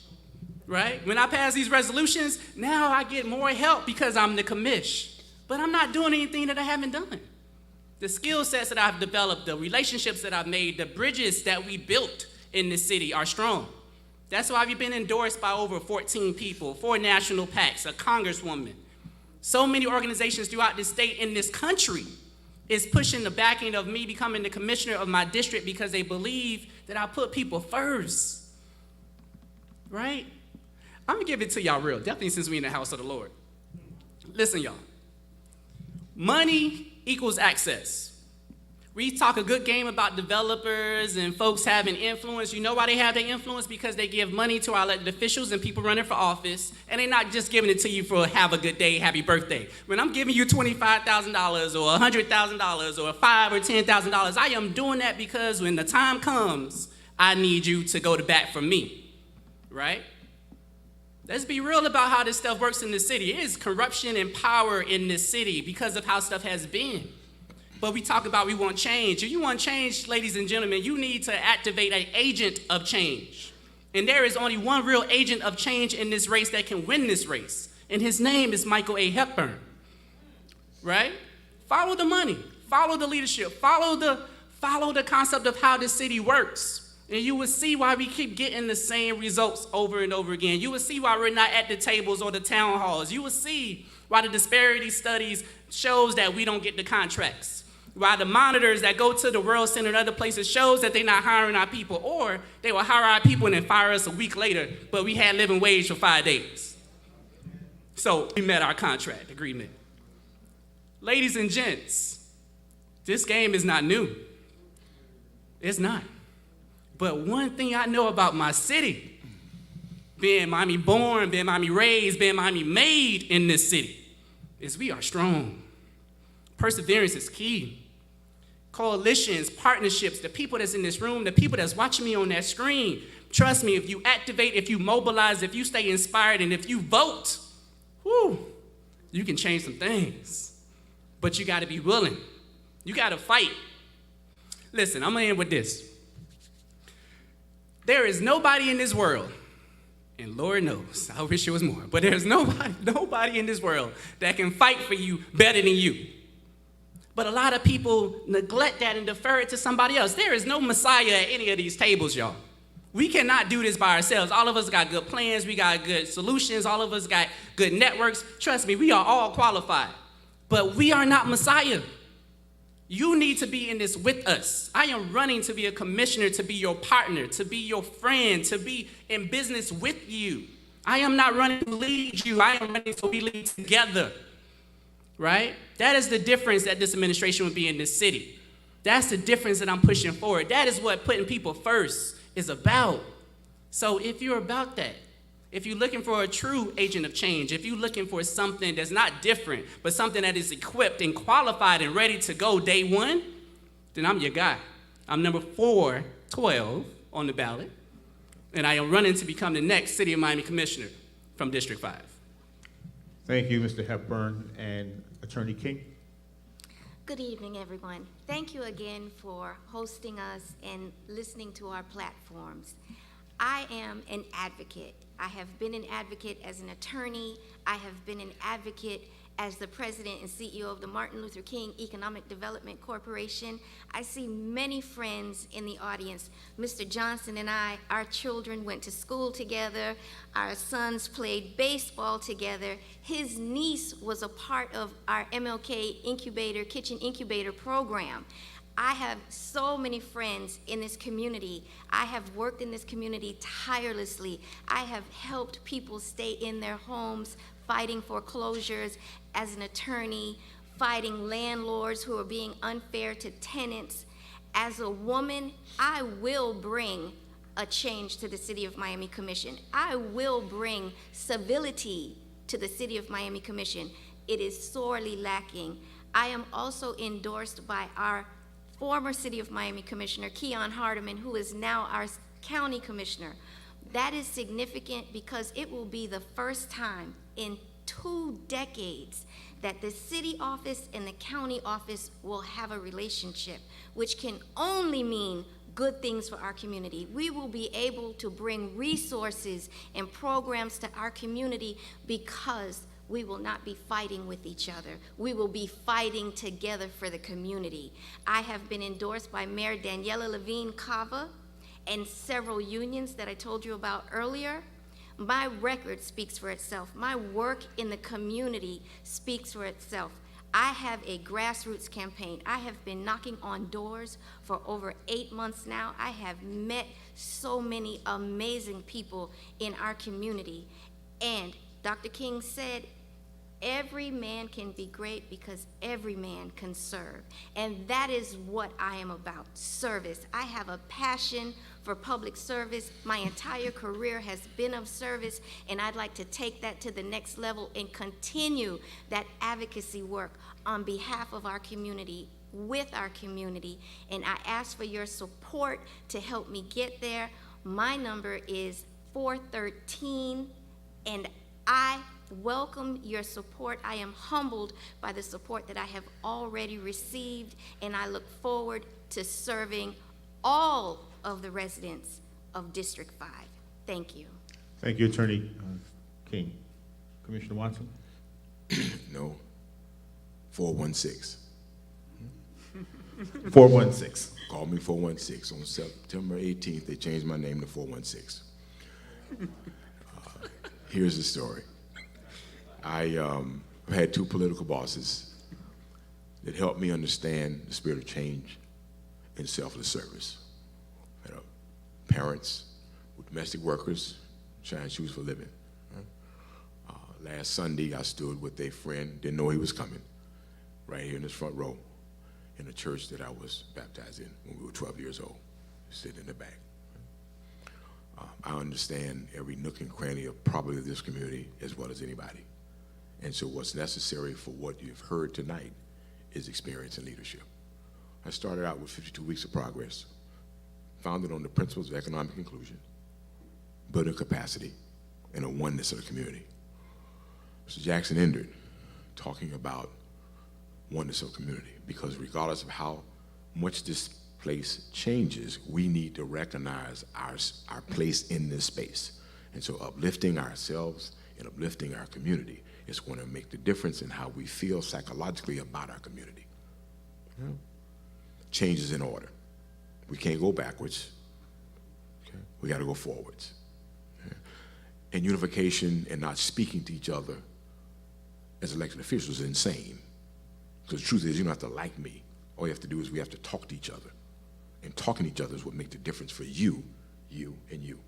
right? When I pass these resolutions, now I get more help because I'm the commish. But I'm not doing anything that I haven't done. The skill sets that I've developed, the relationships that I've made, the bridges that we built in this city are strong. That's why we've been endorsed by over 14 people, 4 national PACs, a congresswoman. So many organizations throughout this state in this country is pushing the backing of me becoming the commissioner of my district because they believe that I put people first, right? I'm gonna give it to y'all real, definitely since we in the house of the Lord. Listen, y'all. Money equals access. We talk a good game about developers and folks having influence. You know why they have their influence? Because they give money to our elected officials and people running for office, and they're not just giving it to you for have a good day, happy birthday. When I'm giving you $25,000 or $100,000 or $5,000 or $10,000, I am doing that because when the time comes, I need you to go to bat for me, right? Let's be real about how this stuff works in the city. It is corruption and power in this city because of how stuff has been. But we talk about we want change. If you want change, ladies and gentlemen, you need to activate an agent of change. And there is only one real agent of change in this race that can win this race. And his name is Michael A. Hepburn, right? Follow the money, follow the leadership, follow the concept of how this city works. And you will see why we keep getting the same results over and over again. You will see why we're not at the tables or the town halls. You will see why the disparity studies shows that we don't get the contracts. Why the monitors that go to the World Center and other places shows that they're not hiring our people, or they will hire our people and then fire us a week later, but we had living wage for 5 days. So we met our contract agreement. Ladies and gents, this game is not new. It's not. But one thing I know about my city, being Miami born, being Miami raised, being Miami made in this city, is we are strong. Perseverance is key. Coalitions, partnerships, the people that's in this room, the people that's watching me on that screen, trust me, if you activate, if you mobilize, if you stay inspired, and if you vote, you can change some things. But you gotta be willing. You gotta fight. Listen, I'm gonna end with this. There is nobody in this world, and Lord knows, I wish it was more, but there's nobody in this world that can fight for you better than you. But a lot of people neglect that and defer it to somebody else. There is no Messiah at any of these tables, y'all. We cannot do this by ourselves. All of us got good plans. We got good solutions. All of us got good networks. Trust me, we are all qualified. But we are not Messiah. You need to be in this with us. I am running to be a commissioner, to be your partner, to be your friend, to be in business with you. I am not running to lead you. I am running so we lead together. Right? That is the difference that this administration would be in this city. That's the difference that I'm pushing forward. That is what putting people first is about. So if you're about that, if you're looking for a true agent of change, if you're looking for something that's not different, but something that is equipped and qualified and ready to go day one, then I'm your guy. I'm number 412 on the ballot, and I am running to become the next City of Miami Commissioner from District 5. Thank you, Mr. Hepburn. And Attorney King? Good evening, everyone. Thank you again for hosting us and listening to our platforms. I am an advocate. I have been an advocate as an attorney. I have been an advocate as the president and CEO of the Martin Luther King Economic Development Corporation. I see many friends in the audience. Mr. Johnson and I, our children went to school together. Our sons played baseball together. His niece was a part of our MLK incubator, kitchen incubator program. I have so many friends in this community. I have worked in this community tirelessly. I have helped people stay in their homes, fighting foreclosures as an attorney, fighting landlords who are being unfair to tenants. As a woman, I will bring a change to the City of Miami Commission. I will bring civility to the City of Miami Commission. It is sorely lacking. I am also endorsed by our former City of Miami Commissioner, Keon Hardeman, who is now our County Commissioner. That is significant because it will be the first time in 2 decades that the city office and the county office will have a relationship, which can only mean good things for our community. We will be able to bring resources and programs to our community because we will not be fighting with each other. We will be fighting together for the community. I have been endorsed by Mayor Daniela Levine Cava and several unions that I told you about earlier. My record speaks for itself. My work in the community speaks for itself. I have a grassroots campaign. I have been knocking on doors for over 8 months now. I have met so many amazing people in our community. And Dr. King said, every man can be great because every man can serve. And that is what I am about, service. I have a passion for public service. My entire career has been of service, and I'd like to take that to the next level and continue that advocacy work on behalf of our community, with our community. And I ask for your support to help me get there. My number is 413, and I welcome your support. I am humbled by the support that I have already received, and I look forward to serving all of the residents of District 5. Thank you. Thank you, Attorney King. Commissioner Watson? No, 416. 416. Call me 416. On September 18th, they changed my name to 416. Here's the story. I had 2 political bosses that helped me understand the spirit of change and selfless service. You know, parents with domestic workers trying shoes for a living. Last Sunday, I stood with a friend, didn't know he was coming, right here in this front row in a church that I was baptized in when we were 12 years old, sitting in the back. I understand every nook and cranny of probably this community as well as anybody. And so what's necessary for what you've heard tonight is experience and leadership. I started out with 52 weeks of progress, founded on the principles of economic inclusion, building capacity, and a oneness of the community. Mr. Jackson ended talking about oneness of community, because regardless of how much this place changes, we need to recognize our place in this space. And so uplifting ourselves and uplifting our community is going to make the difference in how we feel psychologically about our community. Yeah. Change is in order. We can't go backwards. Okay? We got to go forwards. Okay? And unification and not speaking to each other as elected officials is insane. Because the truth is, you don't have to like me. All you have to do is we have to talk to each other. And talking to each other is what makes the difference for you, you, and you.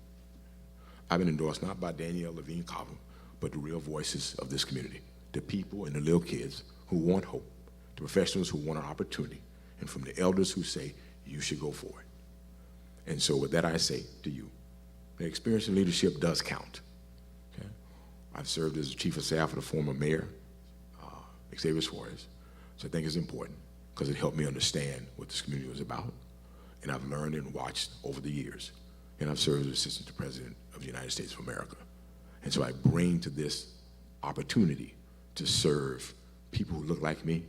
I've been endorsed not by Danielle Levine Cobham, but the real voices of this community, the people and the little kids who want hope, the professionals who want an opportunity, and from the elders who say, you should go for it. And so with that I say to you, The experience in leadership does count. Okay? I've served as the chief of staff of the former mayor, Xavier Suarez, so I think it's important because it helped me understand what this community was about, and I've learned and watched over the years, and I've served as assistant to president of the United States of America, and so I bring to this opportunity to serve people who look like me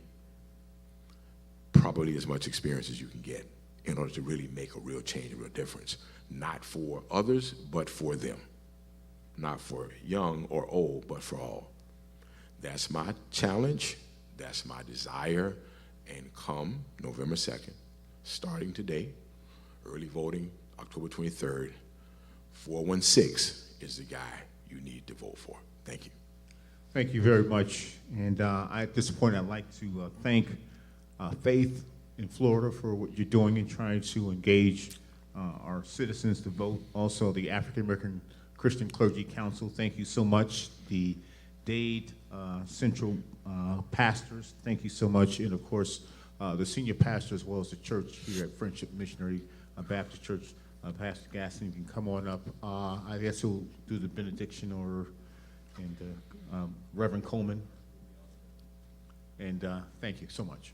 probably as much experience as you can get in order to really make a real change, a real difference, not for others, but for them. Not for young or old, but for all. That's my challenge, that's my desire, and come November 2nd, starting today, early voting, October 23rd, 416 is the guy you need to vote for. Thank you. Thank you very much. And at this point, I'd like to thank Faith in Florida for what you're doing in trying to engage our citizens to vote. Also, the African American Christian Clergy Council, thank you so much. The Dade Central pastors, thank you so much. And of course, the senior pastor as well as the church here at Friendship Missionary Baptist Church. Pastor Gaston, you can come on up. I guess he'll do the benediction and Reverend Coleman. And thank you so much.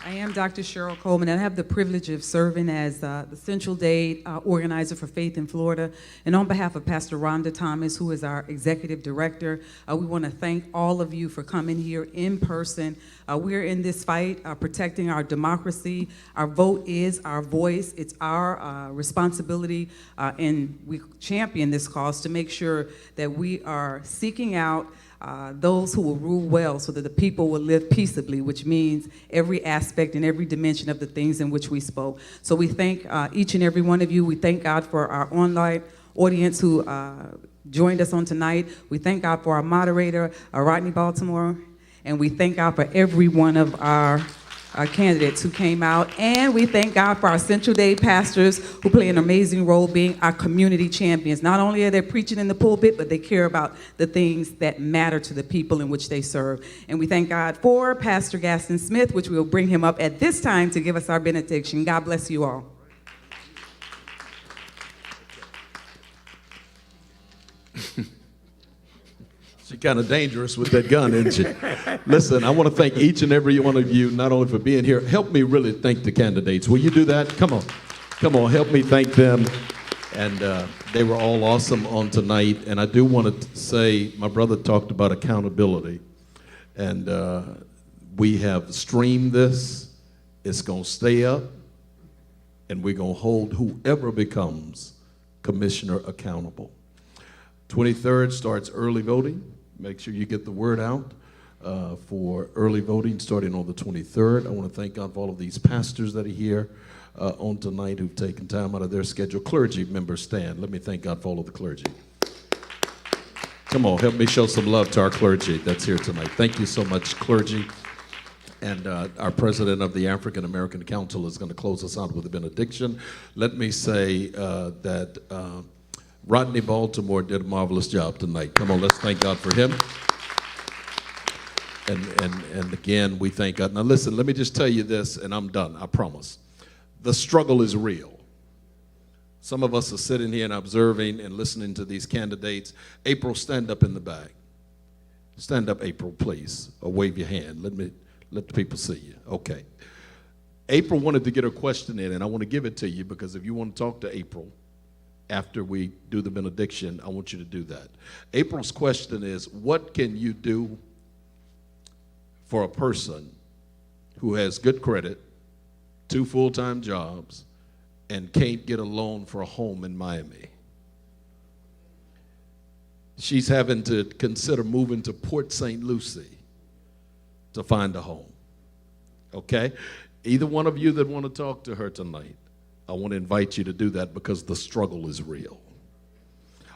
I am Dr. Cheryl Coleman, and I have the privilege of serving as the Central Dade organizer for Faith in Florida. And on behalf of Pastor Rhonda Thomas, who is our executive director, we want to thank all of you for coming here in person. We're in this fight protecting our democracy. Our vote is our voice. It's our responsibility, and we champion this cause to make sure that we are seeking out those who will rule well so that the people will live peaceably, which means every aspect and every dimension of the things in which we spoke. So we thank each and every one of you. We thank God for our online audience who joined us on tonight. We thank God for our moderator, Rodney Baltimore, and we thank God for every one of our candidates who came out, and we thank God for our Central Dade pastors who play an amazing role being our community champions. Not only are they preaching in the pulpit, but they care about the things that matter to the people in which they serve. And we thank God for Pastor Gaston Smith, which we'll bring him up at this time to give us our benediction. God bless you all. She's kind of dangerous with that gun, isn't she? Listen, I want to thank each and every one of you, not only for being here. Help me really thank the candidates. Will you do that? Come on. Come on, help me thank them. And they were all awesome on tonight. And I do want to say, my brother talked about accountability. And we have streamed this. It's going to stay up. And we're going to hold whoever becomes commissioner accountable. 23rd starts early voting. Make sure you get the word out for early voting starting on the 23rd. I want to thank God for all of these pastors that are here on tonight who've taken time out of their schedule. Clergy members stand. Let me thank God for all of the clergy. Come on, help me show some love to our clergy that's here tonight. Thank you so much, clergy. And our president of the African American Council is going to close us out with a benediction. Let me say that Rodney Baltimore did a marvelous job tonight. Come on, let's thank God for him. And again, we thank God. Now listen, let me just tell you this, and I'm done, I promise. The struggle is real. Some of us are sitting here and observing and listening to these candidates. April, stand up in the back. Stand up, April, please, or wave your hand. Let the people see you. Okay. April wanted to get her question in, and I want to give it to you because if you want to talk to April after we do the benediction, I want you to do that. April's question is, what can you do for a person who has good credit, 2 full-time jobs, and can't get a loan for a home in Miami? She's having to consider moving to Port St. Lucie to find a home, okay? Either one of you that want to talk to her tonight, I want to invite you to do that because the struggle is real.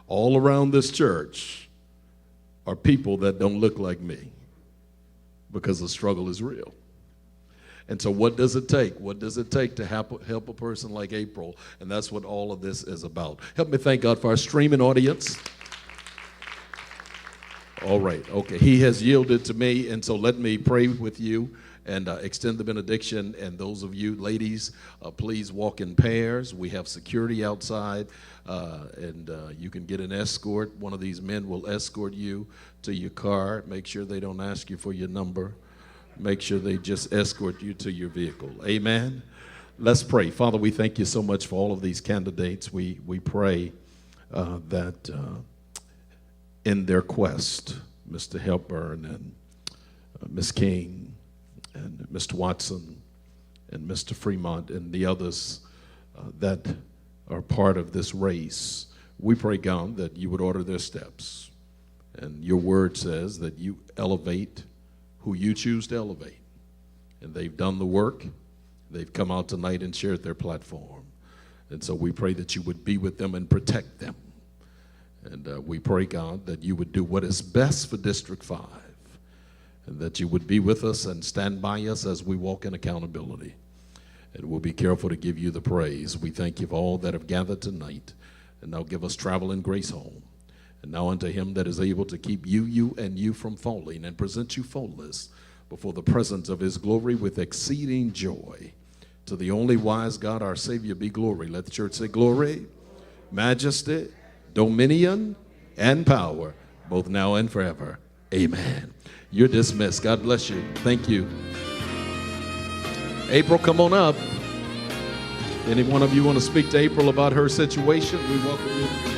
All around this church are people that don't look like me because the struggle is real. And so what does it take? What does it take to help a person like April? And that's what all of this is about. Help me thank God for our streaming audience. All right, okay. He has yielded to me, and so let me pray with you, and extend the benediction. And those of you ladies, please walk in pairs. We have security outside, and you can get an escort. One of these men will escort you to your car. Make sure they don't ask you for your number. Make sure they just escort you to your vehicle. Amen. Let's pray. Father, we thank you so much for all of these candidates. We pray that in their quest, Mr. Hepburn and Ms. King and Mr. Watson and Mr. Fremont and the others that are part of this race, we pray, God, that you would order their steps. And your word says that you elevate who you choose to elevate. And they've done the work. They've come out tonight and shared their platform. And so we pray that you would be with them and protect them. And we pray, God, that you would do what is best for District 5, and that you would be with us and stand by us as we walk in accountability. And we'll be careful to give you the praise. We thank you for all that have gathered tonight. And now give us travel and grace home. And now unto him that is able to keep you, and you from falling, and present you faultless before the presence of his glory with exceeding joy. To the only wise God, our Savior, be glory. Let the church say glory, majesty, dominion, and power, both now and forever. Amen. You're dismissed. God bless you. Thank you. April, come on up. Any one of you want to speak to April about her situation? We welcome you.